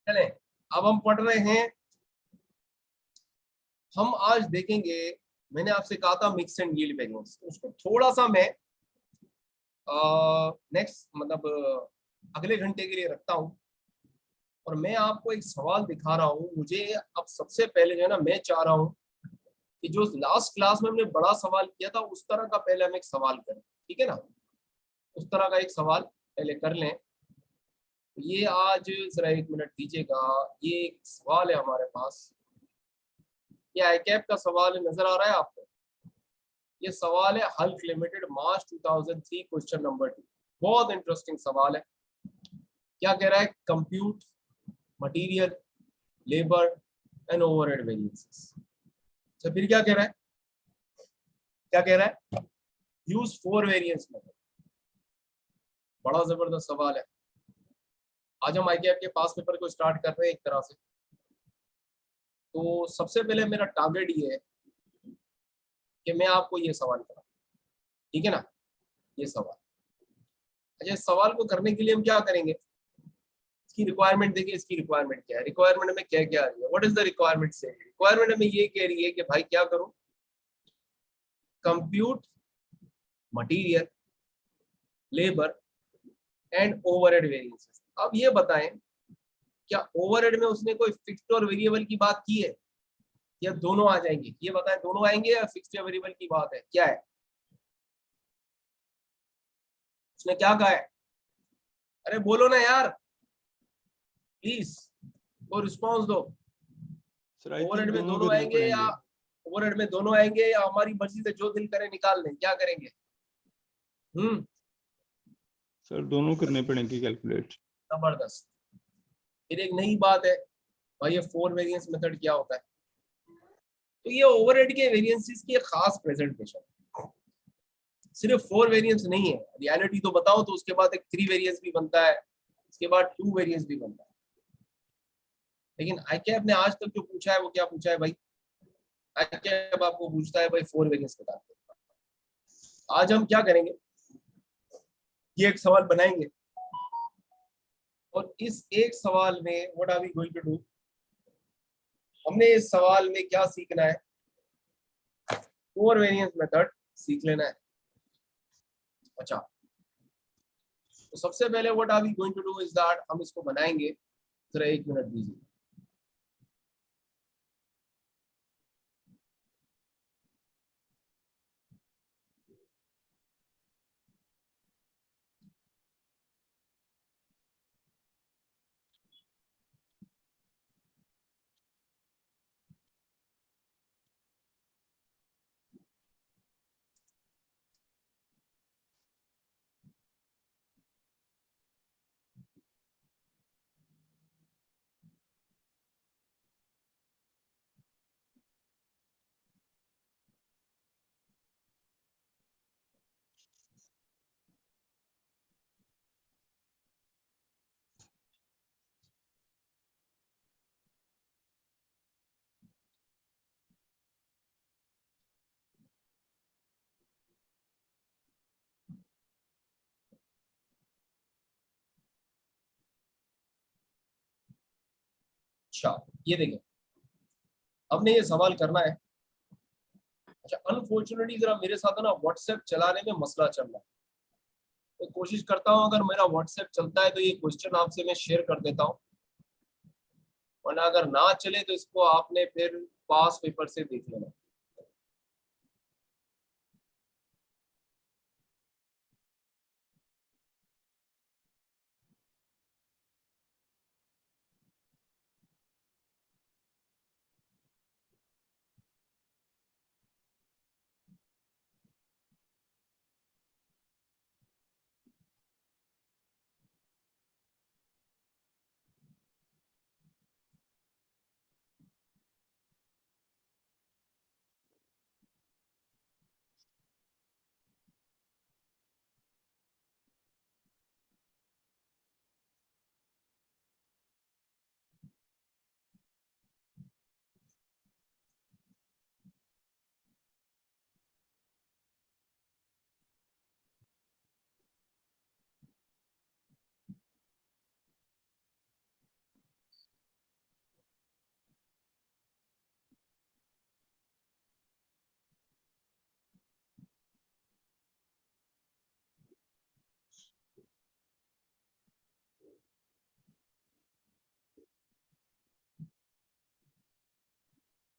चले, अब हम पढ़ रहे हैं। हम आज देखेंगे, मैंने आपसे कहा था मिक्स एंड यील्ड वेरिएंस, उसको थोड़ा सा मैं नेक्स्ट मतलब अगले घंटे के लिए रखता हूँ। और मैं आपको एक सवाल दिखा रहा हूँ। मुझे अब सबसे पहले जो है ना, मैं चाह रहा हूँ कि जो लास्ट क्लास में हमने बड़ा सवाल किया था उस तरह का पहले हम एक सवाल करें, ठीक है ना। उस तरह का एक सवाल पहले कर लें। ये आज जरा एक मिनट दीजिएगा। ये एक सवाल है हमारे पास, ये आईकैप का सवाल है, नजर आ रहा है आपको। ये सवाल है हल्क लिमिटेड मार्च 2003 क्वेश्चन नंबर 2। बहुत इंटरेस्टिंग सवाल है। क्या कह रहा है? Compute material labour and overhead variances. अच्छा, फिर क्या कह रहा है? क्या कह रहा है? Use four variance method. बड़ा जबरदस्त सवाल है। आज हम आईके आपके पास पेपर को स्टार्ट कर रहे हैं एक तरह से। तो सबसे पहले मेरा टारगेट ये है कि मैं आपको ये सवाल करा, ठीक है ना। ये सवाल, अच्छा, इस सवाल को करने के लिए हम क्या करेंगे? इसकी रिक्वायरमेंट देखिए। इसकी रिक्वायरमेंट क्या है? रिक्वायरमेंट में क्या क्या आ रही है? व्हाट इज द रिक्वायरमेंट से? रिक्वायरमेंट में ये कह रही है कि भाई क्या करो, compute material labour and overhead variances. अब ये बताएं, क्या ओवरहेड में उसने कोई फिक्स्ड और वेरिएबल की बात की है, या दोनों आ जाएंगे? ये बताएं, दोनों आएंगे या फिक्स्ड या वेरिएबल की बात है? क्या है उसने क्या कहा है? अरे बोलो ना यार, प्लीज वो रिस्पॉन्स दो। सर आई थिंक ओवरहेड में दोनों दोनों करने आएंगे या पड़ेंगे। ओवरहेड में दोनों आएंगे, या हमारी मर्जी से जो दिल करे निकाल लें? क्या करेंगे? सर दोनों करने पड़ेंगे कैलकुलेट। जबरदस्त। फिर एक नई बात है भाई, ये फोर वेरिएंस मेथड क्या होता है? तो ये ओवरहेड के वेरिएंसेस की एक खास प्रेजेंटेशन। सिर्फ फोर वेरिएंस नहीं है, रियलिटी तो बताओ तो उसके बाद एक थ्री वेरिएंस भी बनता है, उसके बाद टू वेरिएंस भी बनता है। लेकिन आईकैप ने आज तक जो पूछा है वो क्या पूछा है भाई? आईकैप आपको पूछता है भाई फोर वेरिएंस बता दो। आज हम क्या करेंगे, ये एक सवाल बनाएंगे, और इस एक सवाल में what are we going to do, हमने इस सवाल में क्या सीखना है? फोर वेरिएंस मेथड सीख लेना है। अच्छा, तो सबसे पहले what are we going to do is that हम इसको बनाएंगे। जरा एक मिनट दीजिए। अच्छा, ये देखिए, हमने ये सवाल करना है। अच्छा, अनफॉर्चुनेटली जरा मेरे साथ है ना व्हाट्सएप चलाने में मसला चल रहा है। तो कोशिश करता हूँ अगर मेरा व्हाट्सएप चलता है तो ये क्वेश्चन आपसे मैं शेयर कर देता हूँ, वरना अगर ना चले तो इसको आपने फिर पास पेपर से देख लेना।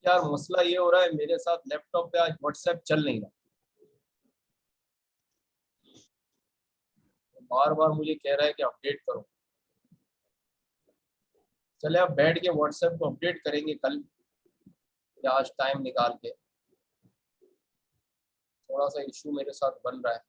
यार मसला ये हो रहा है मेरे साथ, लैपटॉप पे आज व्हाट्सएप चल नहीं रहा, बार बार मुझे कह रहा है कि अपडेट करो। चले अब बैठ के व्हाट्सएप को अपडेट करेंगे कल या आज टाइम निकाल के। थोड़ा सा इशू मेरे साथ बन रहा है।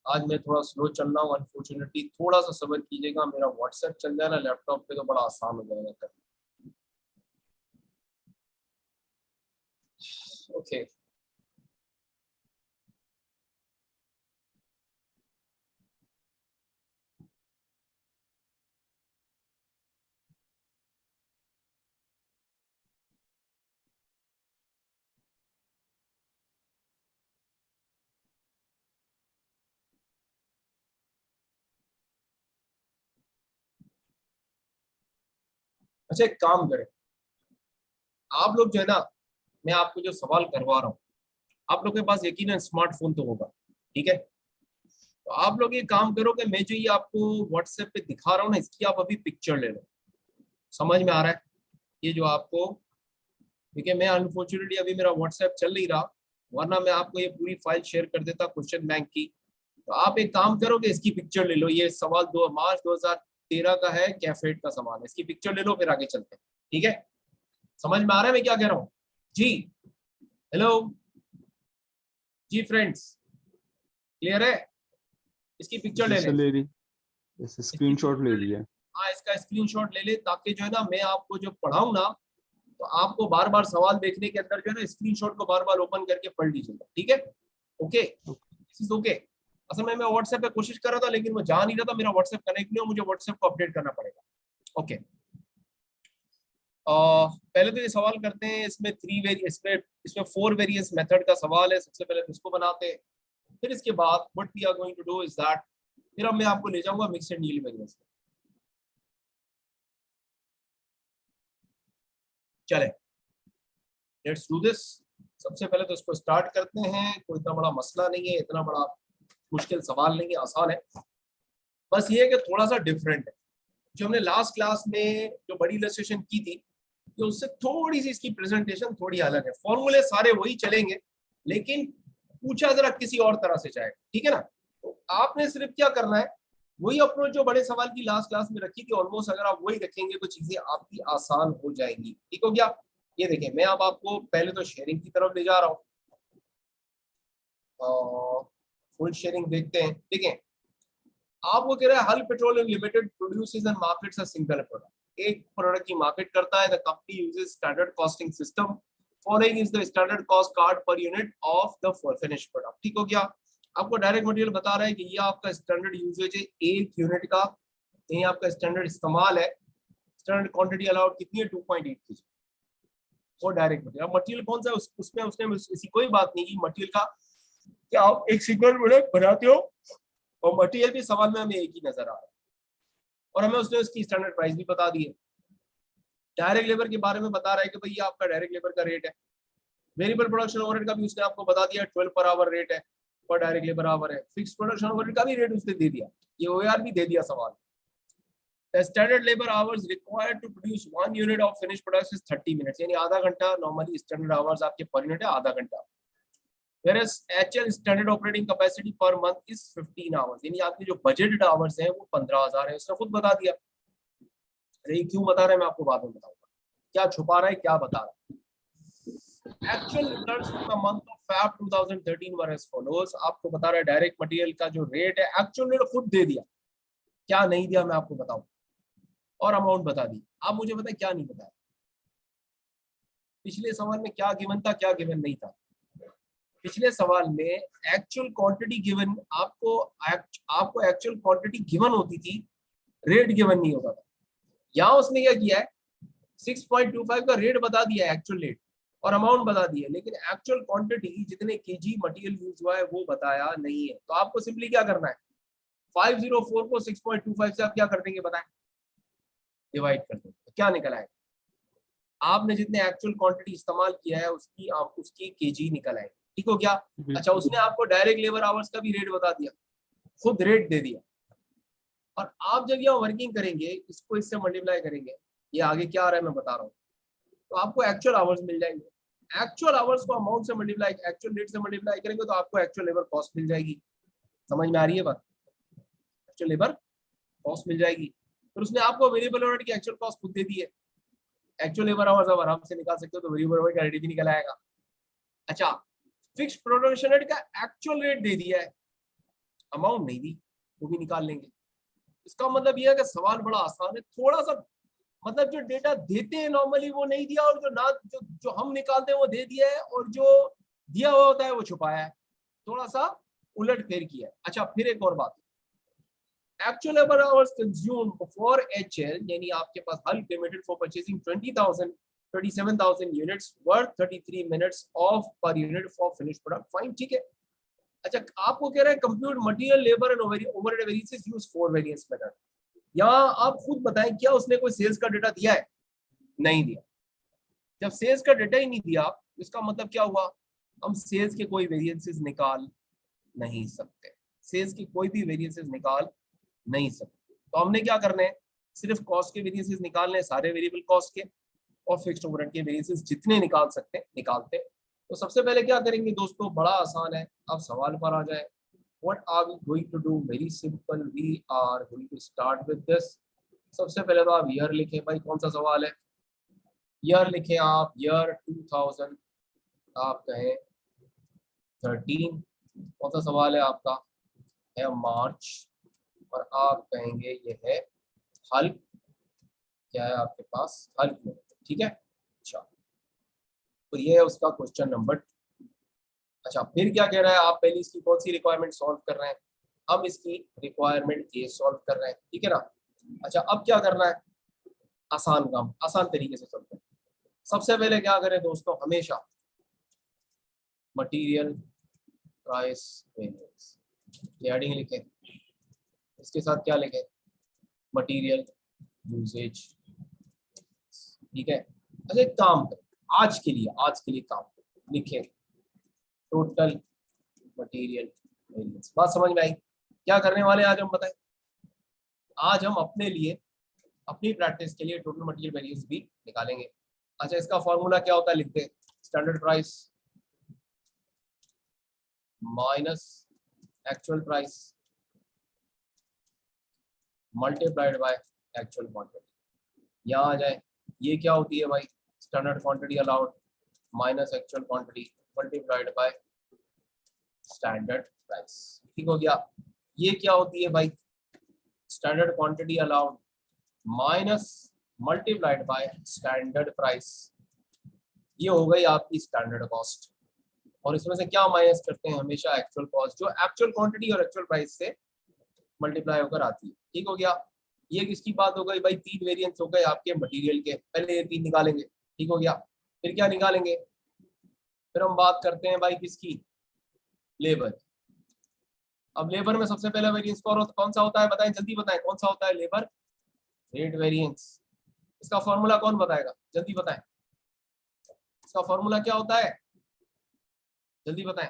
आज मैं थोड़ा स्लो चल रहा हूँ अनफॉर्चुनेटली, थोड़ा सा सब्र कीजिएगा। मेरा व्हाट्सएप चल जाए ना लैपटॉप पे तो बड़ा आसान हो जाएगा। ओके अच्छा, एक काम करें आप लोग जो है ना, मैं आपको जो सवाल करवा रहा हूँ, आप लोग के पास यकीनन स्मार्टफोन तो होगा, ठीक है? तो आप लोग ये काम करो कि मैं जो ये आपको व्हाट्सएप पे दिखा रहा हूँ ना, इसकी आप अभी पिक्चर ले लो। समझ में आ रहा है ये जो आपको? ठीक है, मैं अनफॉर्चुनेटली अभी मेरा व्हाट्सएप चल नहीं रहा, वरना मैं आपको ये पूरी फाइल शेयर कर देता क्वेश्चन बैंक की। तो आप एक काम करोगे, इसकी पिक्चर ले लो। ये सवाल 2 मार्च 2013 का है, कैफेट का सवाल है। इसकी पिक्चर ले लो, फिर आगे चलते हैं, ठीक है? समझ में आ रहा है मैं क्या कह रहा हूँ? जी हेलो जी फ्रेंड्स, क्लियर है? इसकी पिक्चर जी ले सर लें। ले ली, जैसे इसकी स्क्रीनशॉट ले पिक्चर ले लें। लिया। हाँ, इसका स्क्रीनशॉट ले ले, ताकि जो है ना मैं आपको जो पढ़ाऊँ ना, तो आपको बार बार सवाल देखने के अंदर जो है ना स्क्रीनशॉट को बार बार ओपन करके पढ़ लीजिएगा, ठीक है? Okay, this is okay. असल में मैं व्हाट्सएप पे कोशिश कर रहा था, लेकिन वो जा नहीं रहा था, मेरा व्हाट्सएप कनेक्ट नहीं हो, मुझे व्हाट्सएप को अपडेट करना पड़ेगा। ओके, पहले तो ये सवाल करते हैं। इसमें इसमें इसमें 4 वेरिएंस मेथड का सवाल है। सबसे पहले तो इसको बनाते हैं, फिर इसके बाद what we are going to do is that, फिर अब मैं आपको ले जाऊंगा मिक्स एंड यील्ड वेरिएंस। चले, लेट्स डू दिस। सबसे पहले तो इसको स्टार्ट करते हैं। कोई इतना बड़ा मसला नहीं है, इतना बड़ा मुश्किल सवाल नहीं है, आसान है। बस ये है कि थोड़ा सा डिफरेंट है। जो हमने लास्ट क्लास में जो बड़ी इलस्ट्रेशन की थी, तो उससे थोड़ी सी इसकी प्रेजेंटेशन थोड़ी अलग है। फॉर्मूले सारे वही चलेंगे, लेकिन पूछा जरा किसी और तरह से जाएगा, ठीक है ना? तो आपने सिर्फ क्या करना है, वही अप्रोच जो बड़े सवाल की लास्ट क्लास में रखी थी ऑलमोस्ट, अगर आप वही रखेंगे तो चीजें आपकी आसान हो जाएंगी। ठीक हो गया? ये देखें, मैं अब आपको पहले तो शेयरिंग की तरफ ले जा रहा हूँ। फुल शेयरिंग देखते हैं, ठीक है? आपको कह रहा है हल petroleum limited produces and markets a single product. एक प्रोडक्ट की मार्केट करता है। The company uses standard costing system. Following is the standard cost card per unit of the finish product. ठीक हो गया? आपको डायरेक्ट मटेरियल बता रहा है कि ये आपका स्टैंडर्ड यूजेज है 1 यूनिट का, ये आपका स्टैंडर्ड इस्तेमाल है। स्टैंडर्ड क्वांटिटी अलाउड कितनी है? 2.8 kg। और डायरेक्ट मटेरियल, मटेरियल कौन सा है उसमें उसने इसी कोई बात नहीं की मटेरियल का, क्या आप एक सिंगल प्रोडक्ट बनाते हो और मटेरियल भी सवाल में हमें एक ही नजर आ रहा है, और हमें उसने उसकी स्टैंडर्ड प्राइस भी बता दी है। डायरेक्ट लेबर के बारे में बता रहा है कि भाई ये आपका डायरेक्ट लेबर का रेट है। वेरिएबल प्रोडक्शन ओवरहेड का भी उसने आपको बता दिया, 12 पर आवर रेट है, पर डायरेक्ट लेबर आवर है। फिक्स प्रोडक्शन ओवरहेड का भी रेट उसने दे दिया, ये ओआर भी दे दिया सवाल। The standard labor hours required to produce 1 unit of finished products is 30 minutes, यानी आधा घंटा। नॉर्मली स्टैंडर्ड आवर्स आपके पर यूनिट है आधा घंटा। Whereas HL standard operating capacity per month is 15 hours, यानी आपके जो बजटेड आवर्स हैं वो 15,000 है। उसने खुद बता दिया। अरे क्यों बता रहा है मैं आपको बाद में बताऊंगा, क्या छुपा रहा है क्या बता रहा है। Actual returns for the month of Feb 2013 were as follows। आपको बता रहा है डायरेक्ट मटेरियल का जो रेट है, एक्चुअल रेट खुद दे दिया। क्या नहीं दिया मैं आपको बताऊं, और अमाउंट बता दी। आप मुझे बताएं क्या नहीं बताया, पिछले सवाल में क्या गिवन था क्या गिवन नहीं था। पिछले सवाल में एक्चुअल क्वांटिटी गिवन, आपको एक्चुअल क्वांटिटी गिवन होती थी, रेट गिवन नहीं होता था। यहाँ उसने क्या किया है, 6.25 का रेट बता दिया है, एक्चुअल रेट और अमाउंट बता दिया, लेकिन एक्चुअल क्वांटिटी जितने केजी मटेरियल यूज हुआ है वो बताया नहीं है। तो आपको सिंपली क्या करना है, 504 को 6.25 से आप क्या कर देंगे बताएं, डिवाइड कर देंगे, तो क्या निकल आएगा, आपने जितने एक्चुअल क्वांटिटी इस्तेमाल किया है उसकी केजी निकल आएगी। ठीक हो गया। अच्छा, उसने आपको डायरेक्ट लेबर आवर्स का भी रेट बता दिया, खुद रेट दे दिया, और आप जब यहाँ वर्किंग करेंगे, इसको इससे मल्टीप्लाई करेंगे, ये आगे क्या आ रहा है मैं बता रहा हूँ, तो आपको एक्चुअल आवर्स मिल जाएंगे। एक्चुअल आवर्स को अमाउंट से मल्टीप्लाई, एक्चुअल रेट से मल्टीप्लाई करेंगे तो आपको एक्चुअल लेबर कॉस्ट मिल जाएगी। समझ में आ रही है बात, एक्चुअल लेबर कॉस्ट मिल जाएगी। फिर उसने आपको वेरिएबल ओवरहेड की एक्चुअल कॉस्ट खुद दे दी है, एक्चुअल लेबर आवर्स आप आराम से निकाल सकते हो, तो वेरिएबल ओवरहेड का रेट भी निकल आएगा। अच्छा, फिक्स प्रोडक्शन रेट का एक्चुअल रेट दे दिया है, अमाउंट नहीं दी, वो भी निकाल लेंगे। इसका मतलब यह है कि सवाल बड़ा आसान है, थोड़ा सा मतलब जो डेटा देते हैं नॉर्मली वो नहीं दिया, और जो हम निकालते हैं वो दे दिया है, और जो दिया हुआ होता है वो छुपाया है, थोड़ा सा उलट फेर किया है। अच्छा, फिर एक और बात, actual labour hours consumed for HL, यानी आपके पास हल पेमेंटेड for purchasing 27,000 units worth 33 minutes of per unit for finish product, fine, ठीक है। अच्छा, आपको कह रहा है compute material labour and overhead variances use 4 variance method. यहाँ आप खुद बताएं, क्या उसने कोई सेल्स का डेटा दिया है, नहीं दिया। जब सेल्स का डेटा ही नहीं दिया, इसका मतलब क्या हुआ, हम सेल्स के कोई वेरिएंसेस निकाल नहीं सकते, सेल्स की कोई भी वेरिएंसेस निकाल नहीं सकते। तो हमने क्या करना है, सिर्फ कॉस्ट के वेरिएंसेस निकालने हैं, सारे वेरिएबल कॉस्ट के, और फिक्स्ड ओवरहेड के वेरिएंसेस जितने निकाल सकते हैं निकालते हैं। तो सबसे पहले क्या करेंगे दोस्तों, बड़ा आसान है, आप सवाल पर आ जाए। What are we going to do? Very simple. We are going to start with this. सबसे पहले तो आप ईयर लिखें, भाई कौन सा सवाल है, ईयर लिखें आप, ईयर 2000, आप कहें 13, कौन सा सवाल है आपका, है मार्च, और आप कहेंगे ये है हल, क्या है आपके पास, हल, ठीक है। अच्छा, तो ये है उसका क्वेश्चन नंबर। अच्छा, फिर क्या कह रहा है, आप पहले इसकी कौन सी रिक्वायरमेंट सॉल्व कर रहे हैं, अब इसकी रिक्वायरमेंट ए सॉल्व कर रहे हैं, ठीक है ना। अच्छा, अब क्या करना है, आसान काम, आसान तरीके से चलते हैं। सबसे पहले क्या करें दोस्तों, हमेशा मटेरियल प्राइस वेरिएंस हेडिंग लिखें, इसके साथ क्या लिखें, मटेरियल यूसेज, ठीक है। अच्छा, एक काम करें, आज के लिए काम लिखें, टोटल मटेरियल वेरिएंस। बात समझ में आई, क्या करने वाले आज हम बताएं, आज हम अपने लिए, अपनी प्रैक्टिस के लिए टोटल मटेरियल वेरिएंस भी निकालेंगे। अच्छा, इसका फॉर्मूला क्या होता है, लिखते हैं, standard price minus actual price multiplied by actual quantity. यहाँ आ जाए, ये क्या होती है भाई, standard quantity allowed minus actual quantity multiplied by standard price, ठीक हो गया। ये क्या होती है भाई, standard quantity allowed minus multiplied by standard price, ये हो गई आपकी स्टैंडर्ड कॉस्ट। और इसमें से क्या माइनस करते हैं, हमेशा एक्चुअल कॉस्ट, जो एक्चुअल क्वांटिटी और एक्चुअल प्राइस से मल्टीप्लाई होकर आती है, ठीक हो गया। ये किसकी बात हो गई भाई, 3 वेरिएंस हो गए आपके मटेरियल के, पहले ये 3 निकालेंगे, ठीक हो गया। फिर क्या निकालेंगे, फिर हम बात करते हैं भाई किसकी, लेबर। अब लेबर में सबसे पहला वेरिएंस कौन सा होता है, बताएं, जल्दी बताएं, कौन सा होता है, लेबर रेट वेरिएंस। इसका फॉर्मूला कौन बताएगा, जल्दी बताएं, इसका फॉर्मूला क्या होता है, जल्दी बताएं,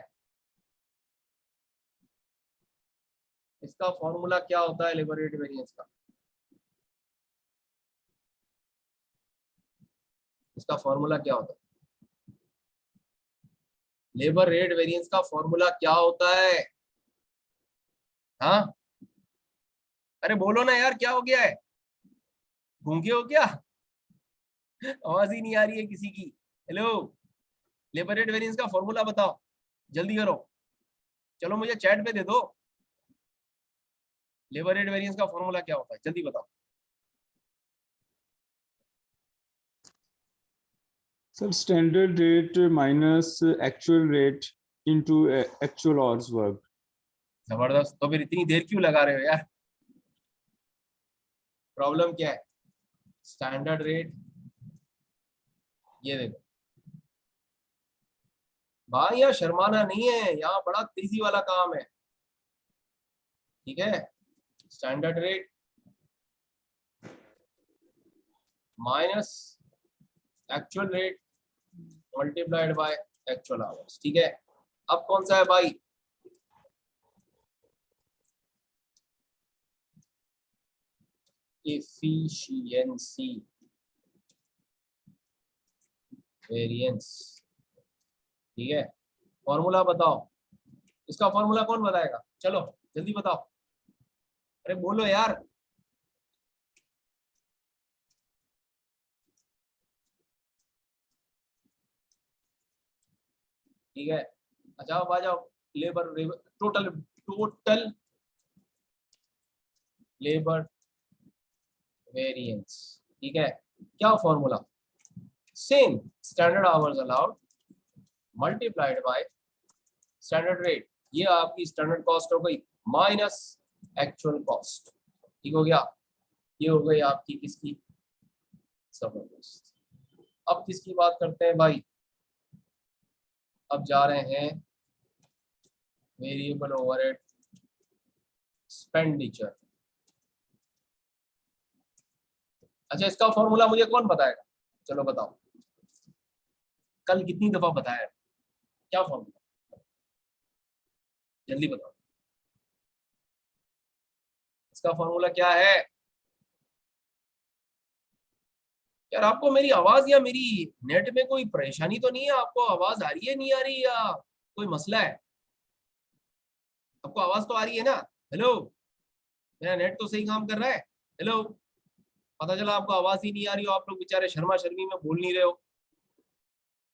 इसका फॉर्मूला क्या होता है लेबर रेट वेरिएंस का, इसका फॉर्मूला क्या होता है, लेबर रेट वेरिएंस का फॉर्मूला क्या होता है, हाँ, अरे बोलो ना यार, क्या हो गया है, गूंगे हो क्या, आवाज ही नहीं आ रही है किसी की, हेलो, लेबर रेट वेरिएंस का फॉर्मूला बताओ, जल्दी करो, चलो मुझे चैट पे दे दो, लेबर रेट वेरिएंस का फॉर्मूला क्या होता है, जल्दी बताओ। Sir standard rate minus actual rate into actual hours worked. जबरदस्त। तो फिर इतनी देर क्यों लगा रहे हो यार? प्रॉब्लम क्या है? स्टैंडर्ड रेट ये देखो भाई, यहाँ शर्माना नहीं है, यहाँ बड़ा तेजी वाला काम है। ठीक है, standard rate minus actual rate multiplied by actual hours. ठीक है, अब कौन सा है भाई? Efficiency variance. ठीक है, फॉर्मूला बताओ। इसका फॉर्मूला कौन बताएगा? चलो जल्दी बताओ, अरे बोलो यार। ठीक है, अच्छा आ जाओ। Labour total total labour variance. ठीक है, क्या formula? Same, standard hours allowed multiplied by standard rate. ये आपकी स्टैंडर्ड कॉस्ट हो गई माइनस एक्चुअल कॉस्ट। ठीक हो गया, ये हो गई आपकी किसकी? जबरदस्त। अब किसकी बात करते हैं भाई? अब जा रहे हैं वेरिएबल ओवरहेड एक्सपेंडिचर। अच्छा, इसका फॉर्मूला मुझे कौन बताएगा? चलो बताओ, कल कितनी दफा बताया? क्या फॉर्मूला? जल्दी बताओ, इसका फॉर्मूला क्या है? यार आपको मेरी आवाज या मेरी नेट में कोई परेशानी तो नहीं है? आपको आवाज आ रही है, नहीं आ रही, या कोई मसला है? आपको आवाज तो आ रही है ना? हेलो, मेरा नेट तो सही काम कर रहा है। हेलो, पता चला आपको आवाज ही नहीं आ रही हो, आप लोग बेचारे शर्मा शर्मी में बोल नहीं रहे हो।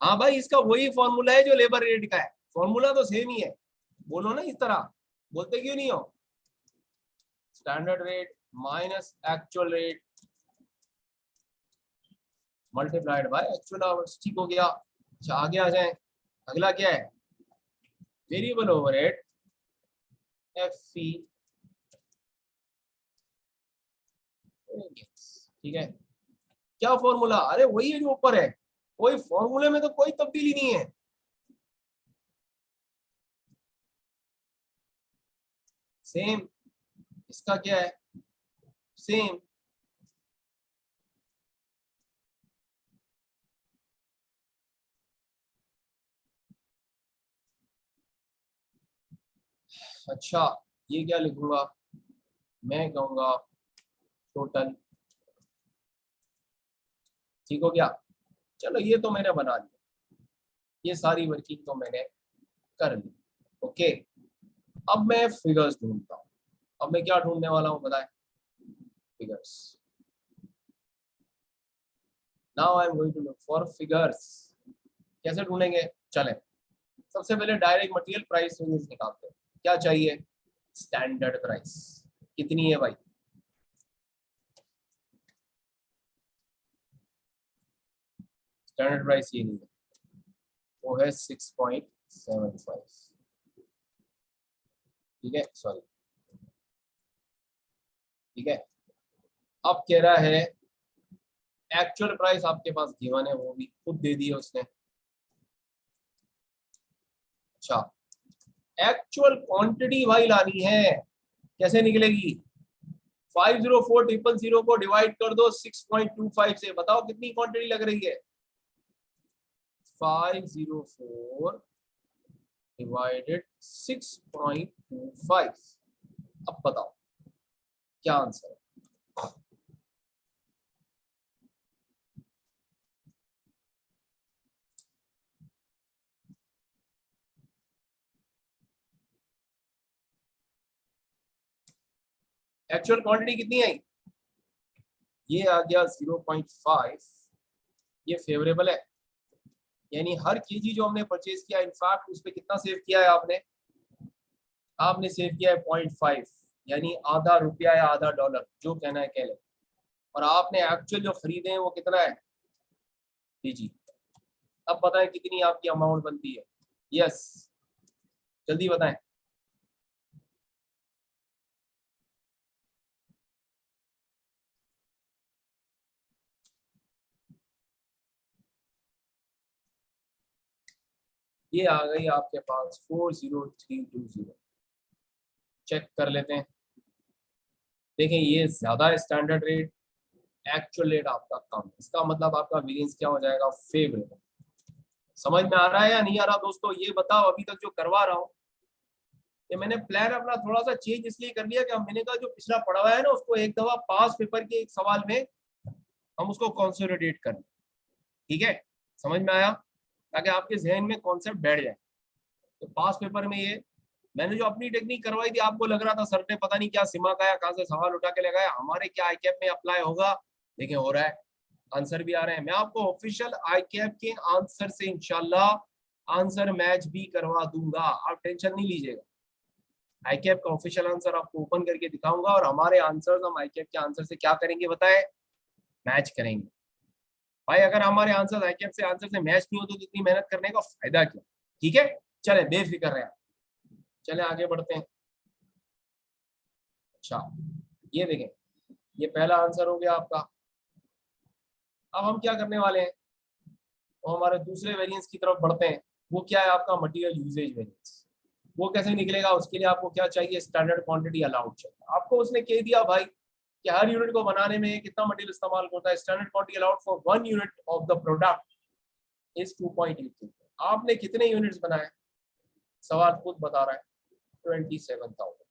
हाँ भाई, इसका वही फॉर्मूला है जो लेबर रेट का है, फॉर्मूला तो सेम ही है। बोलो ना इस तरह, बोलते क्यों नहीं हो? Standard rate minus actual rate multiplied by actual hours. ठीक हो गया। अच्छा, आगे आ जाए। अगला क्या है? वेरिएबल ओवरहेड एफी। ठीक है, क्या फॉर्मूला? अरे वही है जो ऊपर है, कोई फॉर्मूले में तो कोई तब्दीली नहीं है। सेम, इसका क्या है? सेम। अच्छा, ये क्या लिखूंगा? मैं कहूंगा टोटल। ठीक हो गया। चलो ये तो मैंने बना लिया, ये सारी वर्किंग तो मैंने कर ली। ओके, अब मैं फिगर्स ढूंढता हूँ। अब मैं क्या ढूंढने वाला हूँ बताएं? Figures. Now I am going to look for figures. कैसे ढूंढेंगे? चलें, सबसे पहले डायरेक्ट मटेरियल प्राइस निकालते हैं। क्या चाहिए? Standard price. कितनी है भाई? स्टैंडर्ड प्राइस ये नहीं है, वो है 6.75। ठीक है, सॉरी। ठीक है, अब कह रहा है एक्चुअल प्राइस आपके पास गिवन है, वो भी खुद दे दी है उसने। अच्छा, एक्चुअल क्वांटिटी भाई लानी है, कैसे निकलेगी? 504,000 को डिवाइड कर दो 6.25 से, बताओ कितनी क्वांटिटी लग रही है? 504 डिवाइडेड 6.25। अब बताओ क्या आंसर है? एक्चुअल क्वांटिटी कितनी आई? ये आ गया 0.5। ये फेवरेबल है, यानी हर केजी जो हमने परचेज किया, इनफैक्ट उस पर कितना सेव किया है आपने? आपने सेव किया है 0.5, यानी आधा रुपया या आधा डॉलर, जो कहना है कह ले। और आपने एक्चुअल जो खरीदे हैं वो कितना है? केजी। अब बताएं कितनी आपकी अमाउंट बनती है? यस, जल्दी बताएं। ये आ गई आपके पास 40320। चेक कर लेते हैं। देखें ये ज्यादा है स्टैंडर्ड रेट, एक्चुअल रेट आपका कम है, इसका मतलब आपका वेरिएंस क्या हो जाएगा, फेवरेबल। समझ में आ रहा है या नहीं आ रहा दोस्तों, ये बताओ। अभी तक जो करवा रहा हूँ, ये मैंने प्लान अपना थोड़ा सा चेंज इसलिए कर लिया कि मैंने कहा जो पिछला पढ़ा हुआ है ना उसको एक दफा पास पेपर के एक सवाल में हम उसको कंसोलिडेट कर लें। ठीक है, समझ में आया, ताकि आपके जहन में कॉन्सेप्ट बैठ जाए। तो पास पेपर में ये मैंने जो अपनी टेक्निक करवाई थी, आपको लग रहा था सर ने पता नहीं क्या सिमक आया, कहाँ से सवाल उठा के लगाया, हमारे क्या आई कैप में अप्लाई होगा, देखिए हो रहा है, आंसर भी आ रहे हैं। मैं आपको ऑफिशियल आई कैप के आंसर से इंशाल्लाह आंसर मैच भी करवा दूंगा, आप टेंशन नहीं लीजिएगा। आई कैप का ऑफिशियल आंसर आपको ओपन करके दिखाऊंगा, और हमारे आंसर हम आई कैप के आंसर से क्या करेंगे बताएं, मैच करेंगे। भाई अगर हमारे आंसर आई कैप से आंसर से मैच नहीं होते तो इतनी मेहनत करने का फायदा क्या। ठीक है, चले बेफिक्र रहे, चले आगे बढ़ते हैं। अच्छा ये देखें, ये पहला आंसर हो गया आपका। अब हम क्या करने वाले हैं, तो हमारे दूसरे वेरिएंस की तरफ बढ़ते हैं। वो क्या है आपका, मटेरियल यूजेज वेरिएंस। वो कैसे निकलेगा, उसके लिए आपको क्या चाहिए, स्टैंडर्ड क्वांटिटी अलाउड चाहिए। आपको उसने कह दिया भाई कि हर यूनिट को बनाने में कितना मटेरियल इस्तेमाल होता है, standard quantity allowed for 1 unit of the product is 2.83। आपने कितने यूनिट्स बनाए, सवाल खुद बता रहा है 27,000।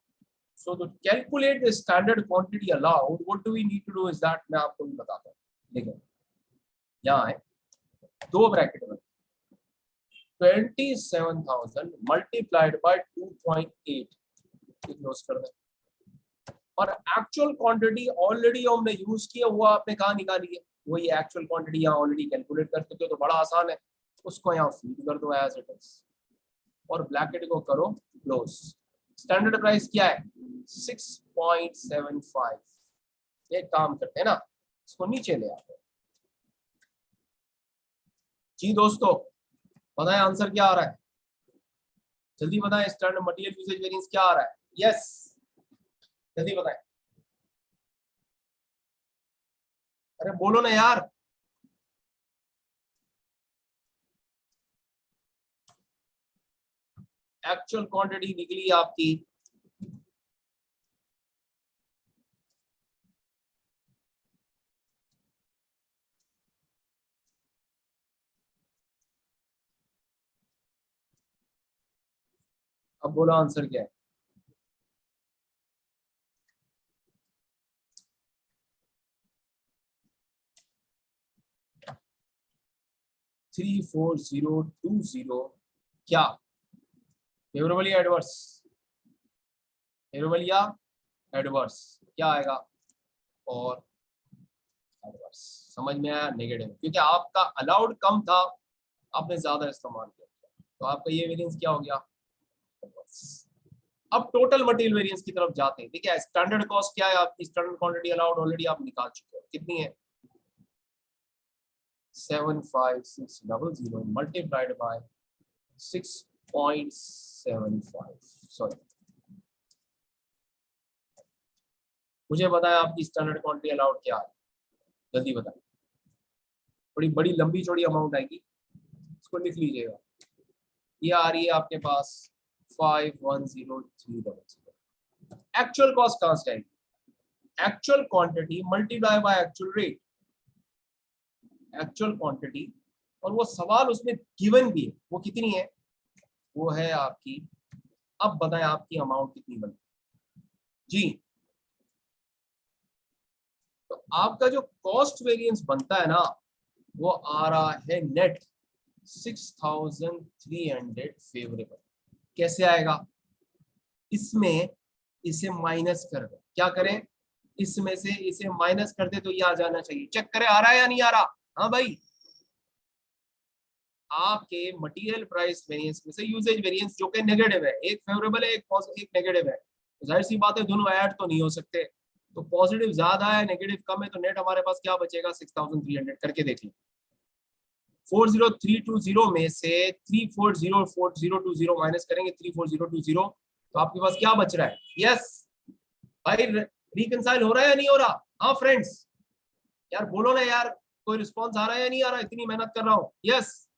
So to calculate the standard quantity allowed, what do we need to do is that मैं आपको भी बताता हूँ। देखिए यहाँ है दो ब्रैकेट में 27,000 मल्टीप्लाइड बाय 2.8 क्लोज कर दें, और एक्चुअल क्वांटिटी ऑलरेडी हमने यूज किया, वो आपने कहाँ निकाली है, वो ये एक्चुअल क्वांटिटी यहाँ ऑलरेडी कैलकुलेट कर सकते हो, तो बड़ा आसान है, उसको यहाँ फीड कर दो एज इट इज, और ब्रैकेट को करो क्लोज। स्टैंडर्ड प्राइस क्या है 6.75। एक काम करते हैं ना, इसको नीचे ले आते हैं। जी दोस्तों बताएं आंसर क्या आ रहा है, जल्दी बताएं, स्टैंडर्ड मटेरियल यूसेज वेरिएंस क्या आ रहा है, यस जल्दी बताएं, अरे बोलो ना यार। एक्चुअल क्वांटिटी निकली आपकी अब बोलो आंसर क्या है, three four zero two zero. क्या फेवरेबल या एडवर्स, फेवरेबल या एडवर्स, क्या आएगा, और एडवर्स। समझ में आया, नेगेटिव, क्योंकि आपका अलाउड कम था, आपने ज्यादा इस्तेमाल किया, तो आपका ये वेरिएंस क्या हो गया, एडवर्स। अब टोटल मटेरियल वेरिएंस की तरफ जाते हैं। देखिए स्टैंडर्ड कॉस्ट क्या है आपकी, स्टैंडर्ड क्वांटिटी अलाउड ऑलरेडी आप निकाल चुके हो, कितनी है 75600 मल्टीप्लाइड बाय 6.75। सॉरी, मुझे बताया आपकी स्टैंडर्ड क्वांटिटी अलाउड क्या है, जल्दी बताएं। बड़ी बड़ी लंबी चौड़ी अमाउंट आएगी, इसको लिख लीजिएगा। ये आ रही है आपके पास 510,300। एक्चुअल कॉस्ट कहां से आएगी, actual quantity multiply by actual rate, actual quantity, और वो सवाल उसमें गिवन भी है, वो कितनी है, वो है आपकी, अब बताएं आपकी अमाउंट कितनी बनी जी। तो आपका जो कॉस्ट वेरिएंस बनता है ना, वो आ रहा है नेट 6,300 फेवरेबल। कैसे आएगा, इसमें इसे माइनस कर दे, क्या करें, इसमें से इसे माइनस कर दे तो ये आ जाना चाहिए। चेक करें आ रहा है या नहीं आ रहा, हाँ भाई, आपके मटेरियल प्राइस वेरिएंस में से यूजेज वेरिएंस जो कि नेगेटिव है, एक फेवरेबल है एक नेगेटिव है, तो जाहिर सी बात है दोनों ऐड तो नहीं हो सकते, तो पॉजिटिव ज्यादा है नेगेटिव कम है, तो नेट हमारे पास क्या बचेगा 6,300। करके देख लें, 40320 में से 340420 माइनस करेंगे 34020, तो आपके पास क्या बच रहा है? यस भाई, रिकंसाइल हो रहा है या नहीं हो रहा? हाँ फ्रेंड्स, यार बोलो ना यार, कोई रिस्पॉन्स आ रहा है या नहीं आ रहा? इतनी मेहनत कर रहा हूँ। यस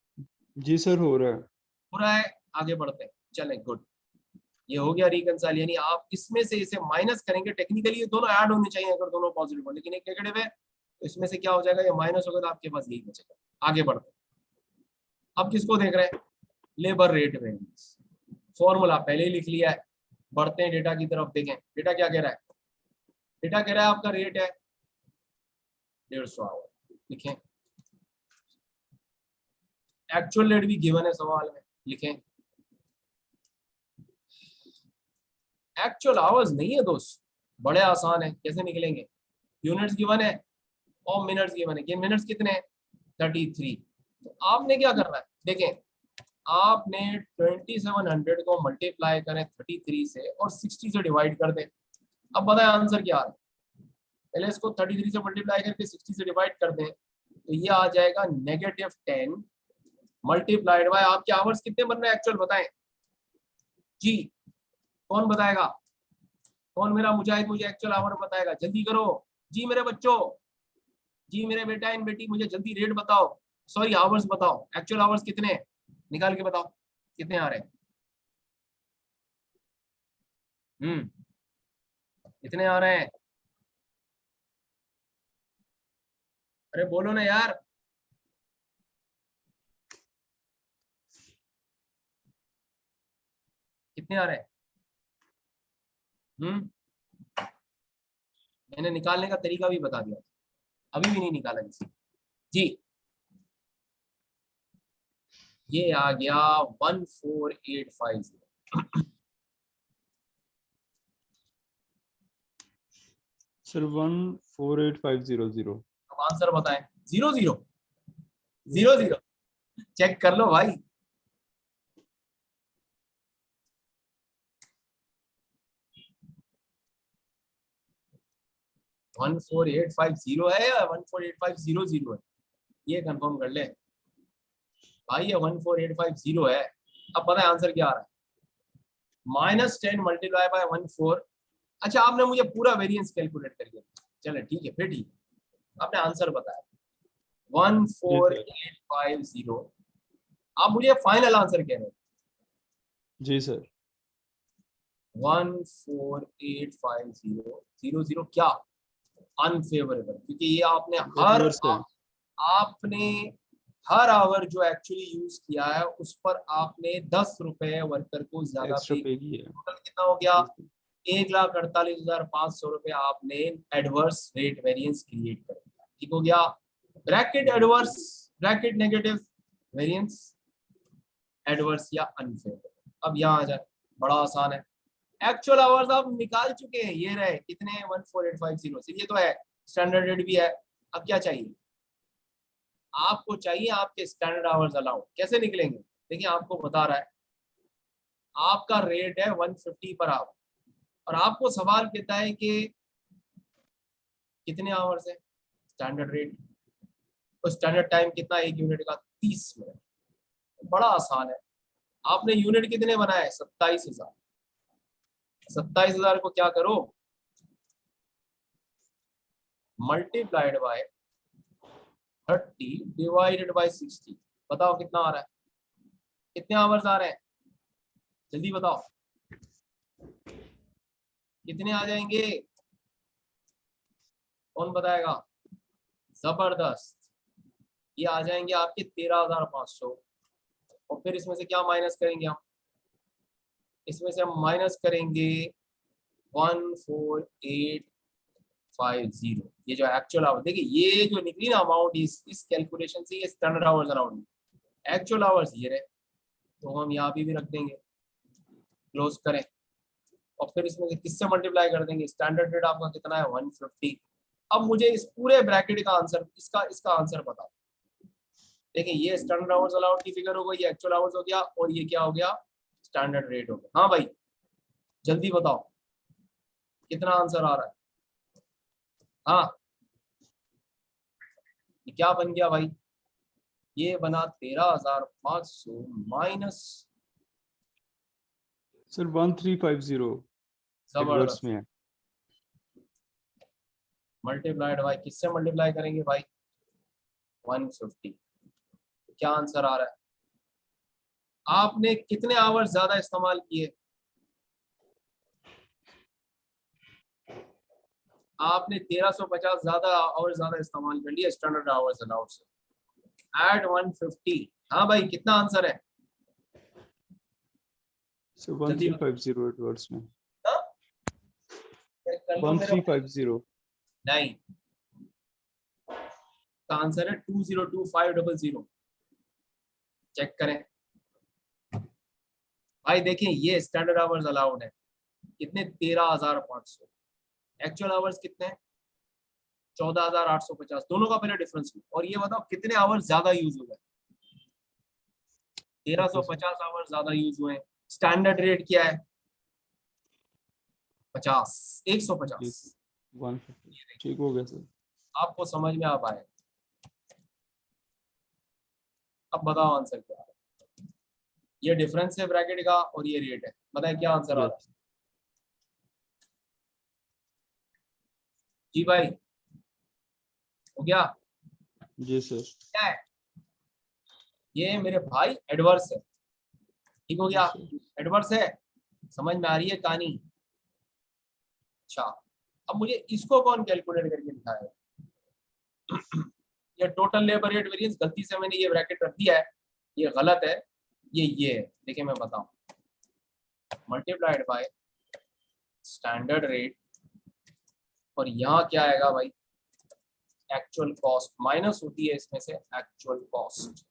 जी सर, हो रहा है। हो रहा है। आगे बढ़ते हैं, चलें, गुड। ये हो गया रिकंसाइल, यानी आप इसमें से इसे माइनस करेंगे। टेक्निकली ये दोनों ऐड होने चाहिए अगर दोनों पॉजिटिव हो, लेकिन एक नेगेटिव है, तो इसमें से क्या हो जाएगा? ये माइनस होगा, तो आपके पास यही बचेगा। आगे बढ़ते हैं। अब किसको देख रहे हैं? Labour rate variance. फॉर्मूला पहले ही लिख लिया है। बढ़ते हैं डेटा की तरफ, देखें डेटा क्या कह रहा है। डेटा कह रहा है आपका रेट है 150 आवर, लिखें। एक्चुअल रेट भी गिवन है सवाल में, लिखें। एक्चुअल आवर्स नहीं है दोस्त, बड़े आसान है, कैसे निकलेंगे? यूनिट्स गिवन है और मिनट्स गिवन है। ये मिनट्स कितने हैं? 33। तो आपने क्या करना है, देखें, आपने 2700 को मल्टीप्लाई करें 33 से और 60 से डिवाइड कर दें। अब बताएं आंसर क्या आ रहा है। पहले इसको 33 से मल्टीप्लाई करके 60 से डिवाइड कर दें, तो ये आ जाएगा -10 मल्टीप्लाइड बाय आपके आवर्स कितने बन रहे हैं एक्चुअल, बताएं जी। कौन बताएगा? कौन मेरा मुजाहिद मुझे एक्चुअल आवर बताएगा? जल्दी करो जी मेरे बच्चों, जी मेरे बेटा एंड बेटी, मुझे जल्दी रेट बताओ, सॉरी आवर्स बताओ। एक्चुअल आवर्स कितने हैं? निकाल के बताओ कितने आ रहे हैं। कितने आ रहे हैं? अरे बोलो ना यार। कितने आ रहे हैं? मैंने निकालने का तरीका भी बता दिया, अभी भी नहीं निकाला किसी जी। ये आ गया 14850। सर 148500। अब आंसर बताएं। 0000। चेक कर लो भाई। One four eight five zero है या 148500 है? ये कंफर्म कर ले भाई, ये 14850 है। अब पता है आंसर क्या आ रहा है? -10 मल्टीप्लाई बाय 14। अच्छा, आपने मुझे पूरा वेरिएंस कैलकुलेट करके दिया, चले ठीक है, फिर ठीक है। आपने आंसर बताया जी सर। 14850। आप मुझे फाइनल आंसर कह रहे हैं जी सर। 1485000 क्या? अनफेवरेबल, क्योंकि ये आपने एडवर्स है। आपने हर आवर जो एक्चुअली यूज किया है उस पर आपने 10 रुपए वर्कर को ज्यादा एक्स्ट्रा पे पे किया। की है। टोटल कितना हो गया? जी सर। 1,48,500 रुपए आपने एडवर्स रेट वेरिएंस क्रिएट कर दिया। ठीक हो गया। Bracket adverse, bracket negative variance, adverse या अनफेवरेबल। अब यहाँ आ जाए, बड़ा आसान है। एक्चुअल आवर्स आप निकाल चुके हैं, ये रहे कितने? 14850 से, ये तो है, स्टैंडर्ड रेट भी है। अब क्या चाहिए आपको? चाहिए आपके स्टैंडर्ड आवर्स अलाउड। कैसे निकलेंगे? देखिए आपको बता रहा है, आपका रेट है 150 पर आवर, और आपको सवाल कहता है कि कितने आवर्स है स्टैंडर्ड रेट, तो स्टैंडर्ड टाइम कितना एक यूनिट का? 30 मिनट। बड़ा आसान है। आपने यूनिट कितने बनाए? 27,000। 27,000 को क्या करो, मल्टीप्लाइड बाय 30 डिवाइडेड बाय 60। बताओ कितना आ रहा है? कितने आवर्स आ रहे हैं? जल्दी बताओ कितने आ जाएंगे? कौन बताएगा? जबरदस्त, ये आ जाएंगे आपके 13,500। और फिर इसमें से क्या माइनस करेंगे हम? इसमें से हम माइनस करेंगे 14850। ये जो एक्चुअल आवर, देखिए ये जो निकली ना अमाउंट, इस कैलकुलेशन से ये standard hours around, actual hours ये रहे, तो हम यहाँ भी रख देंगे, क्लोज करें। और फिर इसमें से किससे मल्टीप्लाई कर देंगे? स्टैंडर्ड रेट आपका कितना है? 150। अब मुझे इस पूरे ब्रैकेट का आंसर, इसका इसका आंसर बताओ। देखिए ये स्टैंडर्ड आवर्स अलाउड की फिगर हो गई, ये एक्चुअल आवर्स हो गया, और ये क्या हो गया? स्टैंडर्ड रेट हो गया। हाँ भाई जल्दी बताओ कितना आंसर आ रहा है? हाँ, ये क्या बन गया भाई? ये बना 13,500 माइनस, सर 1350 एडवर्स जबरदस्त, में है। मल्टीप्लाइड बाय, किससे मल्टीप्लाई करेंगे भाई? 150। क्या आंसर आ रहा है? आपने कितने आवर्स ज्यादा इस्तेमाल किए? आपने 1350 ज्यादा आवर्स ज्यादा इस्तेमाल कर लिया स्टैंडर्ड आवर्स अलाउड से। एड 150। हाँ भाई, कितना आंसर है? सर जल्दी 1350 एडवर्स में। हाँ? चेक कर लो मेरे भाई। 1350। नहीं, का आंसर है 202500। चेक करें भाई, देखिए ये स्टैंडर्ड आवर्स अलाउड है। कितने? 13,500। एक्चुअल आवर्स कितने हैं? 14,850। दोनों का पहले डिफरेंस लो और ये बताओ कितने आवर्स ज्यादा यूज हुए? Okay sir. 1350 आवर्स ज्यादा यूज हुए। स्टैंडर्ड रेट क्या है? 50, जी 150। 150 ठीक हो गया सर। आपको समझ में आ पाए? अब बताओ आंसर क्या है? ये डिफरेंस है ब्रैकेट का और ये रेट है। बताए क्या आंसर आ रहा है? यस। जी भाई, हो गया? जी सर। क्या है? ये मेरे भाई एडवर्स है। ठीक हो जी गया? सर। एडवर्स है। समझ में आ रही है कहानी? अच्छा, अब मुझे इसको कौन कैलकुलेट करके दिखाएगा? ये टोटल लेबर रेट वेरिएंस, गलती से मैंने ये ब्रैकेट रख दिया है, ये गलत है। ये है, देखिए मैं बताऊं, मल्टीप्लाइड बाय स्टैंडर्ड रेट, और यहाँ क्या आएगा भाई? एक्चुअल कॉस्ट माइनस होती है इसमें से एक्चुअल कॉस्ट।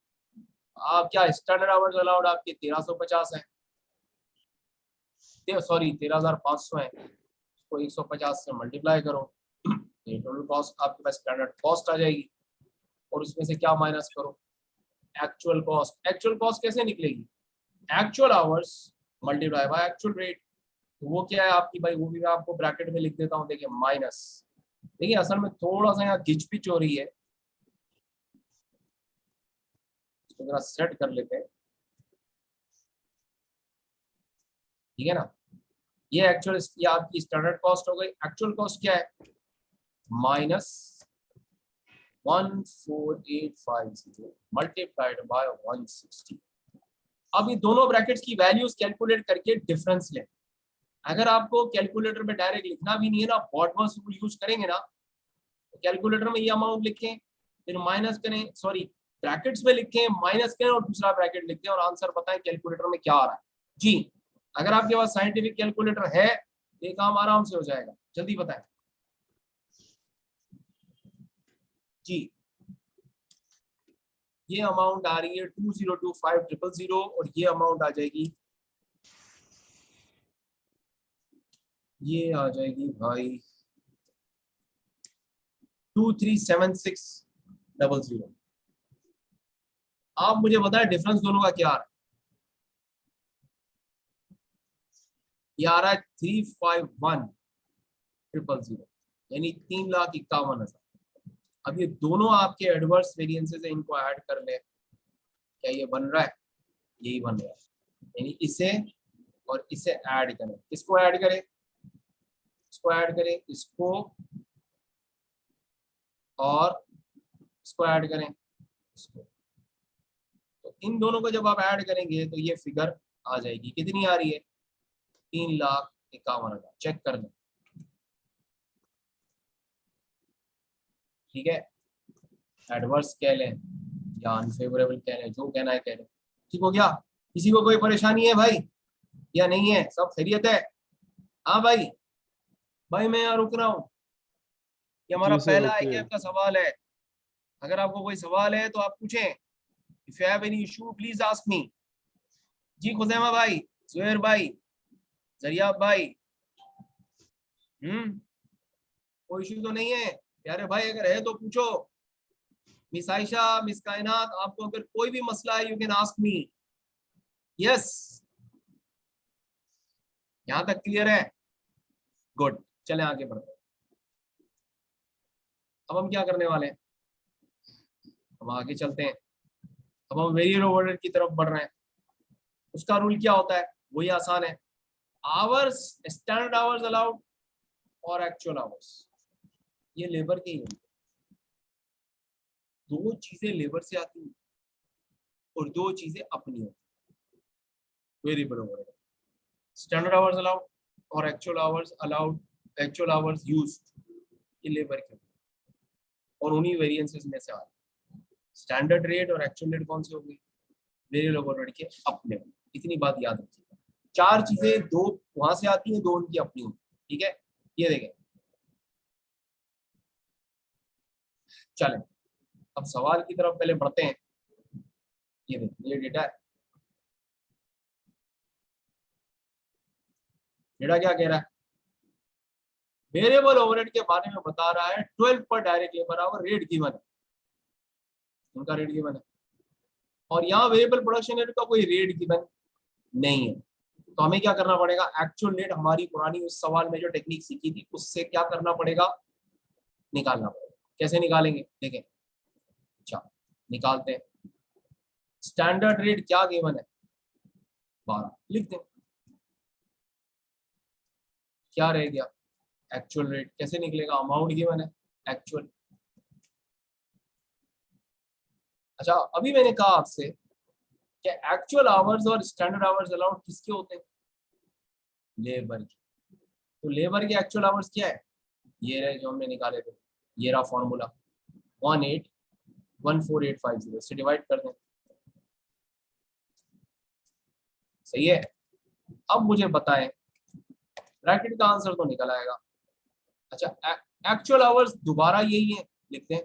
आप क्या स्टैंडर्ड आवर्स अलाउड आपके 1350 है, सॉरी 13,500 है, इसको 150 से मल्टीप्लाई करो, ये टोटल कॉस्ट आपके पास स्टैंडर्ड कॉस्ट आ जाएगी। और उसमें से क्या माइनस करो? Actual cost. एक्चुअल कॉस्ट कैसे निकलेगी? Actual hours multiply by actual rate. तो वो क्या है आपकी भाई? वो भी मैं आपको ब्रैकेट में लिख देता हूँ, देखिए माइनस। देखिए असल में थोड़ा सा यहाँ घिचपिच हो रही है, इसको जरा सेट कर लेते हैं, ठीक है ना? ये एक्चुअल, ये आपकी स्टैंडर्ड कॉस्ट हो गई। एक्चुअल कॉस्ट क्या है? Minus 14850 multiplied by 160। अब ये दोनों ब्रैकेट्स की वैल्यूज कैलकुलेट करके डिफरेंस लें। अगर आपको कैलकुलेटर में डायरेक्ट लिखना भी नहीं है ना, बॉडवर्स रूल यूज करेंगे ना, तो कैलकुलेटर में ये अमाउंट लिखें, फिर माइनस करें, सॉरी ब्रैकेट्स में लिखें, माइनस करें और दूसरा ब्रैकेट लिख दें और आंसर बताएं कैलकुलेटर में क्या आ रहा है। जी, अगर आपके पास साइंटिफिक कैलकुलेटर है ये काम आराम से हो जाएगा। जल्दी बताएं जी। ये अमाउंट आ रही है 202500 और ये अमाउंट आ जाएगी, ये आ जाएगी भाई 237600। आप मुझे बताएं डिफरेंस दोनों का क्या आ रहा है? ये आ रहा है 351,000, यानी 3,51,000। अब ये दोनों आपके एडवर्स वेरिएंसेस है, इनको ऐड कर ले, क्या ये बन रहा है? यही बन रहा है, यानी इसे और इसे ऐड करें। किसको ऐड करें? इसको ऐड करें, इसको और इसको ऐड करें, इसको। तो इन दोनों को जब आप ऐड करेंगे तो ये फिगर आ जाएगी। कितनी आ रही है? 3,51,000। चेक कर लें, ठीक है? एडवर्स कह लें या अनफेवरेबल कह लें, जो कहना है कह लें। ठीक हो गया? किसी को कोई परेशानी है भाई या नहीं है? सब खैरियत है? हाँ भाई, भाई मैं यहाँ रुक रहा हूँ। ये हमारा जी सर पहला ओके। आईकेएफ का सवाल है। अगर आपको कोई सवाल है तो आप पूछें। If you have any issue please ask me. जी खुजैमा भाई, सुहेर भाई, जरियाब भाई, कोई इशू तो नहीं है प्यारे भाई? अगर है तो पूछो। मिस आयशा, मिस कायनात, आपको अगर कोई भी मसला है you can ask me. Yes, यहाँ तक क्लियर है? गुड, चले आगे बढ़ते हैं। अब हम क्या करने वाले हैं? हम आगे चलते हैं। अब हम वेरिएबल ओवरहेड की तरफ बढ़ रहे हैं। उसका रूल क्या होता है, वही आसान है, आवर्स, स्टैंडर्ड आवर्स अलाउड और एक्चुअल आवर्स, ये लेबर के ही होंगे। दो चीजें लेबर से आती हैं और दो चीजें अपनी होती हैं variable overhead, standard hours allowed और actual hours allowed, actual hours used, ये लेबर के और उन्हीं वेरिएंसेस में से आ रहे हैं। स्टैंडर्ड रेट और एक्चुअल रेट कौन सी होगी, वेरिएबल ओवरहेड के अपने। इतनी बात याद रखिएगा, चार चीजें दो वहां से आती हैं, दो उनकी अपनी होती है, ठीक है। ये देखें, चलें अब सवाल की तरफ पहले बढ़ते हैं। ये देखिए, ये डेटा है, डेटा क्या कह रहा है, वेरिएबल ओवरहेड के बारे में बता रहा है 12 पर direct labour hour rate given है, उनका रेट गिवन है, और यहाँ वेरिएबल प्रोडक्शन रेट का कोई रेट गिवन नहीं है। तो हमें क्या करना पड़ेगा, एक्चुअल रेट हमारी पुरानी उस सवाल में जो टेक्निक सीखी थी उससे क्या करना पड़ेगा, निकालना पड़ेगा। कैसे निकालेंगे देखें, अच्छा निकालते हैं। स्टैंडर्ड रेट क्या गिवन है, 12, लिख दें। क्या रह गया, एक्चुअल रेट, कैसे निकलेगा, अमाउंट गिवन है एक्चुअल। अच्छा अभी मैंने कहा आपसे कि एक्चुअल आवर्स और स्टैंडर्ड आवर्स अलाउड किसके होते हैं, लेबर के। तो लेबर के एक्चुअल आवर्स क्या है, ये रहे जो हमने निकाले थे, ये रहा फॉर्मूला 1814,850 से डिवाइड कर दें, सही है। अब मुझे बताएं, ब्रैकेट का आंसर तो निकल आएगा। अच्छा एक्चुअल आवर्स दोबारा यही है, लिखते हैं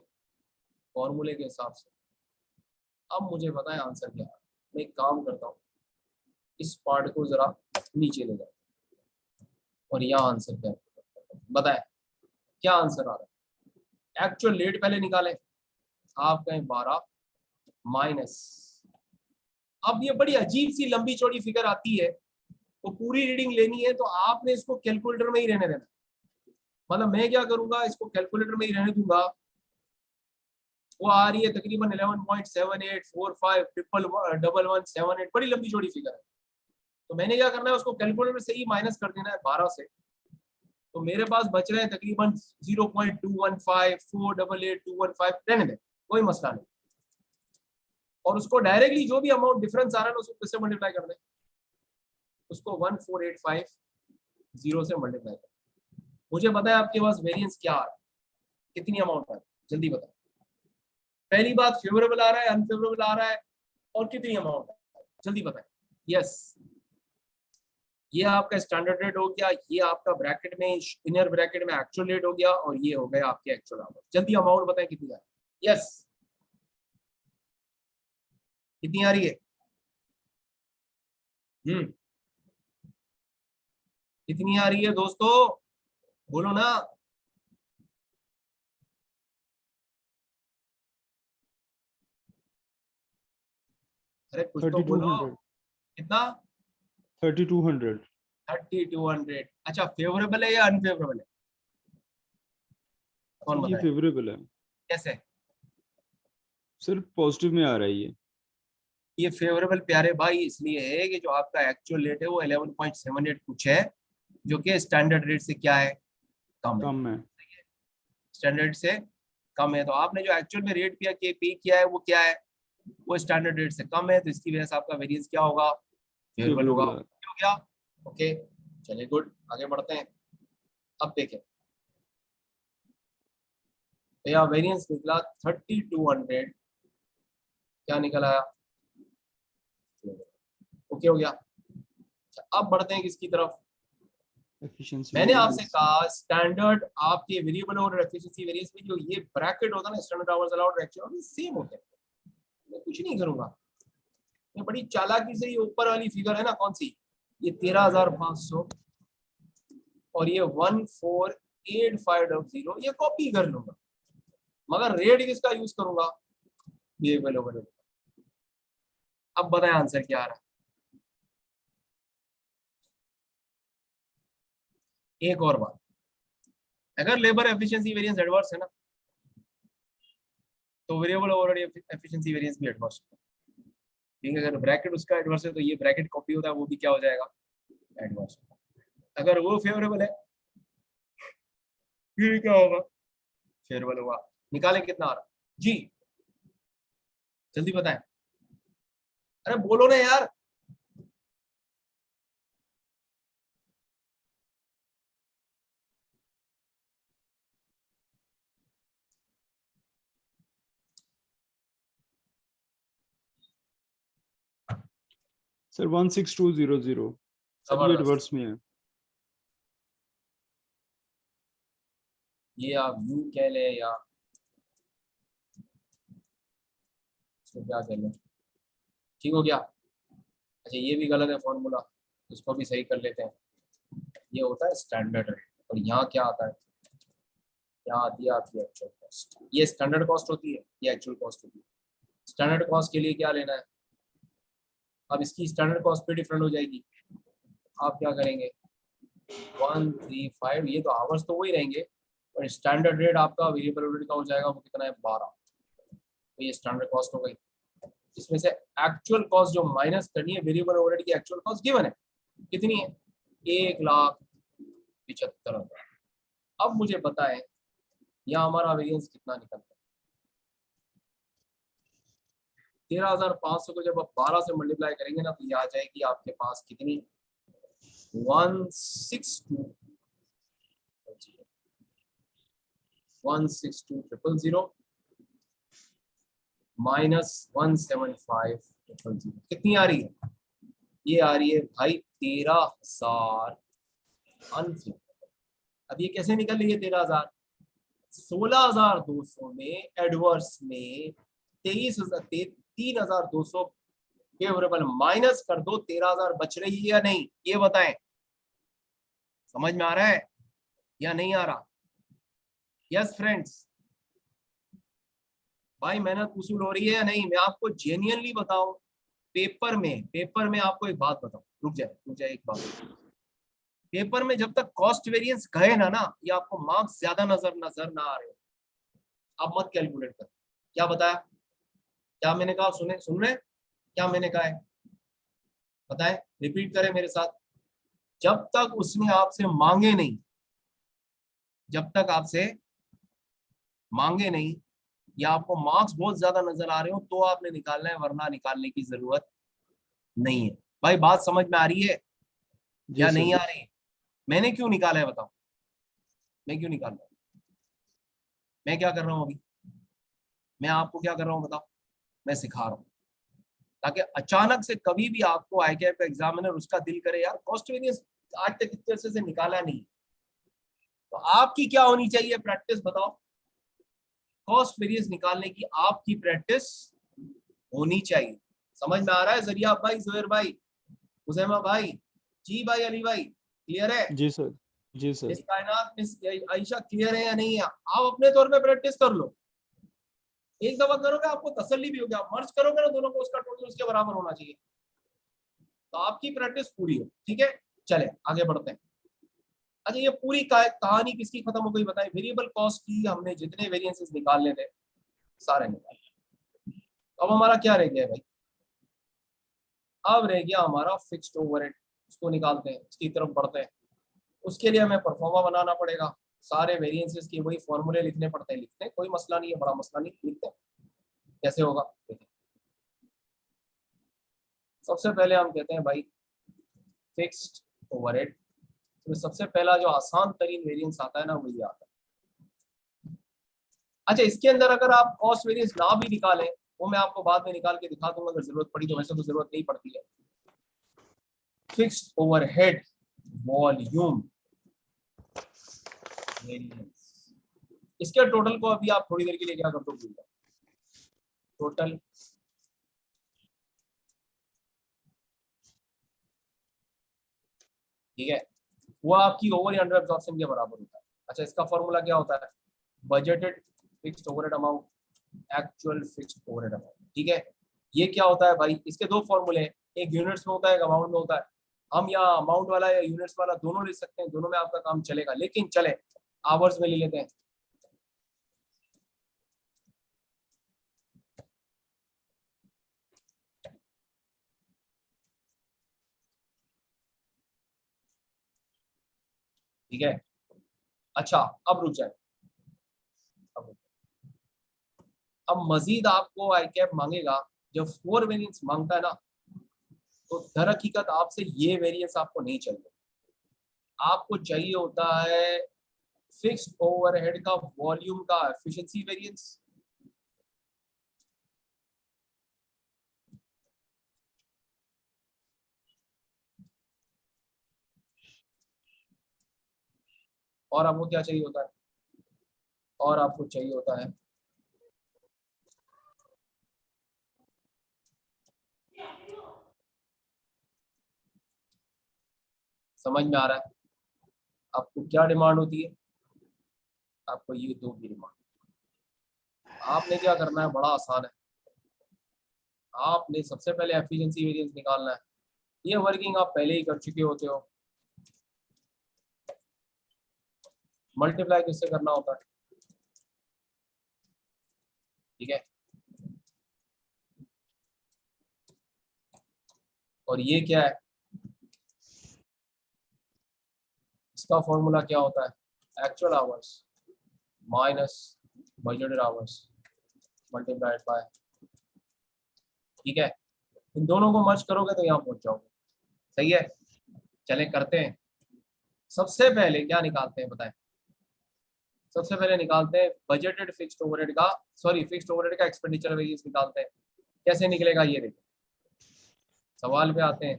फॉर्मूले के हिसाब से। अब मुझे बताएं आंसर क्या है। मैं एक काम करता हूँ, इस पार्ट को जरा नीचे ले जाए और यहाँ आंसर क्या है बताएं, क्या आंसर आ रहा है। एक्चुअल रेट पहले निकालें, आप कहें 12 माइनस, अब ये बड़ी अजीब सी लंबी चौड़ी फिगर आती है, वो पूरी रीडिंग लेनी है तो आपने इसको कैलकुलेटर में ही रहने देना। मतलब मैं क्या करूंगा, इसको कैलकुलेटर में ही रहने दूंगा। वो आ रही है तकरीबन 11.7845111178, बड़ी लंबी चौड़ी फिगर है। तो मैंने क्या करना है, उसको कैलकुलेटर से ही माइनस कर देना है 12 से। तो मेरे पास बच रहे हैं तकरीबन 0.215488215, रहने दें कोई मसला नहीं। और उसको डायरेक्टली जो भी अमाउंट डिफरेंस आ रहा है उसको किससे मल्टीप्लाई कर दें, उसको 14850 से मल्टीप्लाई कर। मुझे बताएं आपके पास वेरिएंस क्या आ रहा है, कितनी अमाउंट है, जल्दी बताएं। पहली बात, फेवरेबल आ रहा है, अनफेवरेबल आ रहा है, और कितनी अमाउंट है, जल्दी बताएं। यस, ये आपका स्टैंडर्ड रेट हो गया, ये आपका ब्रैकेट में इनर ब्रैकेट में एक्चुअल रेट हो गया, और ये हो गया आपके एक्चुअल आवर। जल्दी अमाउंट बताएं कितनी आ रही है। यस, कितनी आ रही है, कितनी आ रही है दोस्तों, बोलो ना। अरे कुछ तो बोलो, 3200 कितना, 3200। 3200। अच्छा फेवरेबल है या अनफेवरेबल है, कौन ये बताए, फेवरेबल है, कैसे। सिर्फ पॉजिटिव में आ रहा है ये। ये फेवरेबल प्यारे भाई इसलिए है कि जो आपका एक्चुअल रेट है वो 11.78 कुछ है, जो कि स्टैंडर्ड रेट से क्या है, कम है। कम है। स्टैंडर्ड से कम है, तो आपने जो एक्चुअल में रेट पे किया है वो क्या है, वो स्टैंडर्ड रेट से कम है, तो इसकी वजह से आपका वेरिएंस क्या होगा, फेवरेबल होगा। फेवरेबल है। हो गया, ओके चलिए गुड, आगे बढ़ते हैं। अब देखें भैया, वेरिएंस निकला 3200, क्या निकल आया, ओके हो गया। अच्छा, अब बढ़ते हैं किसकी तरफ। एफिशिएंसी मैंने आपसे वेरिएंस। कहा स्टैंडर्ड आपके वेरिएबल और एफिशिएंसी वेरिएंस में जो ये ब्रैकेट होता है ना, standard hours allowed actual same होते हैं। मैं कुछ नहीं करूंगा, मैं बड़ी चालाकी से, ये ऊपर वाली फिगर है ना कौन सी, ये 13,500 और ये 14,850, ये कॉपी कर लूंगा, मगर रेट किसका यूज करूंगा, वेरिएबल ओवर रेट। अब बताएं आंसर क्या आ रहा है। एक और बात, अगर लेबर एफिशिएंसी वेरिएंस एडवर्स है ना, तो वेरिएबल ओवरहेड एफिशिएंसी वेरिएंस भी एडवर्स है। ठीक है, अगर ब्रैकेट उसका एडवर्स है तो ये ब्रैकेट कॉपी होता है, वो भी क्या हो जाएगा, एडवर्स। अगर वो फेवरेबल है फिर क्या होगा, फेवरेबल होगा। निकालें कितना आ रहा जी, जल्दी बताएं, अरे बोलो ना यार। सर 16200, सभी जबरदस्त, एडवर्स में है। ये आप यू कह ले या इसको क्या कह लें, ठीक हो गया। अच्छा ये भी गलत है फॉर्मूला, इसको भी सही कर लेते हैं। ये होता है स्टैंडर्ड रेट, और यहाँ क्या आता है, यहाँ आती है आपकी एक्चुअल कॉस्ट। ये स्टैंडर्ड कॉस्ट होती है, ये एक्चुअल कॉस्ट होती है। स्टैंडर्ड कॉस्ट के लिए क्या लेना है, अब इसकी स्टैंडर्ड कॉस्ट पे डिफरेंट हो जाएगी। आप क्या करेंगे, 135, ये तो आवर्स तो वही रहेंगे, और स्टैंडर्ड रेट आपका वेरिएबल रेट का हो जाएगा, वो कितना है 12। तो ये स्टैंडर्ड कॉस्ट हो गई। इसमें से एक्चुअल कॉस्ट जो माइनस करनी है, वेरिएबल ओवरहेड की एक्चुअल कॉस्ट गिवन है, कितनी है, 1,75,000। अब मुझे बताएं यहाँ हमारा वेरिएंस कितना निकलता है। 13,500 को जब आप 12 से मल्टीप्लाई करेंगे ना, तो ये आ जाएगी आपके पास कितनी, 162,000 माइनस 175,000 कितनी आ रही है, ये आ रही है भाई 13,000 अनफिट। अब ये कैसे निकल रही है 13,000, 16,200 में एडवर्स में 3,200 फेवरेबल माइनस कर दो, 13,000 बच रही है या नहीं, ये बताएं। समझ में आ रहा है या नहीं आ रहा, यस फ्रेंड्स। भाई मेहनत वसूल हो रही है या नहीं, मैं आपको जेन्युइनली बताऊं, पेपर में आपको एक बात बताऊं, रुक जाए एक बात। पेपर में जब तक कॉस्ट वेरिएंस कहे ना, ये आपको मार्क्स ज्यादा नजर ना आ रहे हो, आप मत कैलकुलेट कर। क्या बताया, क्या मैंने कहा, सुन रहे, क्या मैंने कहा है, बताएं, रिपीट करें मेरे साथ। जब तक उसने आपसे मांगे नहीं, जब तक आपसे मांगे नहीं, या आपको मार्क्स बहुत ज्यादा नजर आ रहे हो, तो आपने निकालना है, वरना निकालने की जरूरत नहीं है। भाई बात समझ में आ रही है जी या सर। नहीं आ रही, मैंने क्यों निकाला है बताओ, मैं क्यों निकाल रहा हूँ, मैं क्या कर रहा हूँ अभी, मैं आपको क्या कर रहा हूँ बताओ, मैं सिखा रहा हूँ, ताकि अचानक से कभी भी आपको आईकेएप एग्जामिनर उसका दिल करे यार कॉस्ट वेरिएंस आज तक इतने से निकाला नहीं, तो आपकी क्या होनी चाहिए प्रैक्टिस बताओ, कॉस्ट वेरिएंस निकालने की आपकी प्रैक्टिस होनी चाहिए। समझ में आ रहा है जरिया भाई, जोहर भाई, हुसैमा भाई, जी भाई, अली भाई, क्लियर है, जी सर। जी सर। मिस कायनात, मिस आयशा, क्लियर है या नहीं है, आप अपने तौर पे प्रैक्टिस कर लो। एक दफा करोगे आपको तसल्ली भी होगी, आप मर्ज करोगे ना दोनों को, उसका टोटल उसके बराबर होना चाहिए, तो आपकी प्रैक्टिस पूरी हो। ठीक है, चले आगे बढ़ते हैं। अच्छा ये पूरी कहानी किसकी खत्म हो गई बताएं, वेरिएबल कॉस्ट की हमने जितने वेरिएंसेस निकालने थे सारे निकाल लिए। अब हमारा क्या रह गया भाई, अब रह गया हमारा फिक्स्ड ओवरहेड, उसको निकालते हैं, उसकी तरफ बढ़ते हैं। उसके लिए हमें परफॉर्मा बनाना पड़ेगा, सारे वेरिएंसेस के वही फॉर्मूले लिखने पड़ते हैं, लिखते हैं, कोई मसला नहीं है, बड़ा मसला नहीं, लिखते हैं। कैसे होगा देखिए, सबसे पहले हम कहते हैं भाई फिक्स्ड ओवरहेड, तो सबसे पहला जो आसान तरीन वेरिएंस आता है ना, वही आता है। अच्छा इसके अंदर अगर आप कॉस्ट वेरिएंस ना भी निकालें, वो मैं आपको बाद में निकाल के दिखा दूंगा अगर जरूरत पड़ी, तो वैसे तो जरूरत नहीं पड़ती है। फिक्स्ड ओवरहेड वॉल्यूम वेरिएंस, इसके टोटल को अभी आप थोड़ी देर के लिए क्या कर दो, भूल जाओ, टोटल ठीक है, वो आपकी ओवर या अंडर एब्जॉर्प्शन के बराबर होता है। अच्छा इसका फॉर्मूला क्या होता है, budgeted fixed overhead amount actual fixed overhead amount. ठीक है, ये क्या होता है भाई, इसके दो फॉर्मूले हैं, एक यूनिट्स में होता है, एक अमाउंट में होता है। हम यहाँ अमाउंट वाला या यूनिट्स वाला दोनों ले सकते हैं, दोनों में आपका काम चलेगा, लेकिन चले आवर्स में ले लेते हैं। ठीक है। अच्छा अब रुक जाए, अब मजीद आपको आई कैप मांगेगा। जब 4 वेरिएंस मांगता है ना, तो दर हकीकत आपसे ये वेरिएंस आपको नहीं चाहिए। आपको चाहिए होता है फिक्स्ड ओवरहेड का वॉल्यूम का एफिशिएंसी वेरिएंस। और आपको क्या चाहिए होता है, और आपको चाहिए होता है समझ में आ रहा है आपको क्या डिमांड होती है? आपको ये दो की डिमांड। आपने क्या करना है, बड़ा आसान है। आपने सबसे पहले एफिशिएंसी वेरिएंस निकालना है। ये वर्किंग आप पहले ही कर चुके होते हो। मल्टीप्लाई किससे करना होता है? ठीक है, और ये क्या है, इसका फॉर्मूला क्या होता है? Actual hours minus budgeted hours multiplied by. ठीक है, इन दोनों को मर्ज करोगे तो यहाँ पहुंच जाओगे। सही है, चले करते हैं। सबसे पहले क्या निकालते हैं बताएं? सबसे पहले निकालते हैं बजटेड फिक्स्ड ओवरहेड का, सॉरी फिक्स्ड ओवरहेड का एक्सपेंडिचर वेरिएंस निकालते हैं। कैसे निकलेगा ये देखो। सवाल पे आते हैं।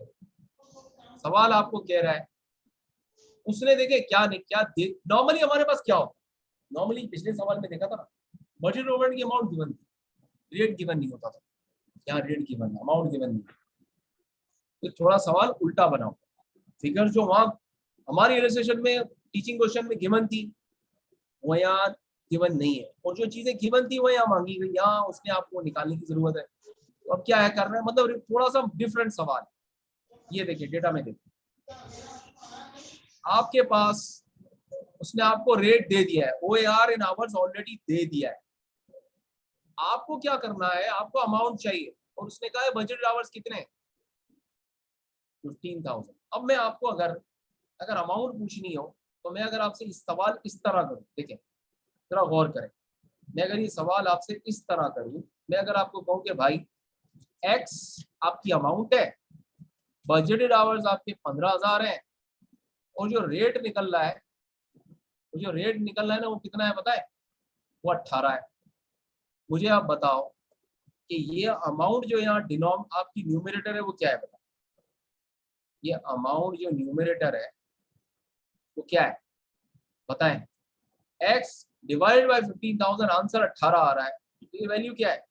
सवाल आपको कह रहा है, उसने देखे क्या नहीं क्या नॉर्मली हमारे पास क्या होता है, नॉर्मली पिछले सवाल में देखा था ना, बजट ओवरहेड की अमाउंट गिवन थी, रेट गिवन नहीं होता था। यहाँ रेट गिवन, अमाउंट गिवन नहीं। तो थोड़ा सवाल उल्टा बनाओ। फिगर जो वहां हमारी इलस्ट्रेशन में टीचिंग क्वेश्चन में गिवन थी, वो यहाँ गिवन नहीं है, और जो चीजें गिवन थी वो यहाँ मांगी गई, यहाँ उसने आपको निकालने की जरूरत है। तो अब क्या है कर रहे हैं, मतलब थोड़ा सा डिफरेंट सवाल। ये देखिए डेटा में देखिए, आपके पास उसने आपको रेट दे दिया है, OAR इन आवर्स ऑलरेडी दे दिया है। आपको क्या करना है, आपको अमाउंट चाहिए, और उसने कहा है बजट आवर्स कितने हैं? 15,000। अब मैं आपको अगर अगर अमाउंट पूछनी हो, तो मैं अगर आपसे इस सवाल इस तरह करूं, देखें जरा गौर करें, मैं अगर ये सवाल आपसे इस तरह करूं, मैं अगर आपको कहूं कि भाई एक्स आपकी अमाउंट है, बजटेड आवर्स आपके 15,000 है, और जो रेट निकल रहा है, ना वो कितना है पता है? वो 18 है। मुझे आप बताओ कि ये अमाउंट जो यहाँ डिनोम आपकी न्यूमरेटर है वो क्या है? बताओ, ये अमाउंट जो न्यूमरेटर है वो क्या है बताएं? x डिवाइड बाय 15,000, आंसर 18 आ रहा है। तो ये वैल्यू क्या है?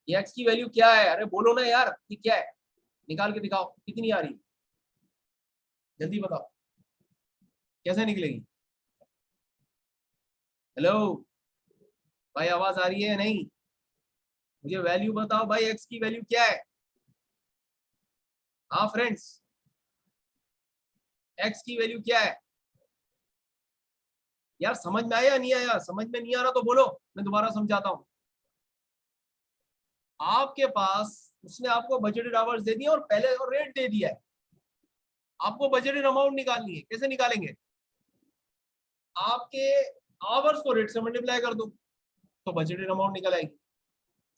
ये x की वैल्यू क्या है? अरे बोलो ना यार, ये क्या है? निकाल के दिखाओ कितनी आ रही है, जल्दी बताओ कैसे निकलेगी। हेलो भाई, आवाज आ रही है या नहीं? मुझे वैल्यू बताओ भाई, x की वैल्यू क्या है? हाँ फ्रेंड्स, x की वैल्यू क्या है? यार समझ में आया नहीं आया? समझ में नहीं आ रहा तो बोलो, मैं दोबारा समझाता हूँ। आपके पास उसने आपको बजटेड आवर्स दे दिया और पहले और रेट दे दिया है। आपको बजटेड अमाउंट निकालनी है, कैसे निकालेंगे? आपके आवर्स को रेट से मल्टीप्लाई कर दो तो बजटेड अमाउंट निकल आएगी।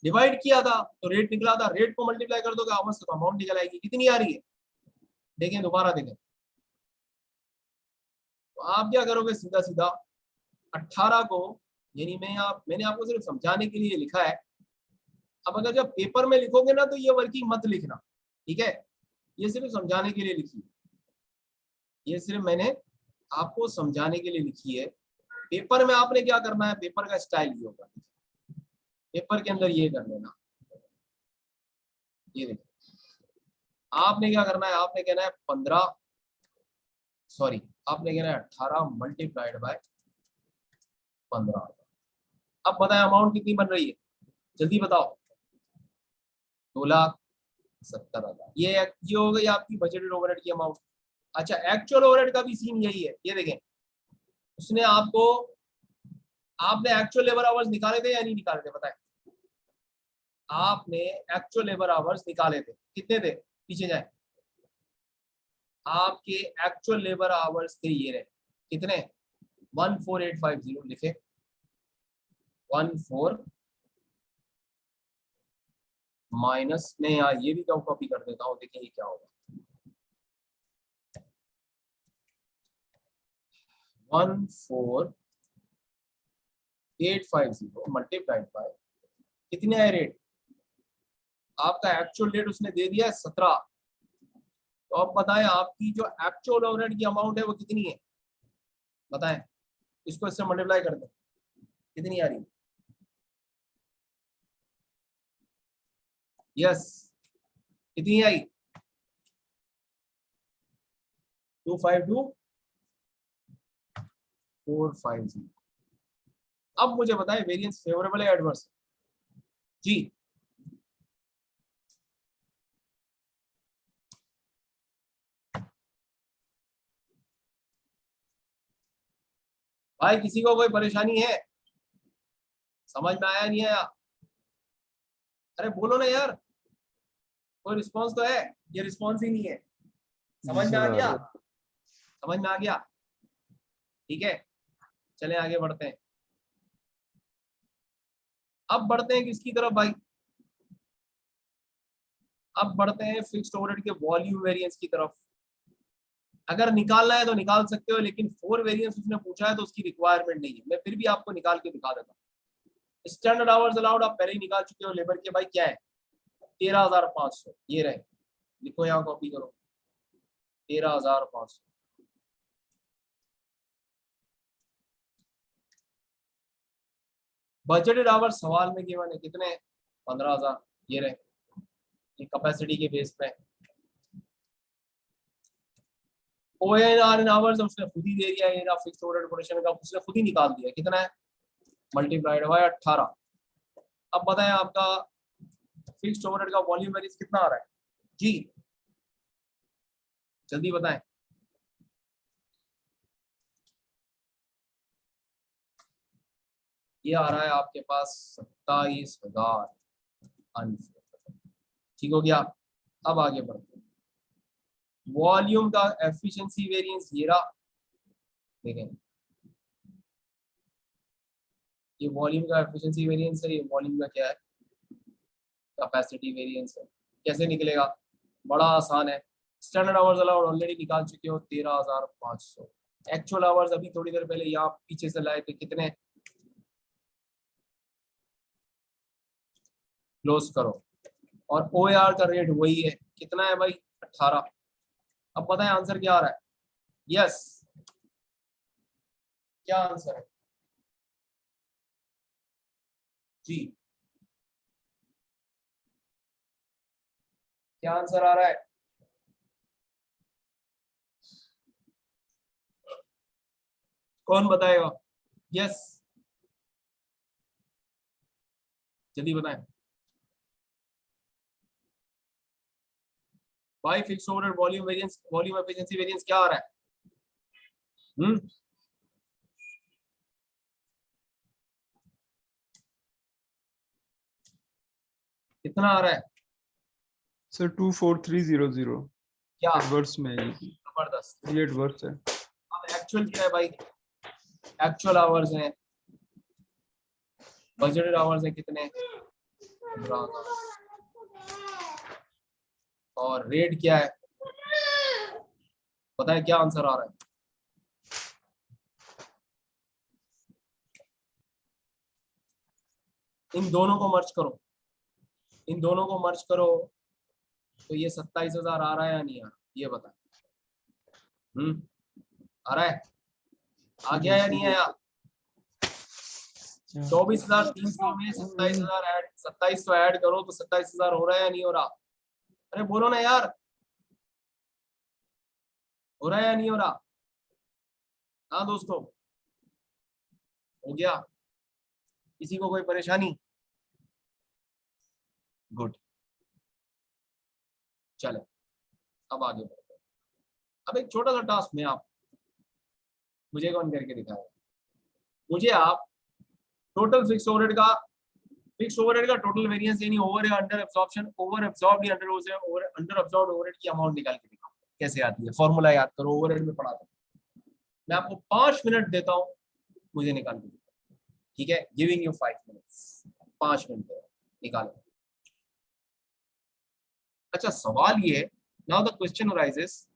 डिवाइड किया था तो रेट निकला था, रेट को मल्टीप्लाई कर दोगे आवर्स से तो अमाउंट निकल आएगी। कितनी आ रही है देखें, दोबारा देखें। तो आप क्या करोगे, सीधा सीधा 18 को, यानी मैंने आपको सिर्फ समझाने के लिए लिखा है। अब अगर जब पेपर में लिखोगे ना तो ये वर्किंग मत लिखना, ठीक है? ये सिर्फ समझाने के लिए लिखी है, ये सिर्फ मैंने आपको समझाने के लिए लिखी है। पेपर में आपने क्या करना है, पेपर का स्टाइल ये होगा, पेपर के अंदर ये कर लेना। ये देखिए, आपने क्या करना है, आपने कहना है 15, सॉरी आपने कहना है 18 मल्टीप्लाइड बाय 15। अब बताएं अमाउंट कितनी बन रही है, जल्दी बताओ। 2,70,000। ये हो गई आपकी बजटेड ओवरहेड की अमाउंट। अच्छा, एक्चुअल ओवरहेड का भी सीन यही है। ये देखें, उसने आपको, आपने एक्चुअल लेबर आवर्स निकाले थे या नहीं निकाले थे बताएं? आपने एक्चुअल लेबर आवर्स निकाले थे, कितने थे? पीछे जाए, आपके एक्चुअल लेबर आवर्स थे ये रहे, कितने 14850 लिखे 14 माइनस में यहाँ ये भी कॉपी कर देता हूँ, देखिए क्या होगा 14850 मल्टीप्लाइड बाय कितने है रेट, आपका एक्चुअल रेट उसने दे दिया है 17। तो अब बताएं आपकी जो एक्चुअल ओवरहेड की अमाउंट है वो कितनी है, बताएं, इसको इससे मल्टीप्लाई कर दें कितनी आ रही है, यस कितनी आई 252450। अब मुझे बताएं वेरिएंस फेवरेबल है एडवर्स जी, भाई किसी को कोई परेशानी है, समझ में आया नहीं आया, अरे बोलो ना यार, कोई रिस्पॉन्स तो है, ये रिस्पॉन्स ही नहीं है, समझ में आ गया, समझ में आ गया, ठीक है चलें आगे बढ़ते हैं। अब बढ़ते हैं किसकी तरफ भाई, अब बढ़ते हैं फिक्स्ड ओवरहेड के वॉल्यूम वेरिएंस की तरफ। अगर निकालना है तो निकाल सकते हो, लेकिन 4 वेरिएंस उसने पूछा है तो उसकी रिक्वायरमेंट नहीं है, मैं फिर भी आपको निकाल के दिखा देता हूँ। स्टैंडर्ड आवर्स अलाउड आप पहले ही निकाल चुके हो लेबर के, भाई क्या है 13,500, ये रहे, लिखो यहाँ कॉपी करो 13,500। बजटेड आवर्स सवाल में गिवन है कितने 15,000, ये रहे, ये कैपेसिटी के बेस पे। OAR इन आवर्स उसने खुद ही दे दिया है, ये फिक्स्ड ओवरहेड कोटेशन का उसने खुद ही निकाल दिया, कितना है मल्टीप्लाइड बाय 18। अब बताएं आपका फिक्स्ड ओवरहेड का वॉल्यूम वेरिएंस कितना आ रहा है जी, जल्दी बताएं। ये आ रहा है आपके पास 27,000, ठीक हो गया। अब आगे बढ़ते हैं, वॉल्यूम का एफिशिएंसी वेरिएंस ये रहा, देखें ये वॉल्यूम का एफिशिएंसी वेरिएंस है, ये वॉल्यूम का क्या है कैपेसिटी वेरिएंस है। कैसे निकलेगा, बड़ा आसान है, स्टैंडर्ड आवर्स अलाउड ऑलरेडी निकाल चुके हो 13,500, एक्चुअल आवर्स अभी थोड़ी देर पहले यहाँ पीछे से लाए थे, कितने क्लोज करो, और OAR का रेट वही है, कितना है भाई 18। अब पता है आंसर क्या आ रहा है, यस क्या आंसर है जी, क्या आंसर आ रहा है, कौन बताएगा, यस जल्दी बताएं भाई। Fix overhead volume variance, volume efficiency variance क्या आ रहा है, कितना आ रहा है सर 24300 क्या, एडवर्स में है, जबरदस्त। ये एडवर्स है। अब एक्चुअल क्या है भाई, एक्चुअल आवर्स हैं, बजटेड आवर्स है कितने 15,000, और रेट क्या है, पता है क्या आंसर आ रहा है, इन दोनों को मर्ज करो, इन दोनों को मर्ज करो तो ये 27,000 आ रहा है या नहीं आ रहा, ये बता, आ रहा है, आ गया या नहीं आया, 24,300 में 27,000 ऐड, 2700 ऐड करो तो 27,000 हो रहा है या नहीं हो रहा, अरे बोलो ना यार, हो रहा है या नहीं हो रहा, हाँ दोस्तों हो गया, किसी को कोई परेशानी, गुड, चले अब आगे बढ़ते हैं। अब एक छोटा सा टास्क में आप मुझे कौन करके दिखाएगा, मुझे आप टोटल फिक्स ओवरहेड का, फिक्स ओवरहेड का टोटल वेरिएंस यानी ओवर या अंडर एब्जॉर्प्शन, ओवर एब्जॉर्ब्ड या अंडर एब्जॉर्ब्ड ओवरहेड की अमाउंट निकाल के दिखाओ, कैसे आती है, फॉर्मूला याद करो, ओवरहेड में पढ़ा था। मैं आपको 5 मिनट देता हूं, मुझे निकाल के दीजिए। ठीक है, गिविंग यू 5 मिनट्स, 5 मिनट दे निकालो। अच्छा सवाल ये है, नाउ द क्वेश्चन अराइजेस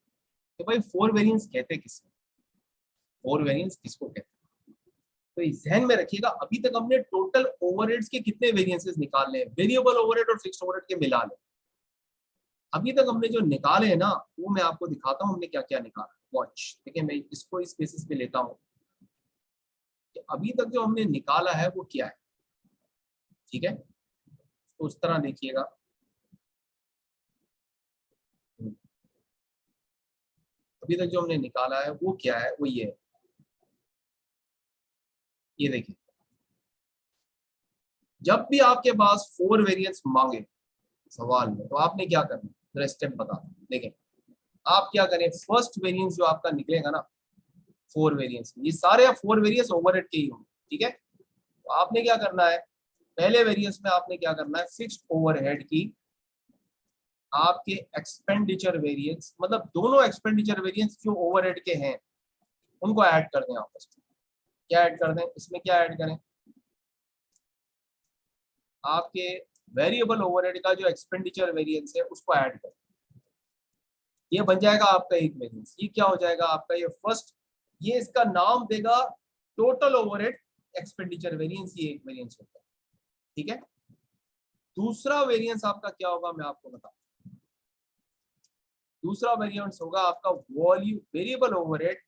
कि भाई फोर वेरिएंस कहते किसे, फोर वेरिएंस किसको कहते हैं? तो इस ध्यान में रखिएगा, अभी तक हमने टोटल ओवरहेड्स के कितने वेरिएंसेस निकाले हैं, वेरिएबल ओवरहेड और फिक्स्ड ओवरहेड के मिला ले। अभी तक हमने जो निकाले हैं ना, वो मैं आपको दिखाता हूँ हमने क्या क्या निकाला। वॉच, देखिए मैं इसको इस बेसिस पे लेता हूँ कि अभी तक जो हमने निकाला है वो क्या है। ठीक है, तो उस तरह देखिएगा। अभी तक जो हमने निकाला है वो क्या है, वो ये है। ये देखिए, जब भी आपके पास फोर वेरिएंस मांगे सवाल में, तो आपने क्या करना है, जरा स्टेप बता दूं। देखें, आप क्या करें, फर्स्ट वेरिएंस जो आपका निकलेगा ना, फोर वेरिएंस, ये सारे फोर वेरिएंस ओवरहेड के ही होंगे। ठीक है, तो आपने क्या करना है, पहले वेरिएंस में आपने क्या करना है, फिक्स्ड ओवरहेड की आपके एक्सपेंडिचर वेरिएंस, मतलब दोनों एक्सपेंडिचर वेरिएंस जो ओवरहेड के हैं उनको ऐड कर दें आपस में। क्या ऐड कर दें, इसमें क्या ऐड करें, आपके वेरिएबल ओवरहेड का जो एक्सपेंडिचर वेरिएंस है उसको ऐड करें। ये बन जाएगा आपका एक वेरिएंस। ये क्या हो जाएगा आपका, ये फर्स्ट, ये इसका नाम देगा टोटल ओवरहेड एक्सपेंडिचर वेरिएंस, ये एक वेरिएंस होगा। ठीक है, दूसरा वेरिएंस आपका क्या होगा मैं आपको बताऊं। दूसरा वेरिएंस होगा आपका volume variable overhead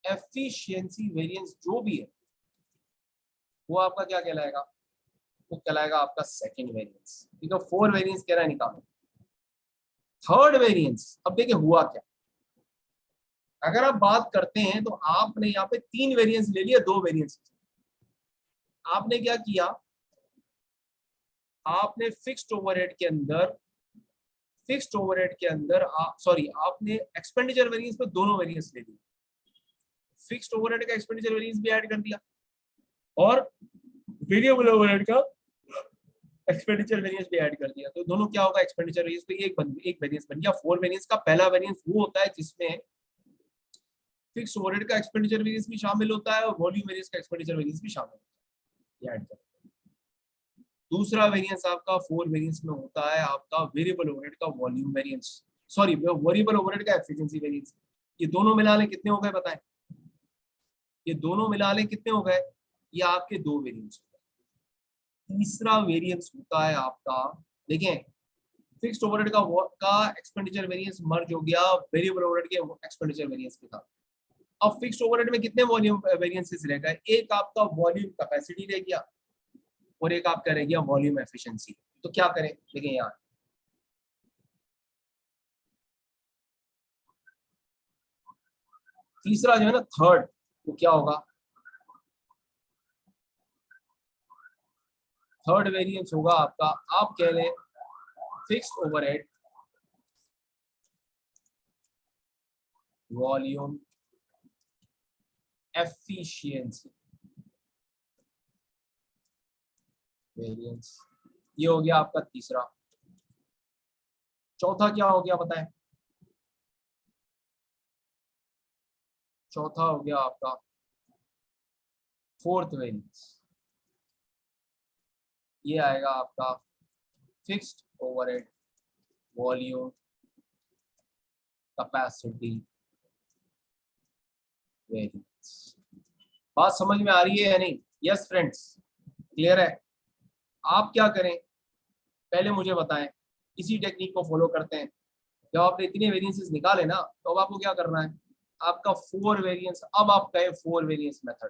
efficiency variance, जो भी है वो आपका क्या कहलाएगा, वो कहलाएगा आपका सेकंड वेरिएंस। ठीक है, फोर वेरिएंस कह रहा है निकालो। थर्ड वेरिएंस, अब देखिए हुआ क्या, अगर आप बात करते हैं तो आपने यहाँ पे तीन वेरिएंस ले लिया, दो वेरिएंस। आपने क्या किया, आपने फिक्स्ड ओवरहेड के अंदर, फिक्स्ड ओवरहेड के अंदर सॉरी, आपने एक्सपेंडिचर वेरिएंस पे दोनों वेरिएंस ले लिए, फिक्स्ड ओवरहेड का एक्सपेंडिचर वेरिएंस भी ऐड कर दिया और वेरिएबल ओवरहेड का एक्सपेंडिचर वेरिएंस भी ऐड कर दिया। तो दोनों क्या होगा, एक्सपेंडिचर वेरिएंस पे एक वेरिएंस बन गया। फोर वेरिएंस का पहला वेरिएंस वो होता है जिसमें फिक्स ओवरहेड का एक्सपेंडिचर वेरिएंस भी शामिल होता है और वॉल्यूम वेरिएंस का एक्सपेंडिचर वेरिएंस भी शामिल होता है, ऐड कर। दूसरा वेरिएंस आपका फोर वेरिएंस में होता है आपका वेरिएबल ओवरहेड का volume variance, sorry variable overhead का एफिशिएंसी वेरिएंस। ये दोनों मिला लें कितने हो गए बताएं, ये दोनों मिला लें कितने हो गए, ये आपके दो वेरिएंस हो गए। तीसरा वेरिएंस होता है आपका, देखें, फिक्स्ड ओवरहेड का एक्सपेंडिचर वेरिएंस मर्ज हो गया वेरिएबल ओवरहेड के एक्सपेंडिचर वेरिएंस के साथ। अब फिक्स्ड ओवरहेड में कितने वॉल्यूम वेरिएंसेस रह गए, एक आपका वॉल्यूम कैपेसिटी रह गया और एक आपका रह गया वॉल्यूम एफिशिएंसी। तो क्या करें, देखें यहाँ तीसरा जो है ना, थर्ड, वो क्या होगा, थर्ड वेरिएंस होगा आपका, आप कह लें fixed overhead volume efficiency variance. ये हो गया आपका तीसरा। चौथा क्या हो गया बताएं, चौथा हो गया आपका फोर्थ वेरिएंस। ये आएगा आपका fixed overhead volume capacity variance. बात समझ में आ रही है या नहीं, यस फ्रेंड्स, क्लियर है। आप क्या करें, पहले मुझे बताएं, इसी टेक्निक को फॉलो करते हैं। जब आपने इतने वेरिएंसेस निकाले ना, तो अब आपको क्या करना है, आपका फोर वेरिएंस, अब आप कहें फोर वेरिएंस मेथड।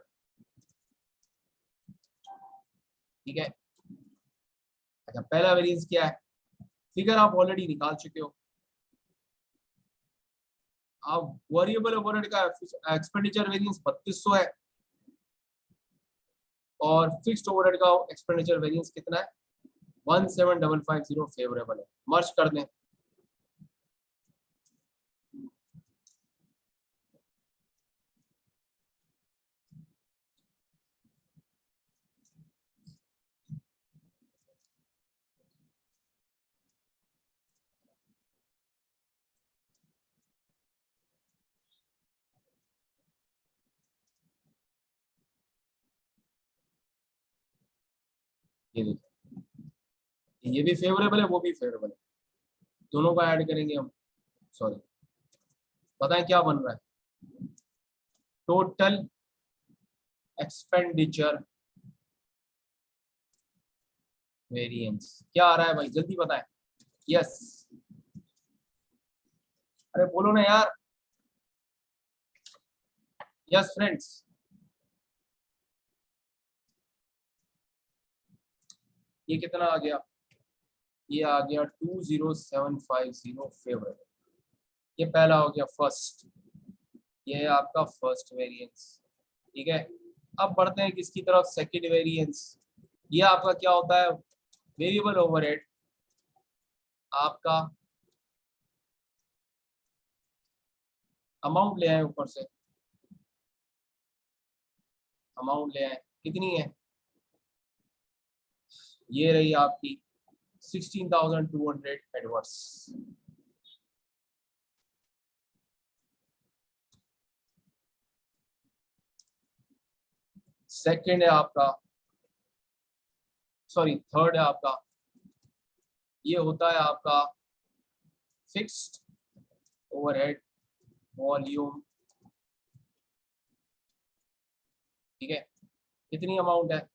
ठीक है, अच्छा पहला वेरिएंस क्या है, फिगर आप ऑलरेडी निकाल चुके हो। आप वेरिएबल ओवरहेड का एक्सपेंडिचर वेरिएंस 3200 है और फिक्स्ड ओवरहेड का एक्सपेंडिचर वेरिएंस कितना है, 17550 फेवरेबल है। मर्ज कर दें, ये देखिए, ये भी फेवरेबल है, वो भी फेवरेबल है, दोनों को ऐड करेंगे हम। सॉरी, बताएं क्या बन रहा है? टोटल एक्सपेंडिचर वेरिएंस क्या आ रहा है भाई, जल्दी बताएं। यस, अरे बोलो ना यार। यस फ्रेंड्स, ये कितना आ गया? ये आ गया 20750 फेवरेबल। ये पहला हो गया फर्स्ट, ये है आपका फर्स्ट वेरिएंस। ठीक है, अब बढ़ते हैं किसकी तरफ? Second variance. ये आपका क्या होता है? वेरिएबल ओवरहेड आपका अमाउंट ले आए, ऊपर से अमाउंट ले आए, कितनी है? ये रही आपकी 16,200 एडवर्स। सेकंड है आपका, सॉरी थर्ड है आपका, ये होता है आपका फिक्स्ड ओवरहेड वॉल्यूम। ठीक है, कितनी अमाउंट है?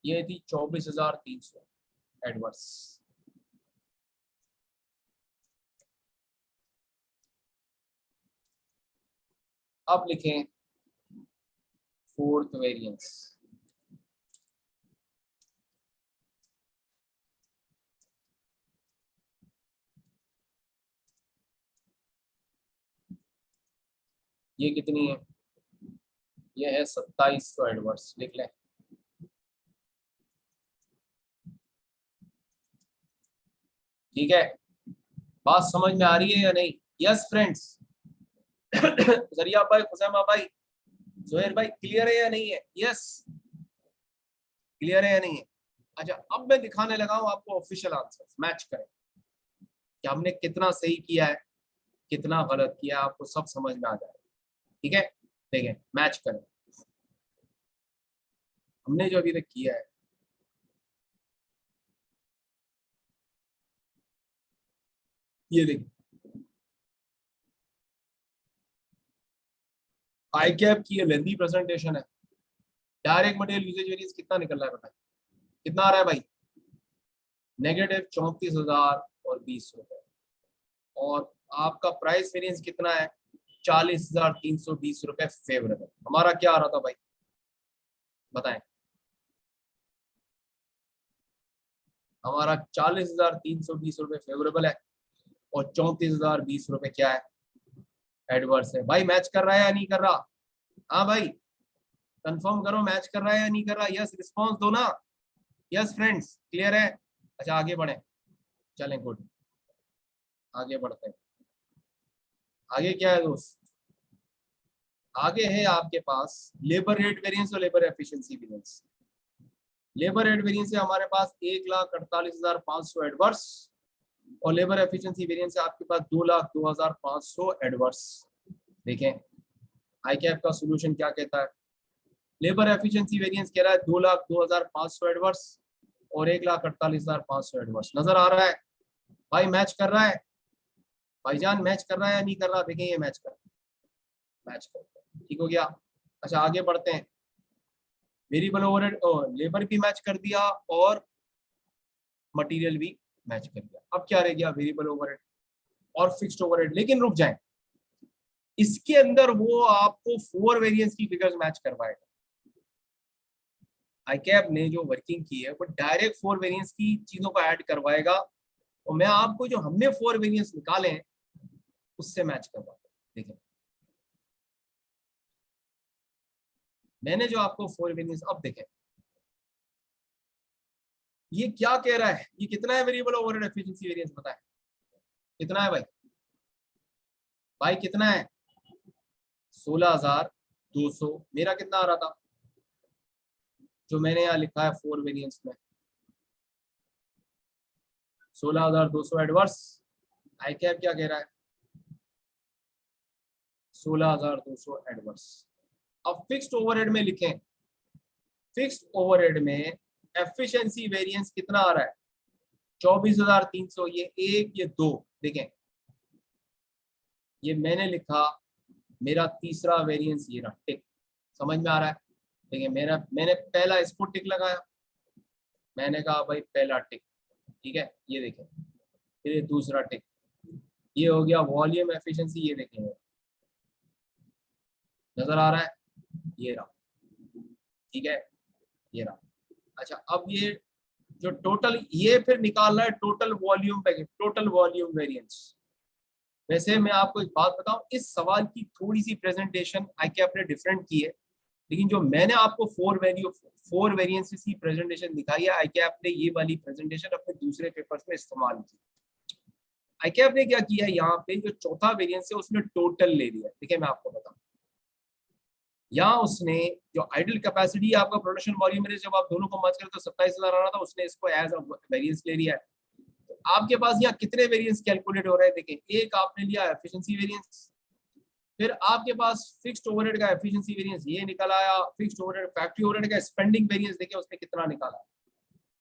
ये थी 24,300 एडवर्स। अब लिखें फोर्थ वेरिएंस। ये कितनी है? ये है 2700 एडवर्स, लिख लें। ठीक है, बात समझ में आ रही है या नहीं? Yes friends. जरिया भाई, खुसैमा भाई, जोहेर भाई, क्लियर है या नहीं है? यस, क्लियर है या नहीं है? अच्छा, अब मैं दिखाने लगा हूं आपको ऑफिशियल आंसर, मैच करें कि हमने कितना सही किया है, कितना गलत किया, आपको सब समझ में आ जाएगा। ठीक है, देखें, मैच करें हमने जो अभी तक किया है। ये देखिए, आई कैप की लेंदी प्रेजेंटेशन है। डायरेक्ट मटेरियल यूजेज वेरिएंस कितना निकल रहा है बताएं, कितना आ रहा है भाई? -34,020 रुपए। और आपका प्राइस वेरिएंस कितना है? 40,320 रुपए फेवरेबल। हमारा क्या आ रहा था भाई, बताएं? हमारा 40,320 रुपए फेवरेबल है, और 34,020 रुपए क्या है? एडवर्स है। भाई मैच कर रहा है या नहीं कर रहा? हाँ भाई, कंफर्म करो, मैच कर रहा है या नहीं कर रहा? यस, रिस्पॉन्स दो ना। यस फ्रेंड्स, क्लियर है? अच्छा, आगे बढ़े, चलें, गुड, आगे बढ़ते हैं। आगे क्या है दोस्त? आगे है आपके पास लेबर रेट वेरिएंस और labour efficiency variance. Labour rate variance है हमारे पास 1,48,500 एडवर्स, और लेबर एफिशिएंसी वेरिएंस है आपके पास 2,02,500 एडवर्स। देखें आई कैप का सोल्यूशन क्या कहता है। लेबर एफिशिएंसी वेरिएंस कह रहा है 2,02,500 एडवर्स, और 1,48,500 एडवर्स। नजर आ रहा है भाई? मैच कर रहा है भाईजान, मैच कर रहा है या नहीं कर रहा? देखें, ये मैच कर, मैच कर, ठीक हो गया। अच्छा, आगे बढ़ते हैं। वेरिएबल ओवरहेड, लेबर भी मैच कर दिया और मटेरियल भी मैच कर दिया। अब क्या रह गया? वेरिएबल ओवरहेड और फिक्स्ड ओवरहेड। लेकिन रुक जाए, इसके अंदर वो आपको 4 वेरिएंस की फिगर्स मैच करवाएगा। आईकैप ने जो वर्किंग की है वो डायरेक्ट 4 वेरिएंस की चीजों को ऐड करवाएगा, और मैं आपको जो हमने 4 वेरिएंस निकाले हैं उससे मैच करवाऊंगा। देखिए, मैंने जो आपको 4 वेरिएंस, अब देखें ये क्या कह रहा है। ये कितना है वेरिएबल ओवरहेड एफिशिएंसी वेरिएंस, पता है कितना है भाई? भाई कितना है? 16,200। मेरा कितना आ रहा था जो मैंने यहाँ लिखा है 4 वेरिएंस में? 16,200 एडवर्स। आई कैप क्या कह रहा है? 16,200 एडवर्स। अब फिक्स्ड ओवरहेड में लिखें, फिक्स्ड ओवरहेड में एफिशिएंसी वेरिएंस कितना आ रहा है 24,300, ये एक, ये दो, देखें ये मैंने लिखा, मेरा तीसरा वेरिएंस ये रहा, टिक, समझ में आ रहा है। देखिए मैंने पहला इसको टिक लगाया, मैंने कहा भाई पहला टिक, ठीक है, ये देखें, फिर ये दूसरा टिक, ये हो गया वॉल्यूम एफिशिएंसी, ये देखेंगे नजर आ रहा है, ये रहा, ठीक है, ये रहा। अच्छा अब ये जो टोटल, ये फिर निकाल रहा है टोटल वॉल्यूम वेरिएंस। वैसे मैं आपको एक बात बताऊं, इस सवाल की थोड़ी सी प्रेजेंटेशन ICAP ने डिफरेंट की है, लेकिन जो मैंने आपको फोर वेरिएंसेस की प्रेजेंटेशन दिखाई है, ICAP ने ये वाली प्रेजेंटेशन अपने दूसरे पेपर्स में इस्तेमाल की। ICAP ने क्या किया, यहाँ पे जो चौथा वेरिएंस है उसने टोटल ले लिया। देखिए मैं आपको बताऊं, यहाँ उसने जो आइडल कैपेसिटी आपका प्रोडक्शन वॉल्यूम है, जब आप दोनों को मर्ज करें तो 27,000 आ रहा था, उसने इसको एज अ वेरिएंस ले लिया है। तो आपके पास यहाँ कितने वेरिएंस कैलकुलेट हो रहे हैं, देखिए एक आपने लिया एफिशिएंसी वेरिएंस, फिर आपके पास फिक्स्ड ओवरहेड का एफिशिएंसी वेरिएंस ये निकल आया, फिक्स्ड ओवरहेड फैक्ट्री ओवरहेड का स्पेंडिंग वेरिएंस देखिए उसने कितना निकाला,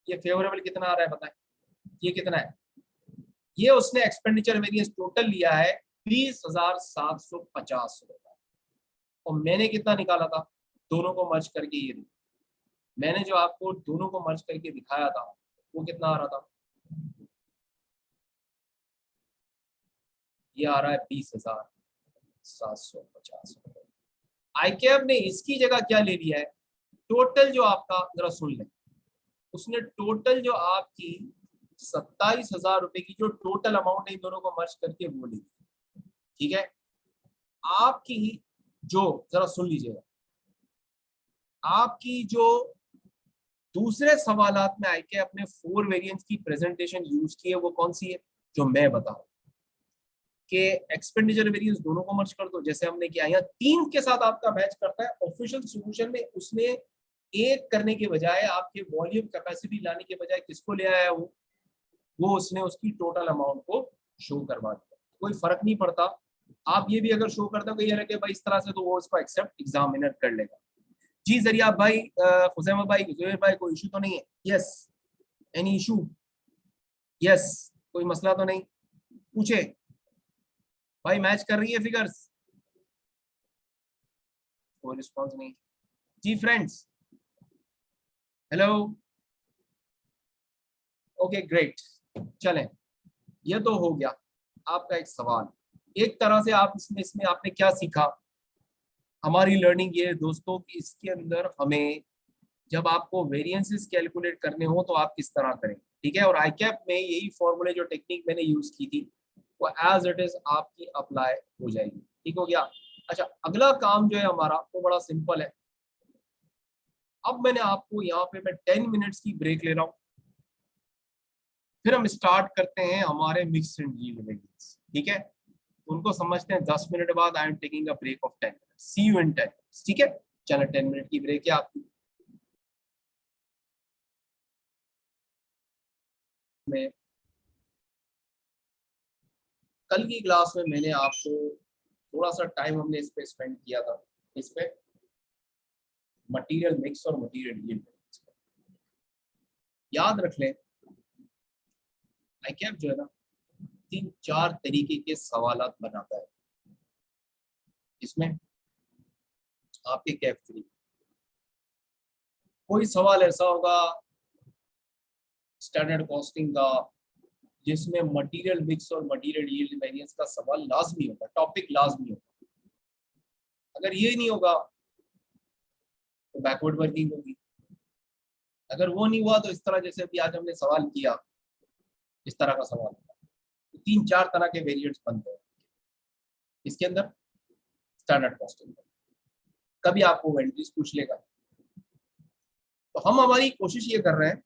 ये फेवरेबल कितना आ रहा है बताएं, ये कितना है, ये उसने एक्सपेंडिचर वेरिएंस टोटल लिया है 20,750 रुपए, और मैंने कितना निकाला था दोनों को मर्ज करके, ये मैंने जो आपको दोनों को मर्ज करके दिखाया था वो कितना आ रहा था, ये आ रहा है 20,750 रुपए। ICAP ने इसकी जगह क्या ले लिया है, टोटल जो आपका, जरा सुन लें, उसने टोटल जो आपकी 27,000 रुपए की जो टोटल अमाउंट है इन दोनों को मर्ज करके वो ले ली, ठीक है। आपकी जो, जरा सुन लीजिएगा, आपकी जो दूसरे सवालात में ICAP ने 4 वेरिएंट्स की प्रेजेंटेशन यूज की है वो कौन सी है, जो मैं बता रहा हूं कि एक्सपेंडिचर वेरिएंस दोनों को मर्ज कर दो, जैसे हमने किया, यहाँ 3 के साथ आपका मैच करता है। ऑफिशियल सॉल्यूशन में उसने एक करने के बजाय, आपके वॉल्यूम कैपेसिटी लाने के बजाय किसको ले आया, वो उसने उसकी टोटल अमाउंट को शो करवा दिया। कोई फर्क नहीं पड़ता, आप ये भी अगर शो करते हो कि ये रखे भाई इस तरह से, तो वो इसको एक्सेप्ट एग्जामिनर कर लेगा। जी जरिया भाई, हुसैन भाई, जुबैर भाई, कोई इशू तो नहीं है? Yes, any issue? यस, कोई मसला तो नहीं, पूछे भाई, मैच कर रही है फिगर्स? कोई रिस्पॉन्स नहीं। जी फ्रेंड्स, हेलो, ओके ग्रेट, चलें, ये तो हो गया आपका एक सवाल। एक तरह से आप इसमें आपने क्या सीखा, हमारी लर्निंग ये है दोस्तों कि इसके अंदर हमें जब आपको वेरिएंसेस कैलकुलेट करने हो तो आप किस तरह करें, ठीक है। और ICAP में यही फॉर्मूले, जो टेक्निक मैंने यूज की थी, वो एज इट इज आपकी अप्लाई हो जाएगी, ठीक हो गया। अच्छा अगला काम जो है हमारा वो बड़ा सिंपल है। अब मैंने आपको यहाँ पे मैं 10 मिनट्स की ब्रेक ले रहा हूँ, फिर हम स्टार्ट करते हैं हमारे मिक्स्ड एंड यील्ड वेरिएंस, ठीक है। उनको समझते हैं 10 मिनट बाद। I am taking a break of 10 minute, see you in 10 minutes, ठीक है। चलो 10 मिनट की ब्रेक है आपकी। में कल की क्लास में मैंने आपको थोड़ा सा टाइम हमने इस पे स्पेंड किया था, इस पे मटेरियल मिक्स और मटेरियल यील्ड। याद रख लें ICAP जो है ना 3-4 तरीके के सवालात बनाता है, इसमें आपके कैफ 3 कोई सवाल ऐसा होगा स्टैंडर्ड कॉस्टिंग का जिसमें मटेरियल मिक्स और मटेरियल यील्ड वेरिएंस का सवाल लाजमी होगा, टॉपिक लाजमी होगा। अगर ये नहीं होगा तो बैकवर्ड वर्किंग होगी। अगर वो नहीं हुआ तो इस तरह जैसे अभी आज हमने सवाल किया, इस तरह का सवाल होगा। तो 3-4 तरह के वेरिएंट्स बनते हैं इसके अंदर स्टैंडर्ड कॉस्टिंग। कभी आपको वेंट्रीज पूछ लेगा। तो हम हमारी कोशिश ये कर रहे हैं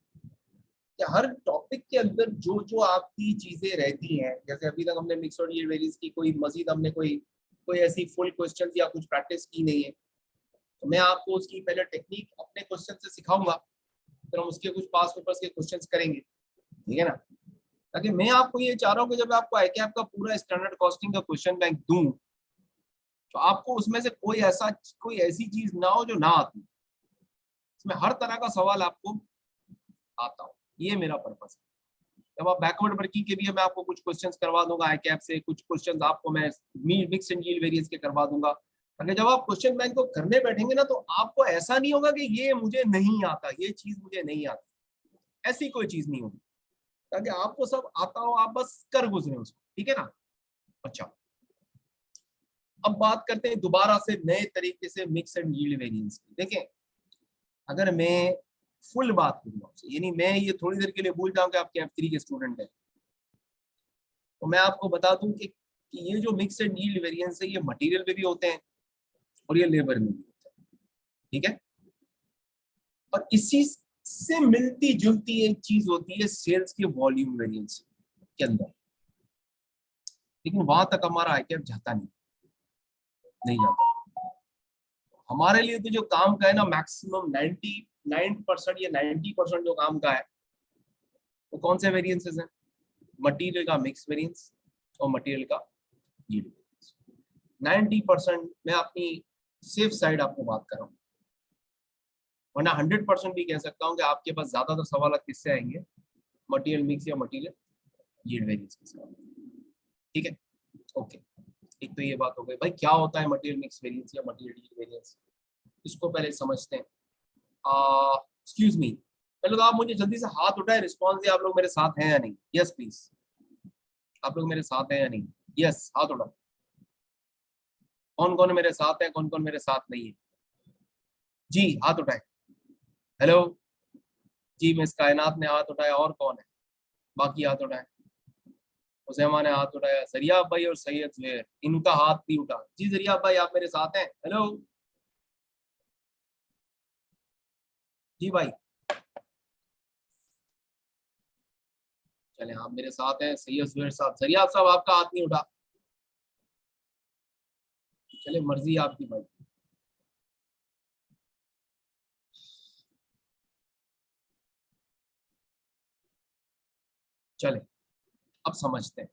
कि हर टॉपिक के अंदर जो जो आपकी चीजें रहती हैं, जैसे अभी तक हमने मिक्स और यील्ड वेरिएंस की कोई मजीद हमने कोई ऐसी फुल क्वेश्चन या कुछ प्रैक्टिस की नहीं है, तो मैं आपको उसकी पहले टेक्निक अपने क्वेश्चन से सिखाऊंगा, फिर हम उसके कुछ पास पेपर्स के क्वेश्चंस करेंगे, ठीक है ना। ताकि मैं आपको ये चाह रहा हूँ कि जब आपको ICAP का पूरा स्टैंडर्ड कॉस्टिंग का क्वेश्चन बैंक दूं तो आपको उसमें से कोई ऐसी चीज ना हो जो ना आती। इसमें हर तरह का सवाल आपको आता हूँ, ये मेरा पर्पस है। जब आप बैकवर्ड वर्किंग के भी मैं आपको कुछ क्वेश्चंस करवा दूंगा आईकैप से, कुछ क्वेश्चंस आपको मैं मिक्स एंड यील्ड वेरिएंस के करवा दूंगा। अगर जब आप क्वेश्चन बैंक को करने बैठेंगे ना, तो आपको ऐसा नहीं होगा कि ये मुझे नहीं आता, ये चीज मुझे नहीं आती, ऐसी कोई चीज नहीं होगी, ताकि आपको सब आता हो, आप बस कर गुजरे उसको, ठीक है ना। अच्छा, अब बात करते हैं दोबारा से नए तरीके से मिक्स एंड यील्ड वेरिएंस की। देखें, अगर मैं फुल बात करूँ आपसे, यानी मैं ये थोड़ी देर के लिए भूल जाऊं कि आप F3 के स्टूडेंट हैं, तो मैं आपको बता दूं कि ये जो मिक्स एंड यील्ड वेरिएंस है, ये मटेरियल में भी होते हैं और ये लेबर में भी होते हैं, ठीक है। और इसी से मिलती जुलती एक चीज होती है सेल्स के वॉल्यूम वेरिएंस के अंदर, लेकिन वहां तक हमारा आईकैप जाता नहीं जाता। हमारे लिए तो जो काम का है ना, मैक्सिमम 99% या 90% जो काम का है, वो कौन से वेरिएंसेस हैं? मटेरियल का मिक्स वेरिएंस और मटेरियल का यील्ड वेरिएंस। 90% मैं अपनी सेफ साइड आपको बात कर रहा हूँ, वरना 100% भी कह सकता हूँ कि आपके पास ज्यादातर सवाल किससे आएंगे, मटेरियल मिक्स या मटेरियल यील्ड वेरिएंस के साथ, ठीक है। ओके, एक तो ये बात हो गई भाई, क्या होता है मटेरियल मिक्स वेरिएंस या मटेरियल यील्ड वेरिएंस, इसको पहले समझते हैं। एक्सक्यूज मी, पहले तो आप मुझे जल्दी से हाथ उठाए, रिस्पॉन्स दिए, आप लोग मेरे साथ हैं या नहीं? यस प्लीज, आप लोग मेरे साथ हैं या नहीं? यस, हाथ उठाओ। कौन कौन मेरे साथ है, कौन कौन मेरे साथ नहीं है? जी हाथ उठाए। हेलो जी, मिस कायनात ने हाथ उठाया, और कौन है बाकी हाथ उठाए? उसेमा ने हाथ उठाया, जरिया भाई और सैयद जुहैर, इनका हाथ नहीं उठा। जी जरिया भाई, आप मेरे साथ हैं? हेलो जी भाई, चले आप मेरे साथ हैं। सैयद जुहैर साहब, जरिया साहब आपका हाथ नहीं उठा, चले मर्जी आपकी भाई। चले अब समझते हैं।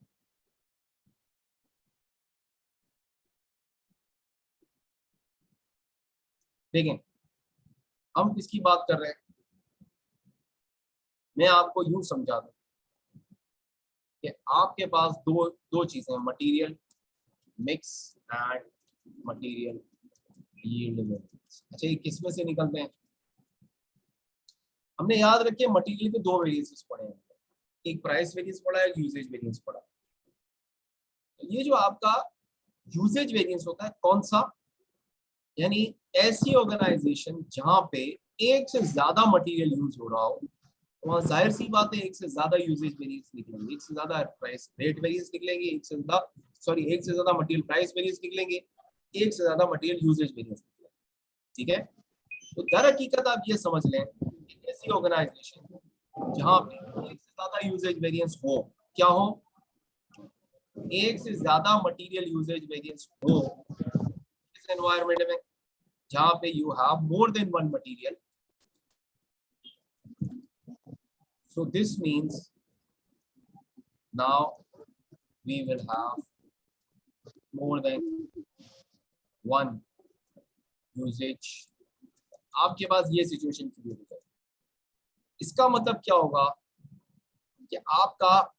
देखें, हम किसकी बात कर रहे हैं, मैं आपको यूं समझा दूं कि आपके पास दो दो चीजें हैं, material mix and material yield variance. अच्छा, ये किसमें से निकलते हैं? हमने याद रखिए मटेरियल के दो वेरिएंसेस पढ़े हैं, एक प्राइस वेरिएंस पढ़ा है, एक यूजेज वेरिएंस पढ़ा। तो ये जो आपका यूजेज वेरिएंस होता है कौन सा, यानी ऐसी ऑर्गेनाइजेशन जहां पे एक से ज्यादा मटेरियल यूज हो रहा हो, वहां जाहिर सी बात है एक से ज्यादा यूजेज वेरिएंस निकलेंगे, एक से ज्यादा प्राइस रेट वेरिएंस निकलेंगे, एक से ज्यादा मटेरियल प्राइस वेरिएंस निकलेंगे, एक से ज्यादा मटेरियल यूजेज वेरिएंस निकलेंगे, ठीक है। तो दर हकीकत आप ये समझ लें, ऐसी ऑर्गेनाइजेशन जहां पे एक से ज्यादा यूजेज वेरिएंस हो, क्या हो, एक से ज्यादा मटेरियल यूजेज वेरिएंस हो इस एनवायरनमेंट में, जहां पे you have more than one material, so this means now we will have more than one usage। आपके पास ये सिचुएशन क्रिएट हो जाए, इसका मतलब क्या होगा कि आपका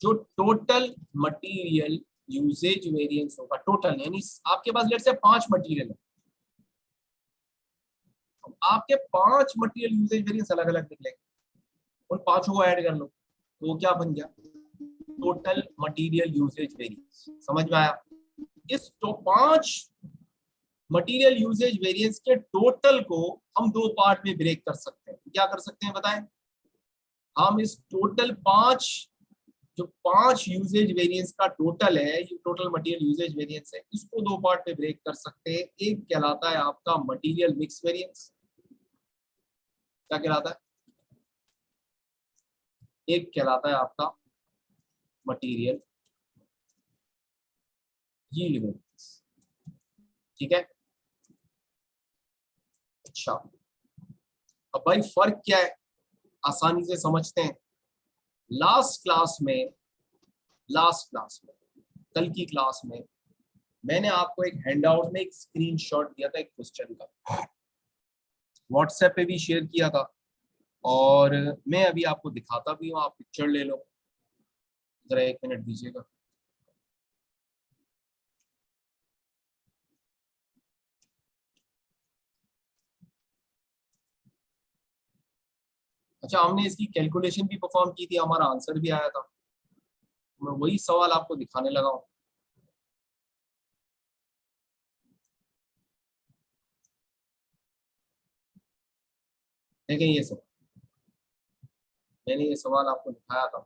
जो टोटल मटेरियल यूजेज वेरिएंस होगा, टोटल यानी आपके पास लेट से 5 मटेरियल है, आपके 5 मटेरियल यूजेज वेरिएंस अलग अलग निकलेंगे, उन पांचों को ऐड कर लो तो वो क्या बन गया, टोटल मटेरियल यूजेज वेरिएंस। समझ में आया? इस तो 5 मटेरियल यूजेज वेरिएंस के टोटल को हम दो पार्ट में ब्रेक कर सकते हैं। क्या कर सकते हैं बताएं? हम इस टोटल 5 यूजेज वेरिएंस का टोटल है, ये टोटल मटेरियल यूजेज वेरिएंस है, इसको दो पार्ट में ब्रेक कर सकते हैं। एक कहलाता है आपका मटेरियल मिक्स वेरिएंस, क्या कहलाता है? एक कहलाता है आपका मटेरियल यील्ड वेरिएंस, ठीक है। अच्छा, अब भाई फर्क क्या है, आसानी से समझते हैं। लास्ट क्लास में कल की क्लास में मैंने आपको एक हैंडआउट में एक स्क्रीनशॉट दिया था एक क्वेश्चन का, व्हाट्सएप पे भी शेयर किया था। और मैं अभी आपको दिखाता भी हूँ, आप पिक्चर ले लो, जरा 1 मिनट दीजिएगा। अच्छा, हमने इसकी कैलकुलेशन भी परफॉर्म की थी, हमारा आंसर भी आया था। मैं वही सवाल आपको दिखाने लगा हूँ। देखें ये सब, मैंने ये सवाल आपको दिखाया था।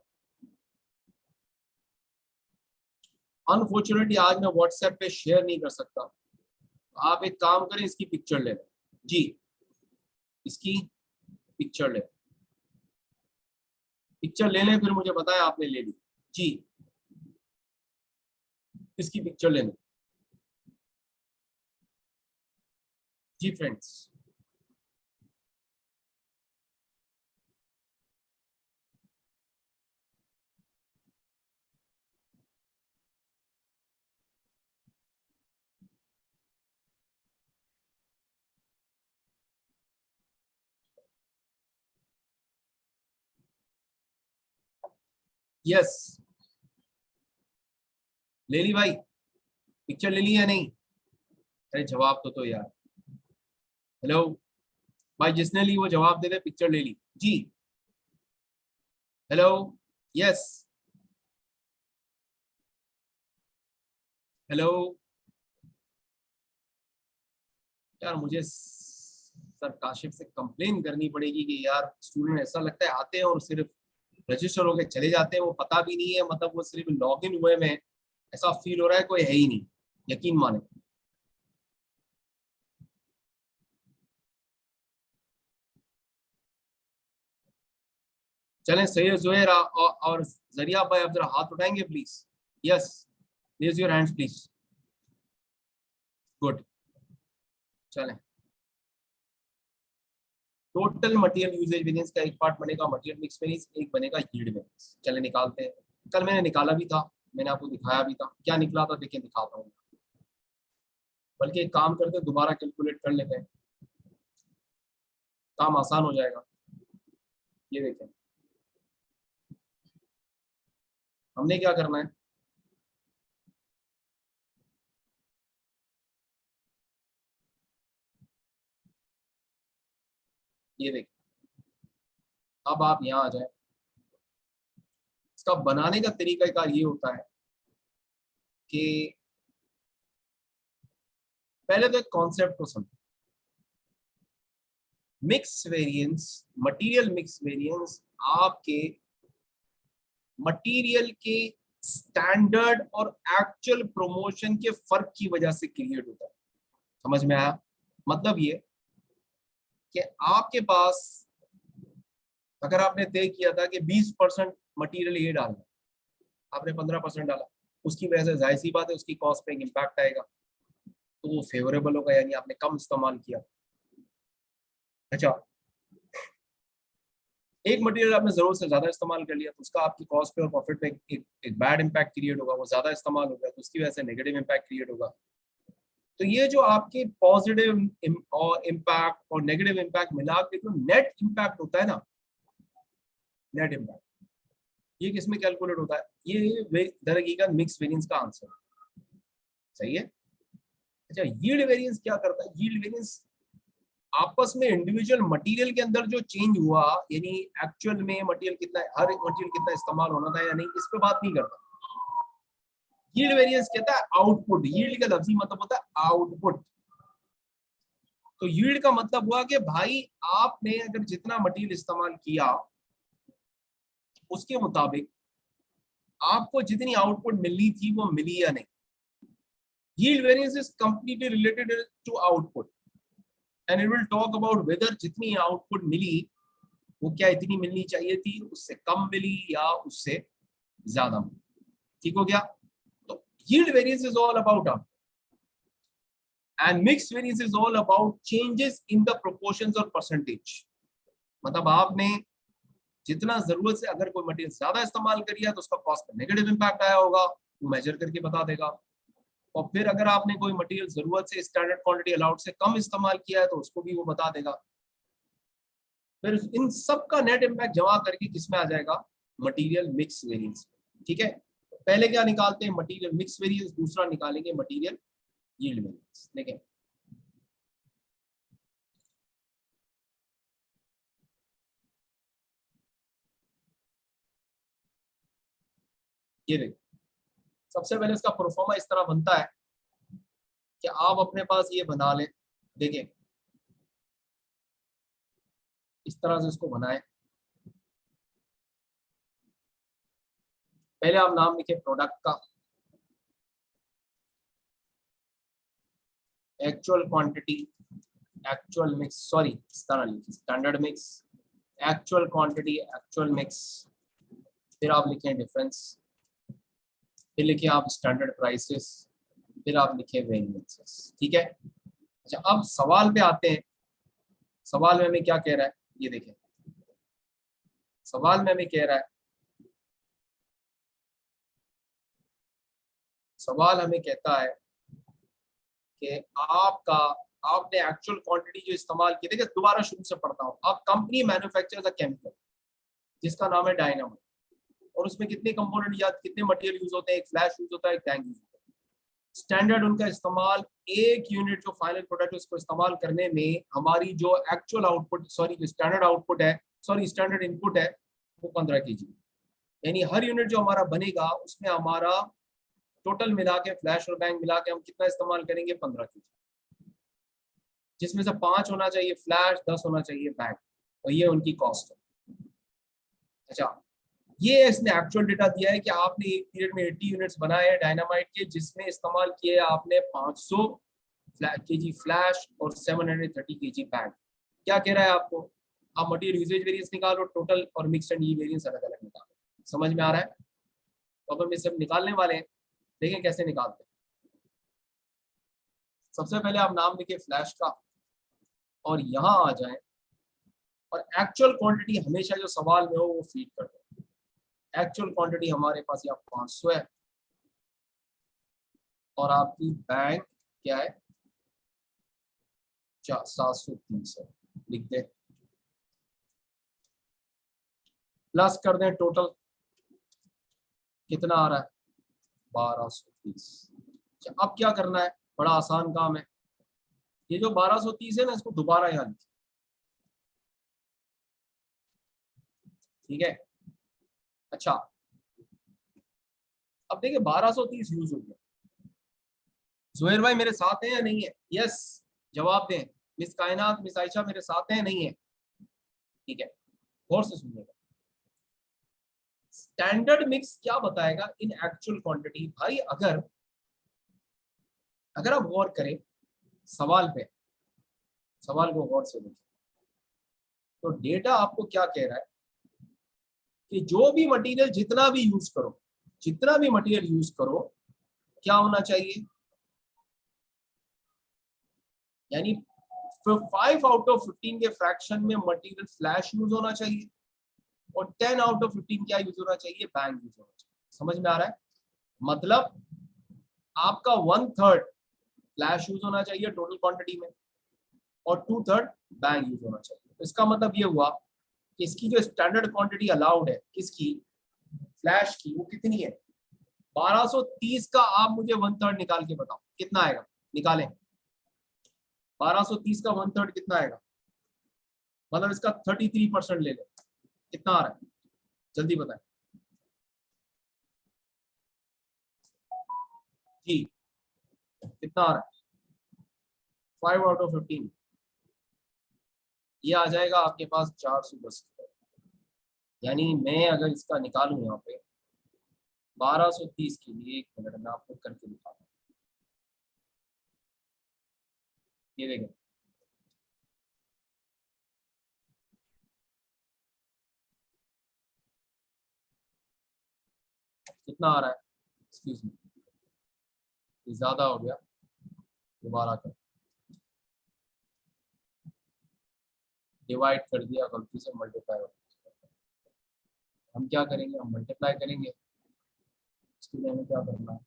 अनफॉर्चुनेटली आज मैं व्हाट्सएप पे शेयर नहीं कर सकता। आप एक काम करें, इसकी पिक्चर ले लें जी, इसकी पिक्चर ले, पिक्चर ले लें, फिर मुझे बताएं आपने ले ली जी। इसकी पिक्चर ले लें जी फ्रेंड्स। यस, ले ली भाई, पिक्चर ले ली या नहीं? अरे जवाब तो यार। हेलो भाई, जिसने ली वो जवाब दे दे, पिक्चर ले ली जी। Hello, yes, hello. यार मुझे सर काशिफ से कंप्लेन करनी पड़ेगी कि यार स्टूडेंट ऐसा लगता है आते हैं और सिर्फ रजिस्टर होके चले जाते हैं, वो पता भी नहीं है, मतलब वो सिर्फ लॉग इन हुए में ऐसा फील हो रहा है कोई है ही नहीं, यकीन माने। चलें सैयद जुहैर और जरिया भाई, आप जरा हाथ उठाएंगे please. Yes, raise your hands please. Good, चलें। टोटल मटेरियल यूजेज वेरिएंस का एक पार्ट बनेगा मटेरियल मिक्स वेरिएंस, एक बनेगा यील्ड वेरिएंस। चले निकालते हैं। कल मैंने निकाला भी था, मैंने आपको दिखाया भी था, क्या निकला था देखिए, दिखाता हूँ। बल्कि एक काम करते हैं, दोबारा कैलकुलेट कर लेते हैं, काम आसान हो जाएगा। ये देखें, हमने क्या करना है, ये देखें। अब आप यहाँ आ जाए, इसका बनाने का तरीका कार ये होता है कि पहले तो एक कॉन्सेप्ट को समझो। Mix variance, material mix variance आपके मटेरियल के स्टैंडर्ड और एक्चुअल प्रमोशन के फर्क की वजह से क्रिएट होता है। समझ में आया? मतलब ये कि आपके पास अगर आपने तय किया था कि 20% मटेरियल ये डालना, आपने 15% डाला, उसकी वजह से जाहिर सी बात है उसकी कॉस्ट पे एक इम्पैक्ट आएगा, तो वो फेवरेबल होगा, यानी आपने कम इस्तेमाल किया। अच्छा, एक मटेरियल आपने जरूरत से ज्यादा इस्तेमाल कर लिया तो उसका आपकी कॉस्ट पे और प्रॉफिट पे एक बैड इम्पैक्ट क्रिएट होगा, वो ज्यादा इस्तेमाल हो गया तो उसकी वजह से नेगेटिव इम्पैक्ट क्रिएट होगा। तो ये जो आपके पॉजिटिव और इम्पैक्ट और नेगेटिव इम्पैक्ट मिला के जो नेट इम्पैक्ट होता है ना, नेट इम्पैक्ट, ये किसमें कैलकुलेट होता है? ये दर हकीकत मिक्स वेरिएंस का आंसर है। सही है। अच्छा, यील्ड वेरिएंस क्या करता है? यील्ड वेरिएंस आपस में इंडिविजुअल मटेरियल के अंदर जो चेंज हुआ, यानी एक्चुअल में मटेरियल कितना, हर एक मटेरियल कितना इस्तेमाल होना था या नहीं, इस पे बात नहीं करता। यील्ड वेरिएंस कहता है आउटपुट, यील्ड का लफ्जी मतलब होता है आउटपुट। तो यील्ड का मतलब हुआ कि भाई आपने अगर जितना मटेरियल इस्तेमाल किया उसके मुताबिक आपको जितनी आउटपुट मिलनी थी वो मिली या नहीं। Yield variance is completely related to output and it will talk about whether जितनी आउटपुट मिली वो क्या इतनी मिलनी चाहिए थी, उससे कम मिली या उससे ज्यादा मिली। ठीक हो गया? तो yield variance is all about output and mixed variance is all about changes in the proportions or percentage। मतलब आपने जितना जरूरत से अगर कोई मटेरियल ज्यादा इस्तेमाल करिए तो उसका कॉस्ट पर नेगेटिव इम्पैक्ट आया होगा, वो मेजर करके बता देगा। और फिर अगर आपने कोई मटेरियल जरूरत से स्टैंडर्ड क्वांटिटी अलाउड से कम इस्तेमाल किया है तो उसको भी वो बता देगा। फिर इन सब का नेट इम्पैक्ट जमा करके किसमें आ जाएगा, मटेरियल मिक्स वेरिएंस। ठीक है, पहले क्या निकालते हैं, मटेरियल मिक्स वेरिएंस, दूसरा निकालेंगे मटेरियल यील्ड वेरिएंस। देखें ये देखिए, सबसे पहले इसका प्रोफार्मा इस तरह बनता है कि आप अपने पास ये बना लें। देखिए इस तरह से इसको बनाएं। पहले आप नाम लिखे प्रोडक्ट का, actual quantity, actual mix, sorry इस तरह लिखिए standard mix, actual quantity, actual mix, फिर आप लिखें डिफरेंस, फिर लिखिए आप स्टैंडर्ड प्राइसेस, फिर आप लिखे वेरिएंसेस। ठीक है, अच्छा अब सवाल पे आते हैं। सवाल में हमें क्या कह रहा है, ये देखें, सवाल में हमें कह रहा है, सवाल हमें कहता है कि आपका, आपने एक्चुअल क्वांटिटी जो इस्तेमाल की, देखिए दोबारा शुरू से पढ़ता हूँ। आप कंपनी मैन्युफैक्चर्स अ केमिकल जिसका नाम है डायनामाइट, और उसमें कितने कंपोनेंट या कितने मटेरियल यूज होते हैं, एक फ्लैश यूज होता है, एक टैंक यूज होता है। स्टैंडर्ड उनका इस्तेमाल, एक यूनिट जो फाइनल प्रोडक्ट है उसको इस्तेमाल करने में हमारी जो एक्चुअल आउटपुट, सॉरी जो स्टैंडर्ड आउटपुट है, सॉरी स्टैंडर्ड इनपुट है, वो 15 kg। यानी हर यूनिट जो हमारा बनेगा उसमें हमारा टोटल मिला के, फ्लैश और बैंक मिला के हम कितना इस्तेमाल करेंगे, 15 kg, जिसमें से 5 होना चाहिए फ्लैश, 10 होना चाहिए बैंक, और ये उनकी कॉस्ट है। अच्छा, ये इसने एक्चुअल डेटा दिया है कि आपने एक पीरियड में 80 यूनिट्स बनाए हैं डायनामाइट के, जिसमें इस्तेमाल किए आपने 500 kg फ्लैश और 730 kg बैंक। क्या कह रहा है आपको, आप मटेरियल यूजेज वेरिएंस निकालो, टोटल और मिक्स एंड यील्ड वेरिएंस अलग अलग निकालो। समझ में आ रहा है, तो अब हम ये सब निकालने वाले हैं। देखें कैसे निकालते हैं। सबसे पहले आप नाम लिखे फ्लैश का और यहाँ आ जाए, और एक्चुअल क्वांटिटी हमेशा जो सवाल में हो वो फीड कर दो। एक्चुअल क्वांटिटी हमारे पास यहाँ 500 है, और आपकी बैंक क्या है, 730 है, लिख दे, प्लस कर दें टोटल कितना आ रहा है, 1230। अब क्या करना है, बड़ा आसान काम है। ये जो 1230 है ना, इसको दोबारा यहाँ लिखिए। ठीक है, अच्छा अब देखिए 1230 यूज हो गया। जुहैर भाई मेरे साथ हैं या नहीं है, यस जवाब दें। मिस कायनात, मिस आयशा मेरे साथ हैं नहीं है, ठीक है, गौर से सुनिएगा। स्टैंडर्ड मिक्स क्या बताएगा इन एक्चुअल क्वांटिटी। भाई अगर अगर आप गौर करें सवाल पे, सवाल को गौर से देखें, तो डेटा आपको क्या कह रहा है कि जो भी मटेरियल, जितना भी यूज करो, जितना भी मटेरियल यूज करो, क्या होना चाहिए, यानी 5 आउट ऑफ 15 के फ्रैक्शन में मटेरियल फ्लैश यूज होना चाहिए, और 10 आउट ऑफ 15 क्या यूज होना चाहिए, बैंक यूज होना चाहिए। समझ में आ रहा है, मतलब आपका 1/3 फ्लैश यूज होना चाहिए टोटल क्वांटिटी में, और 2/3 बैंक यूज होना चाहिए। तो इसका मतलब ये हुआ कि इसकी जो स्टैंडर्ड क्वांटिटी अलाउड है, किसकी, फ्लैश की, वो कितनी है, 1230 का। आप मुझे 1/3 निकाल के बताओ कितना आएगा, निकालें। 1230 का 1/3 कितना आएगा, मतलब इसका 33% ले लें, कितना आ रहा है, जल्दी बताएं जी, कितना आ रहा है, 5 आउट ऑफ 15, ये आ जाएगा आपके पास 410। यानी मैं अगर इसका निकालूं यहाँ पे 1230 के लिए, 1 मिनट में आपको करके दिखाऊंगा। ये देखें, कितना आ रहा है, एक्सक्यूज मी, ये ज्यादा हो गया, दोबारा कर, डिवाइड कर दिया गलती से, मल्टीप्लाई हो गया। हम क्या करेंगे, हम मल्टीप्लाई करेंगे, इसके लिए हमें क्या करना है,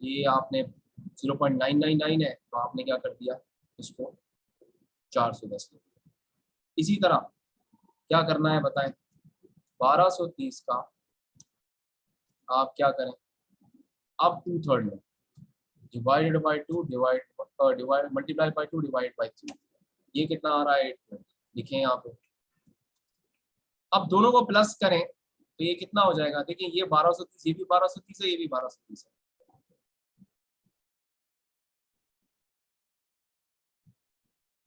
ये आपने 0.999 है, तो आपने क्या कर दिया, इसको 410 ले। इसी तरह क्या करना है बताएं, 1230 का आप क्या करें, अब 2/3 लें, divided by 2 divide multiply by 2 divide by 3, ये कितना आ रहा है 8। लिखें यहाँ पे, अब दोनों को प्लस करें तो ये कितना हो जाएगा, देखिए ये 1230, ये भी 1230 है, ये भी 1230 है।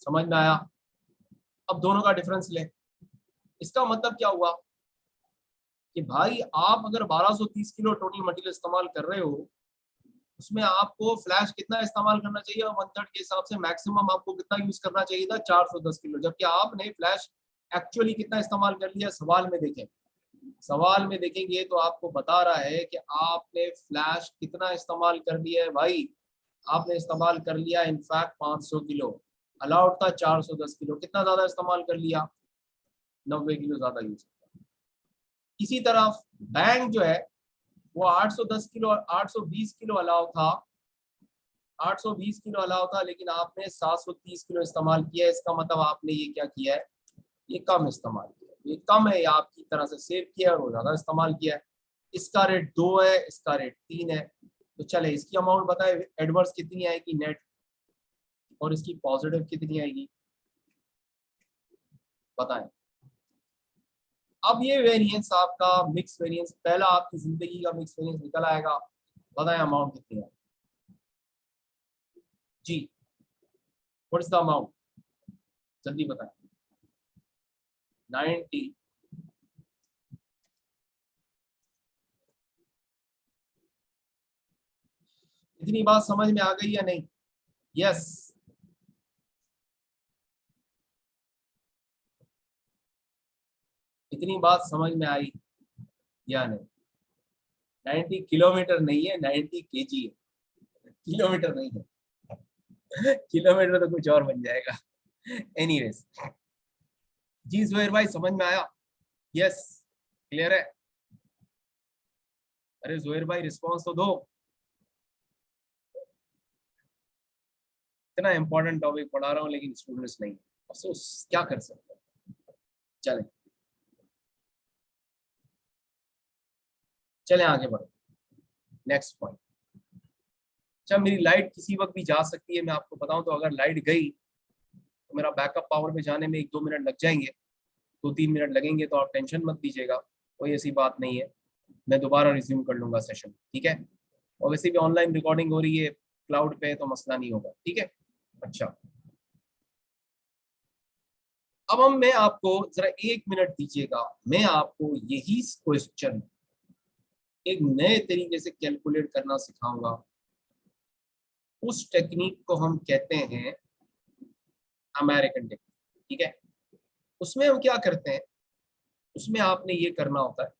समझ में आया? अब दोनों का डिफरेंस लें, इसका मतलब क्या हुआ कि भाई आप अगर 1230 किलो टोटल मटेरियल इस्तेमाल कर रहे हो, उसमें आपको फ्लैश कितना इस्तेमाल करना चाहिए, और 1/3 के हिसाब से मैक्सिमम आपको कितना यूज करना चाहिए था, 410 किलो, जबकि आपने फ्लैश एक्चुअली कितना इस्तेमाल कर लिया। सवाल में देखें, सवाल में देखेंगे तो आपको बता रहा है कि आपने फ्लैश कितना इस्तेमाल कर लिया है भाई, आपने इस्तेमाल कर लिया इनफैक्ट 500 किलो, अलाउड था 410 किलो, कितना ज्यादा इस्तेमाल कर लिया, 90 किलो ज्यादा यूज किया। इसी तरह बैंक जो है वो 810 किलो 820 किलो अलाउ था, 820 किलो अलाउ था, लेकिन आपने 730 किलो इस्तेमाल किया है। इसका मतलब आपने ये क्या किया है, ये कम इस्तेमाल किया, ये कम है, ये आपकी तरह से सेव किया है और वो ज्यादा इस्तेमाल किया है। इसका रेट 2 है, इसका रेट 3 है। तो चले इसकी अमाउंट बताए, एडवर्स कितनी आएगी नेट, और इसकी पॉजिटिव कितनी आएगी बताएं। अब ये वेरिएंस आपका मिक्स वेरिएंस, पहला आपकी जिंदगी का मिक्स वेरिएंस निकल आएगा। बताएं अमाउंट कितनी है जी, व्हाट इज द अमाउंट, जल्दी बताएं। 90, इतनी बात समझ में आ गई या नहीं? यस, इतनी बात समझ में आई या नहीं? 90 किलोमीटर नहीं है, 90 केजी है, किलोमीटर नहीं है। किलोमीटर तो कुछ और बन जाएगा। एनीवेज, जी जुबैर भाई समझ में आया? यस, क्लियर है? अरे जुबैर भाई रिस्पॉन्स तो दो, इतना इंपॉर्टेंट टॉपिक पढ़ा रहा हूँ लेकिन स्टूडेंट्स नहीं, अफसोस क्या कर सकते हैं। चले चले आगे बढ़ो, नेक्स्ट पॉइंट। अच्छा, मेरी लाइट किसी वक्त भी जा सकती है, मैं आपको बताऊं तो अगर लाइट गई तो मेरा बैकअप पावर पे जाने में 1-2 मिनट लग जाएंगे, 2-3 मिनट लगेंगे, तो आप टेंशन मत लीजिएगा, कोई ऐसी बात नहीं है, मैं दोबारा रिज्यूम कर लूंगा सेशन, ठीक है? और वैसे भी ऑनलाइन रिकॉर्डिंग हो रही है क्लाउड पे, तो मसला नहीं होगा, ठीक है? अच्छा, अब हम, मैं आपको जरा 1 मिनट दीजिएगा, मैं आपको यही क्वेश्चन एक नए तरीके से कैलकुलेट करना सिखाऊंगा। उस टेक्निक को हम कहते हैं अमेरिकन टेक्निक, ठीक है? उसमें हम क्या करते हैं, उसमें आपने ये करना होता है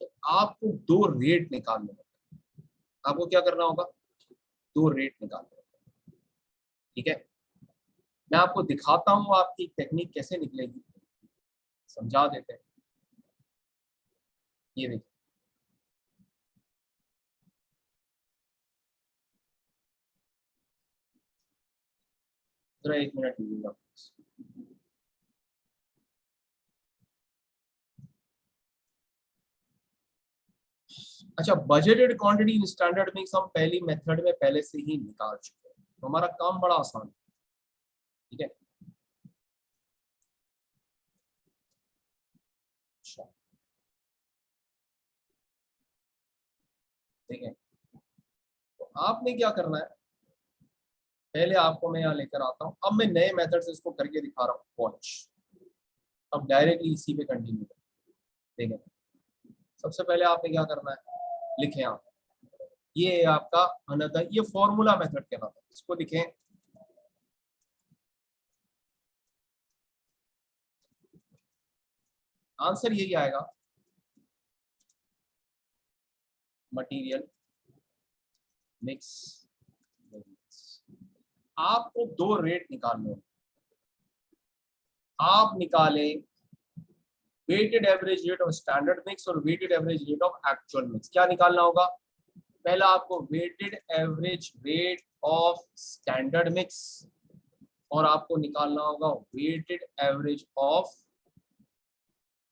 कि आपको 2 रेट निकालने होते हैं। आपको क्या करना होगा, 2 रेट निकालने होते हैं, ठीक है? मैं आपको दिखाता हूँ आपकी टेक्निक कैसे निकलेगी, समझा देते हैं। ये देखिए, जरा 1 मिनट लीजिएगा। अच्छा, budgeted quantity in standard mix हम पहली मेथड में पहले से ही निकाल चुके हैं, तो हमारा काम बड़ा आसान है, ठीक है? अच्छा, ठीक है, तो आपने क्या करना है, पहले आपको मैं यहाँ लेकर आता हूँ, अब मैं नए मेथड से इसको करके दिखा रहा हूँ, वॉच। अब डायरेक्टली इसी पे कंटिन्यू करें, देखें। सबसे पहले आपने क्या करना है, लिखें आप, ये है आपका अनदर, ये फॉर्मूला मेथड कहलाता है, इसको लिखें। आंसर यही आएगा, मटेरियल मिक्स। आपको 2 रेट निकालने हैं, आप निकालें weighted average rate of standard mix और weighted average rate of actual mix. क्या निकालना होगा, पहला आपको weighted average rate of standard mix और आपको निकालना होगा weighted average of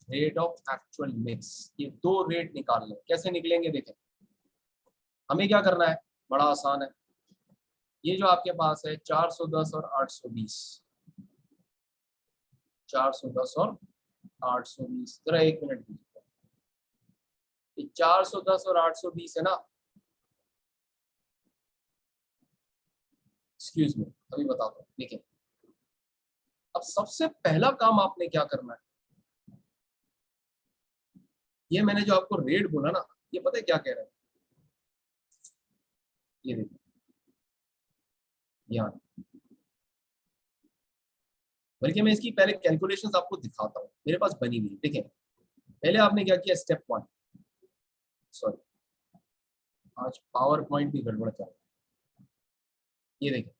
rate of actual mix. ये दो रेट निकालने, कैसे निकलेंगे देखें। हमें क्या करना है, बड़ा आसान है। ये जो आपके पास है 410 और 820, 410 और 820, जरा एक मिनट दीजिए। ये 410 और 820 है ना, एक्सक्यूज मी, अभी बताता हूँ। देखिए अब सबसे पहला काम आपने क्या करना है, ये मैंने जो आपको रेट बोला ना, ये पता है क्या कह रहा है, ये देखिए यहाँ, बल्कि मैं इसकी पहले कैलकुलेशंस आपको दिखाता हूँ, मेरे पास बनी हुई। देखिए पहले आपने क्या किया, स्टेप 1, सॉरी आज पावर पॉइंट भी गड़बड़ कर रहा है। ये देखिए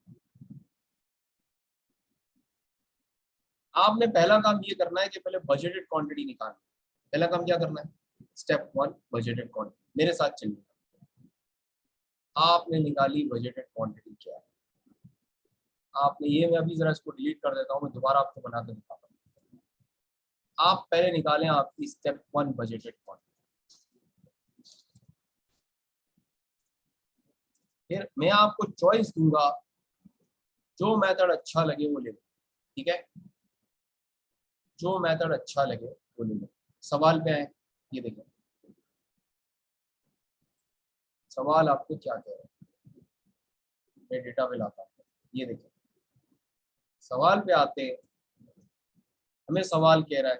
आपने पहला काम ये करना है कि पहले बजटेड क्वांटिटी निकालना। पहला काम क्या करना है, स्टेप 1 बजटेड क्वांटिटी, मेरे साथ चलिए। आपने निकाली बजटेड क्वांटिटी क्या है, आपने ये, मैं अभी जरा इसको डिलीट कर देता हूँ, मैं दोबारा आपको बना के दिखाता हूँ। आप पहले निकालें आपकी स्टेप 1 बजटेड क्वांटिटी, फिर मैं आपको चॉइस दूंगा, जो मेथड अच्छा लगे वो ले लो, ठीक है, जो मेथड अच्छा लगे वो ले लो। सवाल पे आए, ये देखिए सवाल आपको क्या कह रहा है, मैं डेटा पे लाता हूँ। ये देखिए सवाल पे आते, हमें सवाल कह रहा है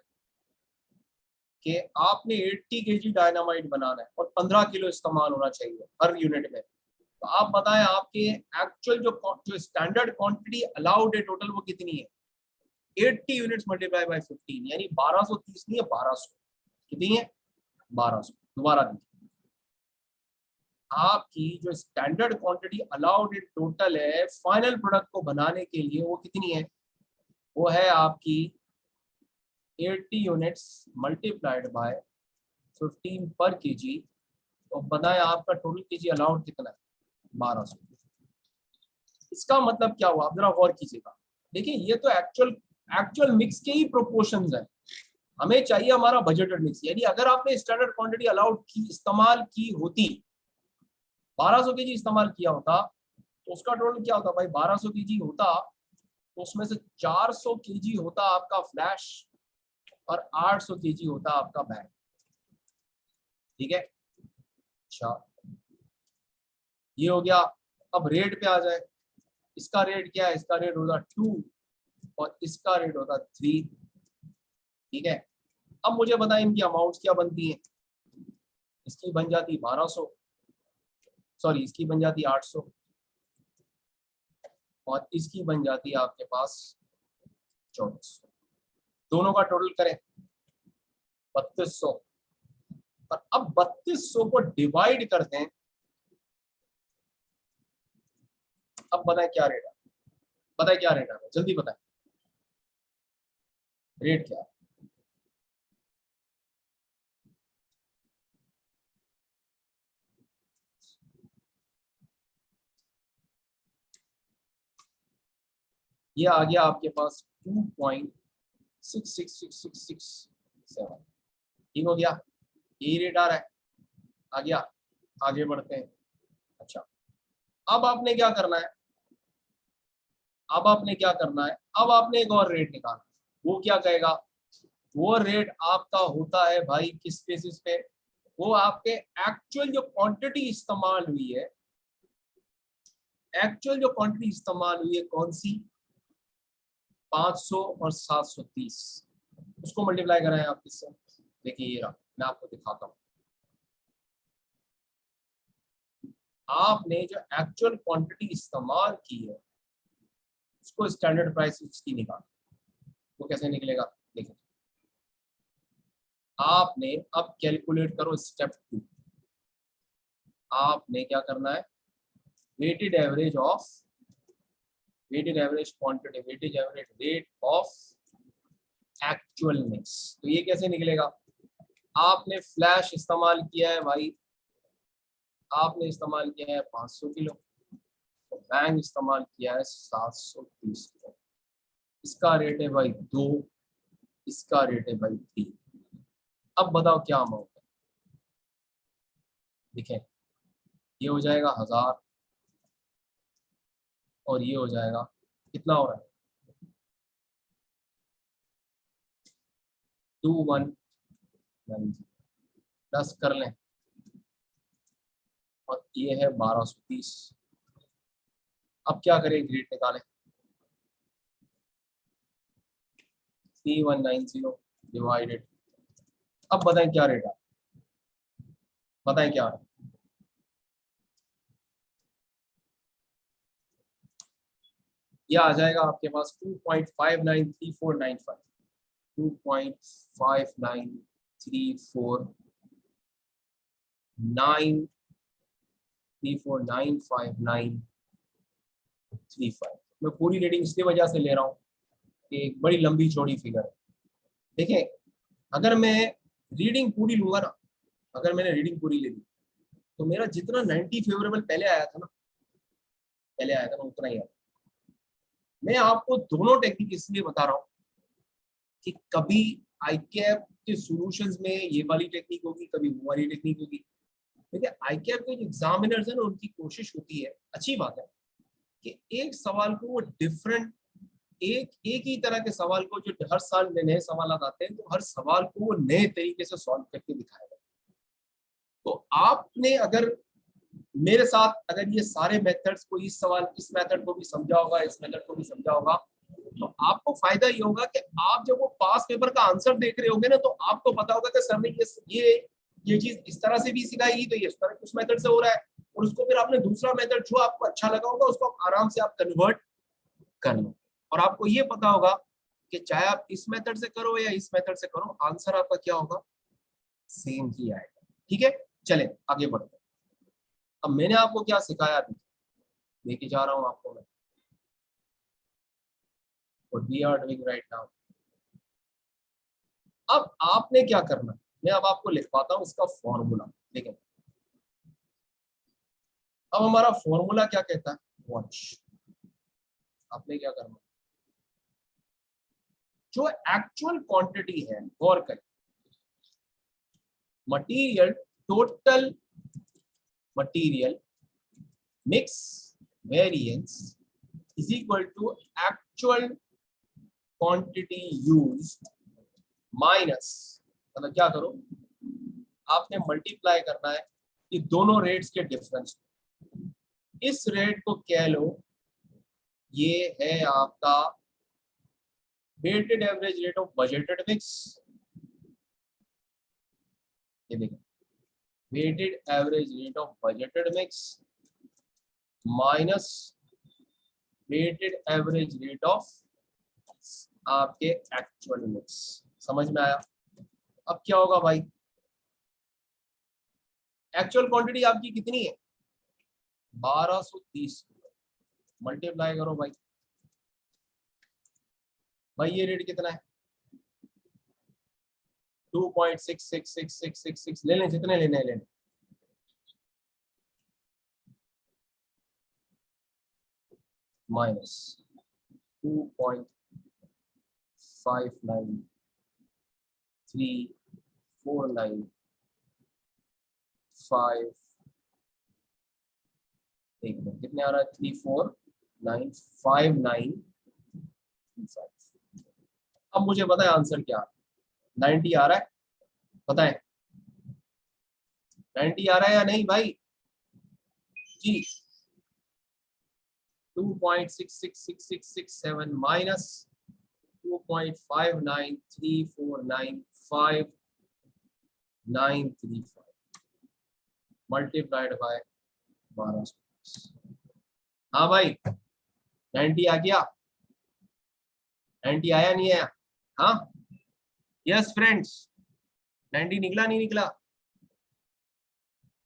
कि आपने 80 केजी डायनामाइट बनाना है और 15 किलो इस्तेमाल होना चाहिए हर यूनिट में। तो आप बताएं आपके एक्चुअल जो स्टैंडर्ड क्वांटिटी अलाउड है टोटल वो कितनी है, 80 यूनिट्स मल्टीप्लाई बाय 15, यानी 1230 नहीं है 1200, कितनी है 1200। दोबारा देखिए आपकी जो standard quantity allowed in total है फाइनल प्रोडक्ट को बनाने के लिए वो कितनी है, वो है आपकी 80 यूनिट्स मल्टीप्लाइड बाय 15 पर केजी। तो बताएं आपका टोटल केजी अलाउड कितना है, 1200। इसका मतलब क्या हुआ, आप जरा गौर कीजिएगा। देखिए ये तो एक्चुअल मिक्स के ही प्रोपोर्शंस है, हमें चाहिए हमारा बजटेड मिक्स। यानी अगर आपने स्टैंडर्ड क्वांटिटी अलाउड की इस्तेमाल की होती, 1200 केजी इस्तेमाल किया होता, तो उसका टोटल क्या होता भाई, 1200 केजी होता तो उसमें से 400 केजी होता आपका फ्लैश और 800 केजी होता आपका बैग, ठीक है। अच्छा ये हो गया। अब रेट पे आ जाए, इसका रेट क्या है, इसका रेट होता 2 और इसका रेट होता 3, ठीक है। अब मुझे बताएं इनकी अमाउंट्स क्या बनती हैं, इसकी बन जाती 1200, सॉरी इसकी बन जाती 800 और इसकी बन जाती है आपके पास 2400। दोनों का टोटल करें 3200, और अब 3200 को डिवाइड करते हैं। अब बताएं क्या रेट है, बताएं क्या रेट है, जल्दी बताएं रेट क्या है। ये आ गया आपके पास 2.666667, ठीक हो गया, यही रेट आ रहा है। आ गया, आगे बढ़ते हैं। अच्छा अब आपने क्या करना है, अब आपने क्या करना है, अब आपने एक और रेट निकालना है। वो क्या कहेगा, वो रेट आपका होता है भाई किस बेसिस पे, वो आपके एक्चुअल जो क्वांटिटी इस्तेमाल हुई है, एक्चुअल जो क्वांटिटी इस्तेमाल हुई है कौन सी, 500 और 730, उसको मल्टीप्लाई कराएं आप किससे। देखिए ये रहा, मैं आपको दिखाता हूँ। आपने जो एक्चुअल क्वांटिटी इस्तेमाल की है उसको स्टैंडर्ड प्राइस उसकी निकाल, वो कैसे निकलेगा देखिए। आपने अब कैलकुलेट करो स्टेप 2, आपने क्या करना है, weighted average of, weighted average quantity, weighted average rate of actual mix. तो ये कैसे निकलेगा, आपने फ्लैश इस्तेमाल किया है भाई आपने इस्तेमाल किया है 500 किलो, तो बैंक इस्तेमाल किया है 730 किलो। इसका रेट है भाई 2, इसका रेट है भाई 3। अब बताओ क्या अमाउंट है। देखें, ये हो जाएगा 1000 और ये हो जाएगा, कितना हो रहा है, 2190 प्लस कर लें, और ये है 1230। अब क्या करें, रेट निकालें, 3190 डिवाइडेड, अब बताएं क्या रेट है, बताएं क्या है। ये आ जाएगा आपके पास 2.593495, 2.5934934935। मैं पूरी रेटिंग इसलिए वजह से ले रहा हूँ कि एक बड़ी लंबी चौड़ी फिगर है। देखिए, अगर मैं रीडिंग पूरी लूंगा ना, अगर मैंने रीडिंग पूरी ले ली, तो मेरा जितना 90 फेवरेबल पहले आया था ना, उतना ही आया। मैं आपको दोनों टेक्निक इसलिए बता रहा हूँ कि कभी आईकैप के सॉल्यूशंस में ये वाली टेक्निक होगी, कभी वो वाली टेक्निक होगी। देखिए, आईकैप के जो एग्जामिनर्स हैं ना, उनकी कोशिश होती है, अच्छी बात है, कि एक सवाल को वो डिफरेंट, एक ही तरह के सवाल को, जो हर साल नए सवाल आते हैं, तो हर सवाल को वो नए तरीके से सॉल्व करके दिखाएगा। तो आपने अगर मेरे साथ अगर ये सारे मेथड्स को, इस मेथड को भी समझा होगा, इस मेथड को भी समझा होगा, तो आपको फायदा ये होगा कि आप जब वो पास पेपर का आंसर देख रहे होंगे ना, तो आपको पता होगा कि सर ने ये चीज इस तरह से भी सिखाई, तो ये इस तरह उस मेथड से हो रहा है, और उसको फिर आपने दूसरा मेथड जो आपको अच्छा लगा होगा उसको आप आराम से आप कन्वर्ट कर लो। और आपको ये पता होगा कि चाहे आप इस मेथड से करो या इस मेथड से करो, आंसर आपका क्या होगा, सेम ही आएगा। ठीक है, चले आगे बढ़ते हैं। अब मैंने आपको क्या सिखाया, अभी लेके जा रहा हूं आपको मैं, और we are doing right now. अब आपने क्या करना, मैं अब आपको लिखवाता हूं इसका फॉर्मूला। देखें, अब हमारा फॉर्मूला क्या कहता है, वॉच। आपने क्या करना, जो एक्चुअल क्वांटिटी है, गौर करें, material, total material mix variance is equal to actual quantity used minus, मतलब क्या करो, आपने मल्टीप्लाई करना है कि दोनों रेट्स के डिफरेंस। इस रेट को कह लो, ये है आपका weighted average rate of budgeted mix. ये देखिए, weighted average rate of budgeted mix minus weighted average rate of आपके एक्चुअल मिक्स। समझ में आया? अब क्या होगा भाई, एक्चुअल क्वांटिटी आपकी कितनी है, 1230, मल्टीप्लाई करो भाई, ये रेट कितना है, 2.666666, ले लें जितने लेने हैं ले लें, माइनस 2.593495, एक मिनट, कितने आ रहा है, 3495935। अब मुझे बताएं आंसर क्या, 90 आ रहा है, बताएं 90 आ रहा है या नहीं भाई जी। 2.666667 माइनस 2.593495 मल्टीप्लाइड बाय 1200। हाँ भाई, 90 आ गया, 90 आया नहीं आया, हाँ यस फ्रेंड्स, 90 निकला नहीं निकला,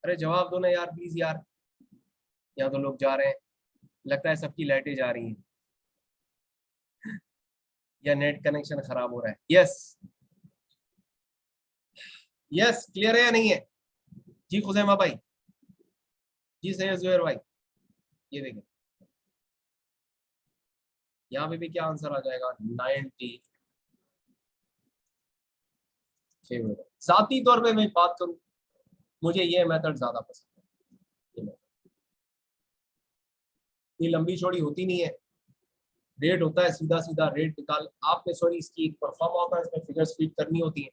अरे जवाब दो ना यार प्लीज यार, यहाँ तो लोग जा रहे हैं, लगता है सबकी लाइटें जा रही हैं या नेट कनेक्शन खराब हो रहा है। यस यस, क्लियर है या नहीं है जी खुजैमा भाई? जी सही है जुबैर भाई। ये देखें यहाँ पे भी क्या आंसर आ जाएगा 90 फेवरेट। जाती तौर पे मैं बात करूं, मुझे ये मेथड ज्यादा पसंद है। ये method। ये लंबी चौड़ी होती नहीं है, रेट होता है सीधा सीधा रेट निकाल आपने, सॉरी इसकी एक परफॉर्मा होता है, इसमें फिगर्स फीड करनी होती है,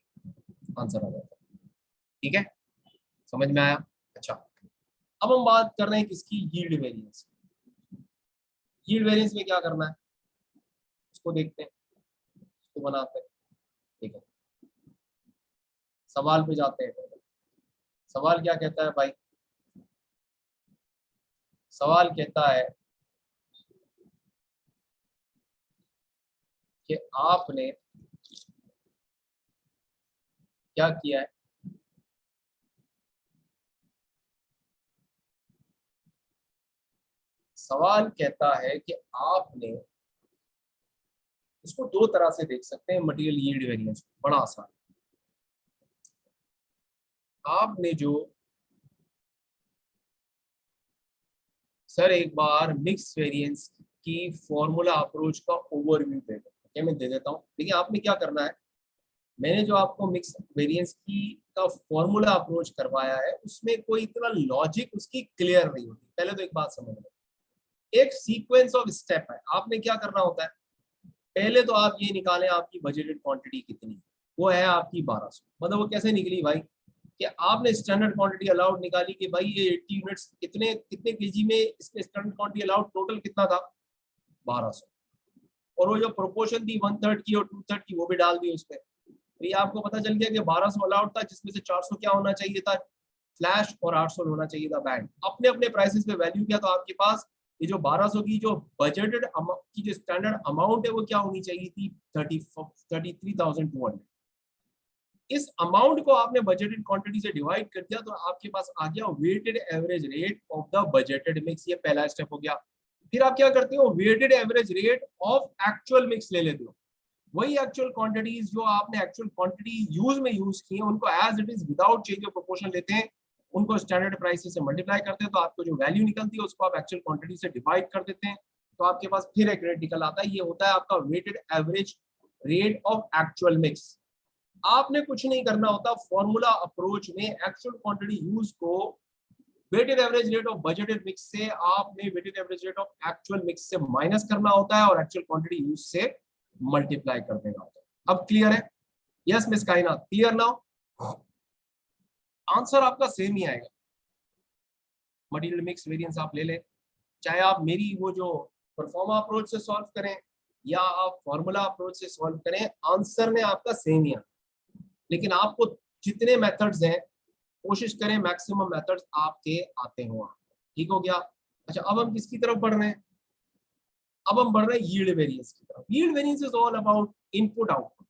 आंसर आ जाता है। ठीक है, समझ में आया? अच्छा, अब हम बात कर रहे हैं किसकी, यील्ड वेरिएंस। यील्ड वेरिएंस में क्या करना है उसको देखते हैं, उसको बनाते हैं। ठीक है, सवाल पे जाते हैं। सवाल क्या कहता है भाई? सवाल कहता है कि आपने क्या किया है, सवाल कहता है कि आपने, इसको दो तरह से देख सकते हैं मटेरियल यील्ड वेरिएंस, बड़ा आसान। आपने जो, सर एक बार मिक्स वेरिएंस की फॉर्मूला अप्रोच का ओवरव्यू दे दो, क्या मैं दे देता हूँ। देखिए आपने क्या करना है, मैंने जो आपको मिक्स वेरिएंस की का फॉर्मूला अप्रोच करवाया है उसमें कोई इतना लॉजिक उसकी क्लियर नहीं होती। पहले तो एक बात समझ लो, एक सीक्वेंस ऑफ स्टेप है। आपने क्या करना होता है, पहले तो आप ये निकालें आपकी बजटेड क्वांटिटी कितनी है, वो है आपकी 1200। मतलब वो कैसे निकली भाई, कि आपने स्टैंडर्ड क्वांटिटी अलाउड निकाली कि भाई ये 80 यूनिट्स कितने कितने केजी में, इसमें स्टैंडर्ड क्वांटिटी अलाउड टोटल कितना था 1200, और वो जो प्रोपोर्शन थी 1/3 की और 2/3 की वो भी डाल दी उसमें। तो ये आपको पता चल गया कि 1200 अलाउड था, जिसमें से 400 क्या होना चाहिए था फ्लैश और 800 होना चाहिए था बैंड। अपने अपने प्राइसेस पे वैल्यू किया तो आपके पास ये जो 1200 की जो बजटेड की जो स्टैंडर्ड अमाउंट है वो क्या होनी चाहिए थी 33,200। इस अमाउंट को आपने बजटेड क्वांटिटी से डिवाइड कर दिया तो आपके पास आ गया weighted average rate of the budgeted mix. ये पहला स्टेप हो गया। फिर आप क्या करते हो, weighted average rate of actual mix ले लेते हो। वही एक्चुअल क्वांटिटीज जो आपने एक्चुअल क्वांटिटी यूज में यूज की है उनको as it is without change of proportion लेते हैं, उनको स्टैंडर्ड प्राइसेस से मल्टीप्लाई करते हैं, तो आपको जो वैल्यू निकलती है उसको आप एक्चुअल क्वांटिटी से डिवाइड कर देते हैं, तो आपके पास फिर एक रेट निकल आता है। ये होता है आपका weighted average rate of actual mix. आपने कुछ नहीं करना होता, फॉर्मूला अप्रोच में एक्चुअल क्वांटिटी यूज को weighted average rate of budgeted mix से आपने weighted average rate of actual mix से माइनस करना होता है और एक्चुअल क्वांटिटी यूज से मल्टीप्लाई कर देना होता है। अब क्लियर है? Yes miss Kainat, clear now? Answer आपका सेम ही आएगा। मटेरियल मिक्स वेरिएंस आप ले लें, चाहे आप मेरी वो जो परफॉर्मा अप्रोच से सॉल्व करें या आप फॉर्मूला अप्रोच से सॉल्व करें, आंसर में आपका सेम ही आना। लेकिन आपको जितने मेथड्स हैं कोशिश करें मैक्सिमम मेथड्स आपके आते हो। ठीक हो गया? अच्छा, अब हम किसकी तरफ बढ़ रहे हैं? अब हम बढ़ रहे हैं यील्ड वेरिएंस की तरफ। Yield variance is all about input output.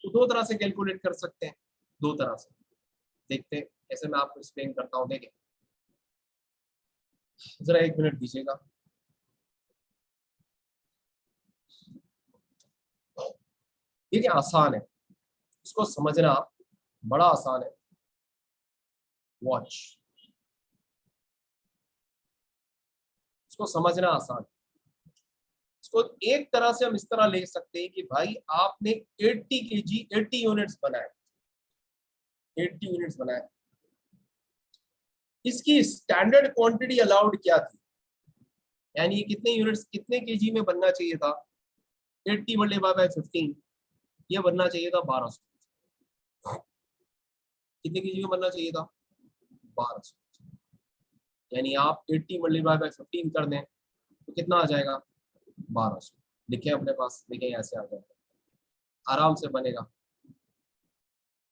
तो दो तरह से कैलकुलेट कर सकते हैं, दो तरह से। देखते हैं कैसे, मैं आपको एक्सप्लेन करता हूँ। देखें जरा एक मिनट दीजिएगा। देखिए आसान है, इसको समझना बड़ा आसान है। वॉच, इसको समझना आसान है। इसको एक तरह से हम इस तरह ले सकते हैं कि भाई आपने 80 केजी 80 यूनिट्स बनाए, 80 यूनिट्स बनाए, इसकी स्टैंडर्ड क्वांटिटी अलाउड क्या थी, यानी ये कितने यूनिट्स कितने केजी में बनना चाहिए था, 80 मल्टीप्लाई बाय 15, ये बनना चाहिए था 1200। कितने केजी में बनना चाहिए था 1200, यानी आप 80 मल्टीप्लाई बाय 15 कर दें तो कितना आ जाएगा 1200। लिखे अपने पास, देखें ऐसे आ जाएगा, आराम से बनेगा।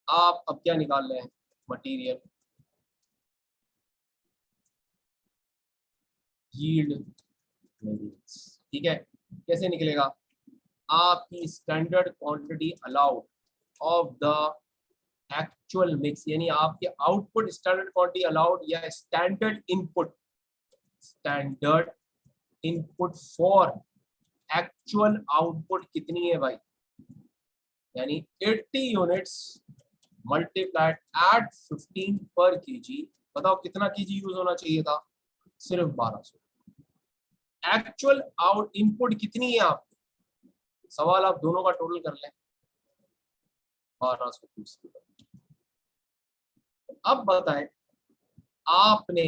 आप अब क्या निकाल रहे हैं, मटेरियल यील्ड वेरिएंस। ठीक है, कैसे निकलेगा, आपकी standard quantity allowed of the actual mix, यानी आपके आउटपुट स्टैंडर्ड क्वांटिटी अलाउड या standard input for actual output कितनी है भाई, यानी 80 यूनिट्स मल्टीप्लाइड एट 15 पर केजी बताओ कितना केजी यूज होना चाहिए था? सिर्फ 1200। एक्चुअल आउट इनपुट कितनी है आपकी? सवाल आप दोनों का टोटल कर लें, 1230। अब बताएं आपने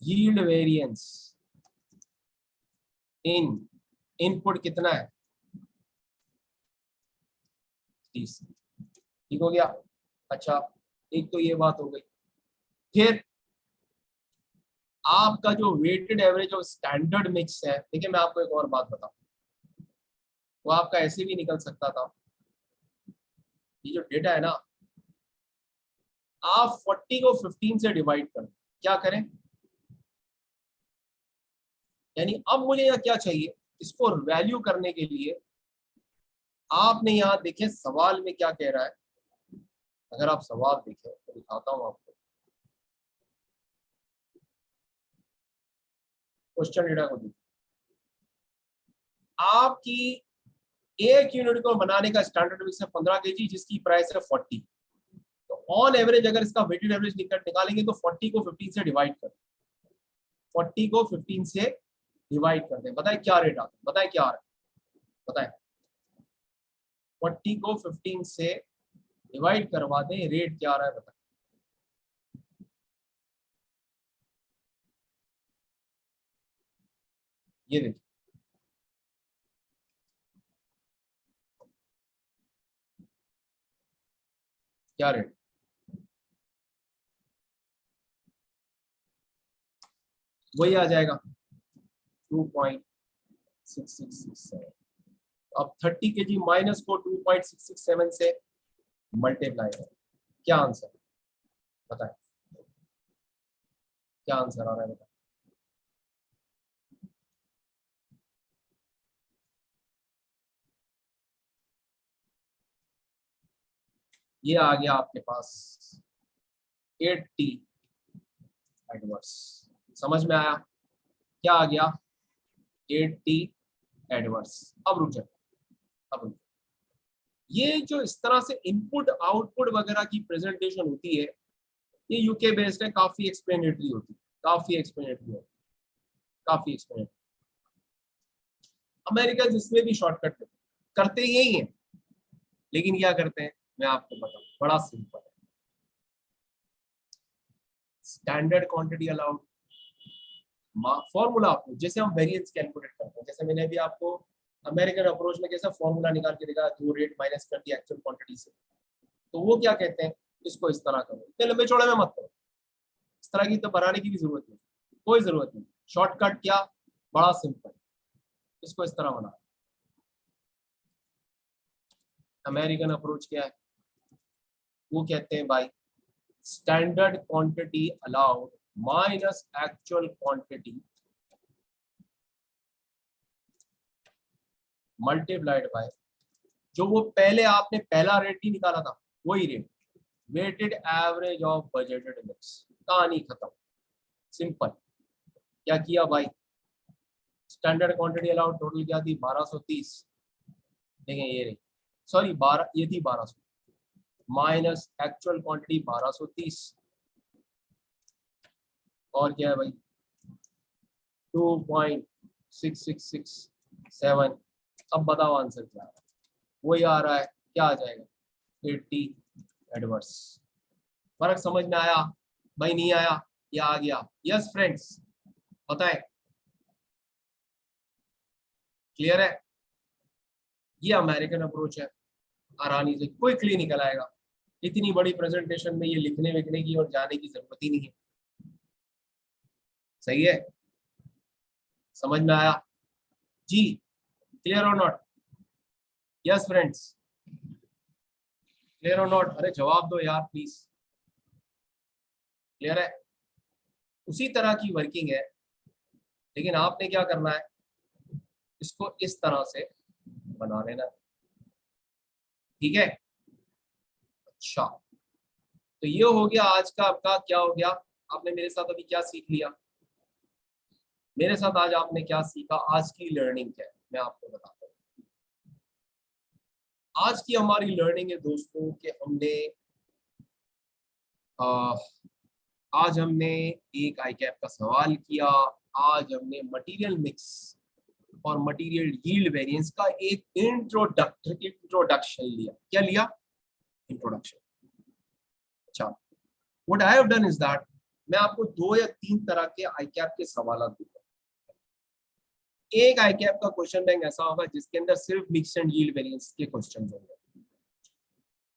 यील्ड वेरिएंस इन इनपुट कितना है? 30। ठीक हो गया। अच्छा, एक तो ये बात हो गई। फिर आपका जो वेटेड एवरेज और स्टैंडर्ड मिक्स है, देखिए मैं आपको एक और बात बताऊं, वो आपका ऐसे भी निकल सकता था। ये जो डेटा है ना, आप 40 को 15 से डिवाइड करें। क्या करें? यानी अब मुझे यहाँ क्या चाहिए, इसको वैल्यू करने के लिए आपने यहाँ देखें सवाल में क्या कह रहा है। अगर आप सवाल देखें तो दिखाता हूं आपको क्वेश्चन डेटा को। देखिए आपकी एक यूनिट को बनाने का स्टैंडर्ड मिक्स है 15 केजी, जिसकी प्राइस है 40। तो ऑन एवरेज अगर इसका वेटेड एवरेज निकालेंगे तो 40 को 15 से डिवाइड कर, 40 को 15 से डिवाइड कर दें। बताएं क्या रेट आता है? बताएं क्या आ रहा है? बताएं। 40 को 15 से डिवाइड करवा दें, रेट क्या आ रहा है? बताएं। ये देखिए, क्या रेट? वही आ जाएगा 2.6667। अब 30 केजी माइनस को 2.667 से मल्टीप्लाई है। क्या आंसर? बताएं क्या आंसर आ रहा है? बताएं। ये आ गया आपके पास 80 एडवर्स। समझ में आया? क्या आ गया? 80 एडवर्स। अब रुक जाए, अब रुक जाए। ये जो इस तरह से इनपुट आउटपुट वगैरह की प्रेजेंटेशन होती है, ये यूके बेस्ड है, काफी एक्सप्लेनेटरी होती है, काफी एक्सप्लेनेटरी होती है, काफी एक्सप्लेनेटरी। अमेरिका जिसमें भी शॉर्टकट करते यही है, लेकिन क्या करते हैं मैं आपको बताऊं, बड़ा सिंपल है। स्टैंडर्ड क्वांटिटी अलाउड फॉर्मूला, आपको जैसे हम वेरिएंस कैलकुलेट करते हैं, जैसे मैंने भी आपको अमेरिकन अप्रोच में कैसा फॉर्मूला निकाल के दिखाया, दो रेट माइनस कर दिया एक्चुअल क्वांटिटी से। तो वो क्या कहते हैं, इसको इस तरह करो, इतने लंबे चौड़े में मत करो, इस तरह की तो बनाने की भी जरूरत नहीं, कोई जरूरत नहीं। शॉर्टकट क्या, बड़ा सिंपल, इसको इस तरह बना। अमेरिकन अप्रोच क्या है, वो कहते हैं भाई standard quantity allowed minus actual quantity multiplied by जो वो पहले आपने पहला रेट ही निकाला था, वही rate, weighted average of budgeted mix. कहानी खत्म, सिंपल। क्या किया भाई, स्टैंडर्ड क्वांटिटी अलाउड टोटल क्या थी? 1230। देखें ये रही, सॉरी 12, ये थी 1200 माइनस एक्चुअल क्वांटिटी 1230। और क्या है भाई, 2.6667। अब बताओ आंसर क्या है? वही आ रहा है, क्या आ जाएगा? 80 एडवर्स। फर्क समझ में आया भाई? नहीं आया? या आ गया? यस फ्रेंड्स, बताएं। क्लियर है? ये अमेरिकन अप्रोच है, आसानी से क्विकली निकल आएगा। इतनी बड़ी प्रेजेंटेशन में ये लिखने विखने की और जाने की जरूरत ही नहीं है। सही है? समझ में आया जी? क्लियर और नॉट? यस फ्रेंड्स, क्लियर और नॉट? अरे जवाब दो यार प्लीज। क्लियर है? उसी तरह की वर्किंग है, लेकिन आपने क्या करना है, इसको इस तरह से बना लेना। ठीक है? अच्छा, तो ये हो गया आज का आपका। क्या हो गया, आपने मेरे साथ अभी क्या सीख लिया? मेरे साथ आज आपने क्या सीखा? आज की लर्निंग क्या है मैं आपको बताता हूँ। आज की हमारी लर्निंग है दोस्तों कि हमने आज हमने एक आई कैप का सवाल किया। आज हमने मटेरियल मिक्स और मटेरियल यील्ड वेरिएंस का एक इंट्रोडक्शन लिया। क्या लिया? इंट्रोडक्शन। अच्छा, what I have done is that मैं आपको 2 या 3 तरह के आई कैप के सवाल दूंगा। एक आई कैप का क्वेश्चन बैंक ऐसा होगा जिसके अंदर सिर्फ मिक्स एंड यील्ड वेरिएंस के क्वेश्चन होंगे।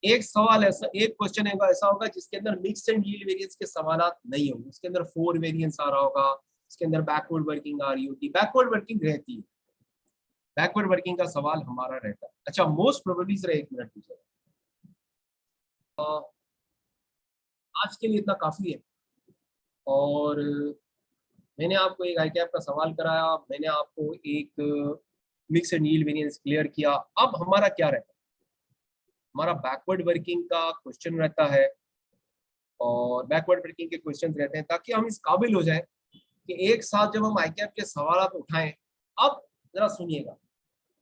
एक सवाल ऐसा, एक क्वेश्चन ऐसा होगा जिसके अंदर मिक्स एंड यील्ड वेरिएंस के सवाल नहीं होंगे, उसके अंदर 4 वेरिएंस आ रहा होगा, उसके अंदर बैकवर्ड वर्किंग आ रही होती, बैकवर्ड वर्किंग रहती है, बैकवर्ड वर्किंग का सवाल हमारा रहता है। अच्छा, मोस्ट प्रोबेबली सर 1 मिनट पूछेगा। आज के लिए इतना काफी है। और मैंने आपको एक आई कैप का सवाल कराया, मैंने आपको एक mix and yield variance clear किया। अब हमारा क्या रहता है? हमारा बैकवर्ड वर्किंग का क्वेश्चन रहता है, और बैकवर्ड वर्किंग के क्वेश्चन रहते हैं ताकि हम इस काबिल हो जाए कि एक साथ जब हम आई कैप के सवाल उठाएं। अब जरा सुनिएगा,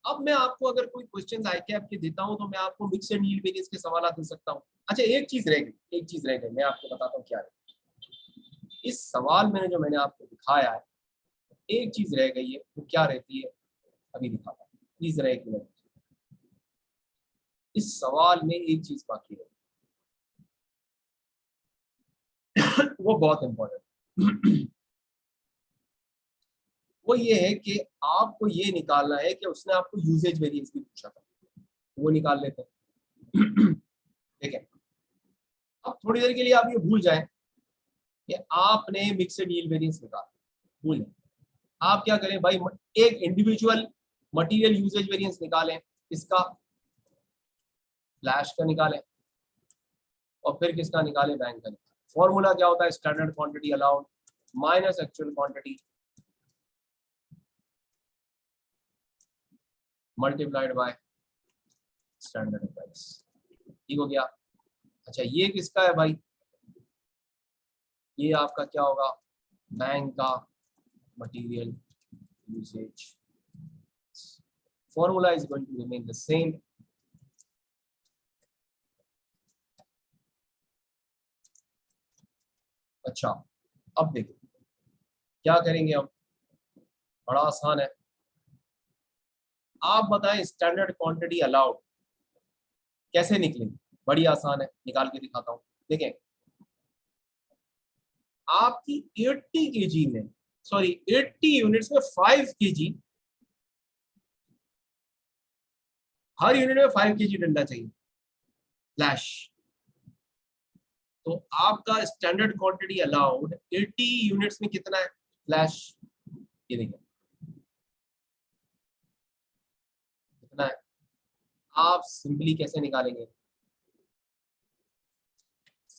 अब मैं आपको अगर कोई क्वेश्चन आई कैप के देता हूं तो मैं आपको मिक्स एंड यील्ड वेरिएंस के सवाल दे सकता हूं। अच्छा, एक चीज रह गई, मैं आपको बताता हूँ क्या है। इस सवाल में जो मैंने आपको दिखाया है, एक चीज रह गई है, वो क्या रहती है अभी दिखाता हूँ। प्लीज रह, एक मिनट। इस सवाल में एक चीज बाकी है, वो बहुत इंपॉर्टेंट। वो ये है कि आपको ये निकालना है कि उसने आपको यूजेज वेरिएंस भी पूछा था, वो निकाल लेते हैं। ठीक है, अब थोड़ी देर के लिए आप ये भूल जाएं कि आपने मिक्सड यील्ड वेरिएंस निकाला, भूल जाए। आप क्या करें भाई, एक इंडिविजुअल मटेरियल यूजेज वेरिएंस निकालें, इसका फ्लैश का निकालें, और फिर किसका निकालें, बैंक का निकालें। फॉर्मूला क्या होता है? Standard quantity allowed minus actual quantity multiplied by standard price. ठीक हो गया? अच्छा, ये किसका है भाई? ये आपका क्या होगा? बैंक का material usage. Formula is going to remain the same. अच्छा, अब देखो क्या करेंगे हम, बड़ा आसान है। आप बताएं स्टैंडर्ड क्वांटिटी अलाउड कैसे निकलेगी? बड़ी आसान है, निकाल के दिखाता हूं। देखें, आपकी 80 केजी में, सॉरी 80 यूनिट्स में 5 केजी, हर यूनिट में 5 केजी डलना चाहिए फ्लैश। तो आपका स्टैंडर्ड क्वांटिटी अलाउड 80 यूनिट्स में कितना है फ्लैश? ये देखिए कितना है। आप सिंपली कैसे निकालेंगे?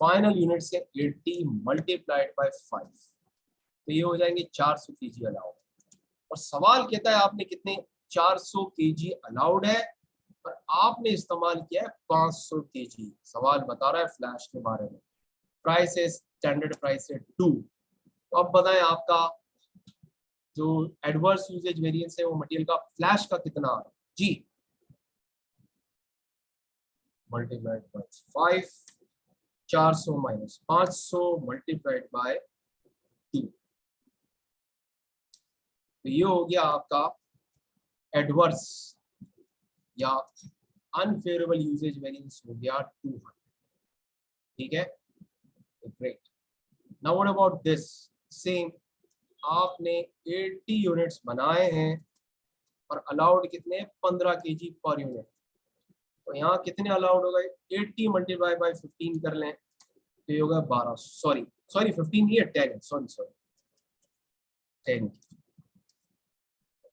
फाइनल यूनिट से 80 मल्टीप्लाइड बाय 5, तो ये हो जाएंगे 400 केजी अलाउड। और सवाल कहता है आपने कितने, 400 केजी अलाउड है, और आपने इस्तेमाल किया है 500 केजी। सवाल बता रहा है फ्लैश के बारे में। प्राइस है स्टैंडर्ड प्राइस है 2। तो अब बताएं आपका जो एडवर्स यूजेज वेरिएंस है वो मटेरियल का फ्लैश का कितना आ रहा है जी? Multiplied by 5, 400 minus 500 multiplied by 2, तो ये हो गया आपका एडवर्स या अनफेवरेबल यूजेज वेरिएंस हो गया 200। ठीक है, great. Now what about this same, आपने 80 यूनिट्स बनाए हैं और अलाउड कितने, 15 केजी पर यूनिट। तो यहाँ कितने अलाउड हो गए? 80 मल्टीप्लाई बाय 15 कर लें तो ये होगा 12, सॉरी 15 नहीं है, 10, सॉरी 10।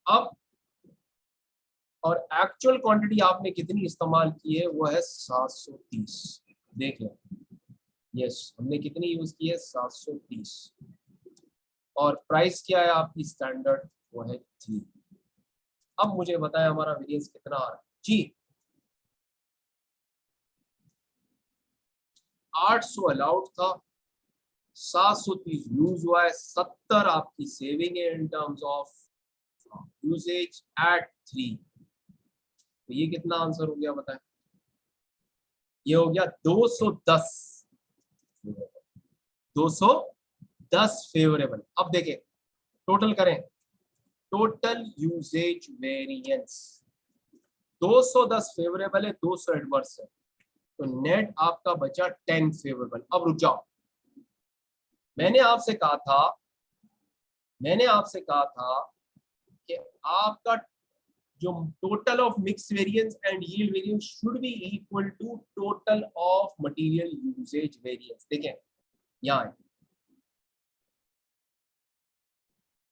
अब और एक्चुअल क्वांटिटी आपने कितनी इस्तेमाल की है? वो है 730। देख लें, यस, हमने कितनी यूज की है? 730। और प्राइस क्या है आपकी स्टैंडर्ड? वो है 3। अब मुझे बताएं हमारा वेरिएंस कितना आ रहा है जी? 800 अलाउड था, 730 यूज हुआ है, 70 आपकी सेविंग है in terms of usage at 3। तो ये कितना आंसर हो गया बताएं? ये हो गया 210। 200 10 फेवरेबल। अब देखें, टोटल करें, टोटल यूजेज वेरिएंस 210 फेवरेबल है, 200 एडवर्स है, तो नेट आपका बचा 10 फेवरेबल। अब रुक जाओ, मैंने आपसे कहा था कि आपका जो total of mix variance and yield variance should be equal to total of material usage variance. देखें यहां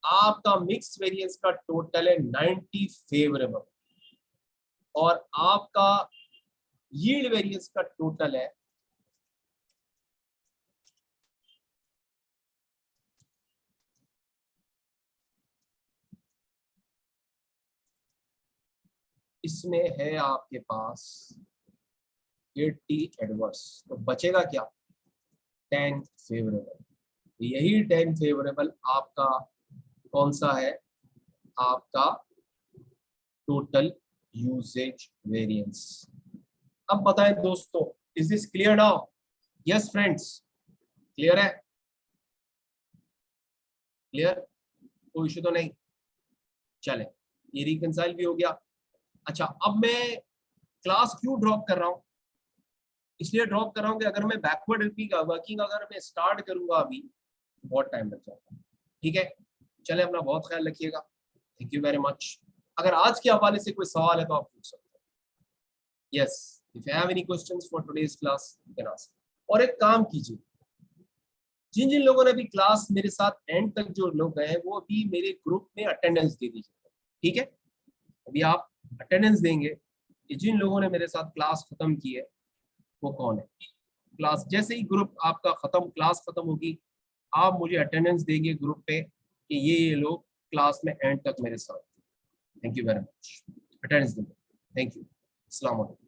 आपका मिक्स वेरिएंस का टोटल है 90 फेवरेबल और आपका यील्ड वेरिएंस का टोटल है इसमें है आपके पास 80 एडवर्स, तो बचेगा क्या? 10 फेवरेबल। यही 10 फेवरेबल आपका कौन सा है? आपका टोटल यूजेज वेरिएंस। अब बताएं दोस्तों, is this clear now? Yes friends, clear है? क्लियर, कोई इश्यू तो नहीं? चले, ये रिकंसाइल भी हो गया। अच्छा, अब मैं क्लास क्यों ड्रॉप कर रहा हूं? इसलिए ड्रॉप कर रहा हूं कि अगर मैं बैकवर्ड वर्किंग अगर मैं स्टार्ट करूंगा अभी, बहुत टाइम लग जाता है। ठीक है, चले, अपना बहुत ख्याल रखिएगा। Thank you very much. अगर आज के हवाले से कोई सवाल है तो आप पूछ सकते हैं। Yes, if you have any questions for today's class you can ask. और एक काम कीजिए, जिन जिन लोगों ने भी क्लास मेरे साथ एंड तक जो लोग गए वो भी मेरे ग्रुप में अटेंडेंस दे दीजिए। ठीक है, अभी आप अटेंडेंस देंगे कि जिन लोगों ने मेरे साथ क्लास खत्म की है वो कौन है। क्लास जैसे ही ग्रुप आपका क्लास खत्म होगी, आप मुझे अटेंडेंस देंगे ग्रुप पे कि ये लोग क्लास में एंड तक मेरे साथ। Thank you very much, attendance देंगे। थैंक यू, अस्सलाम वालेकुम।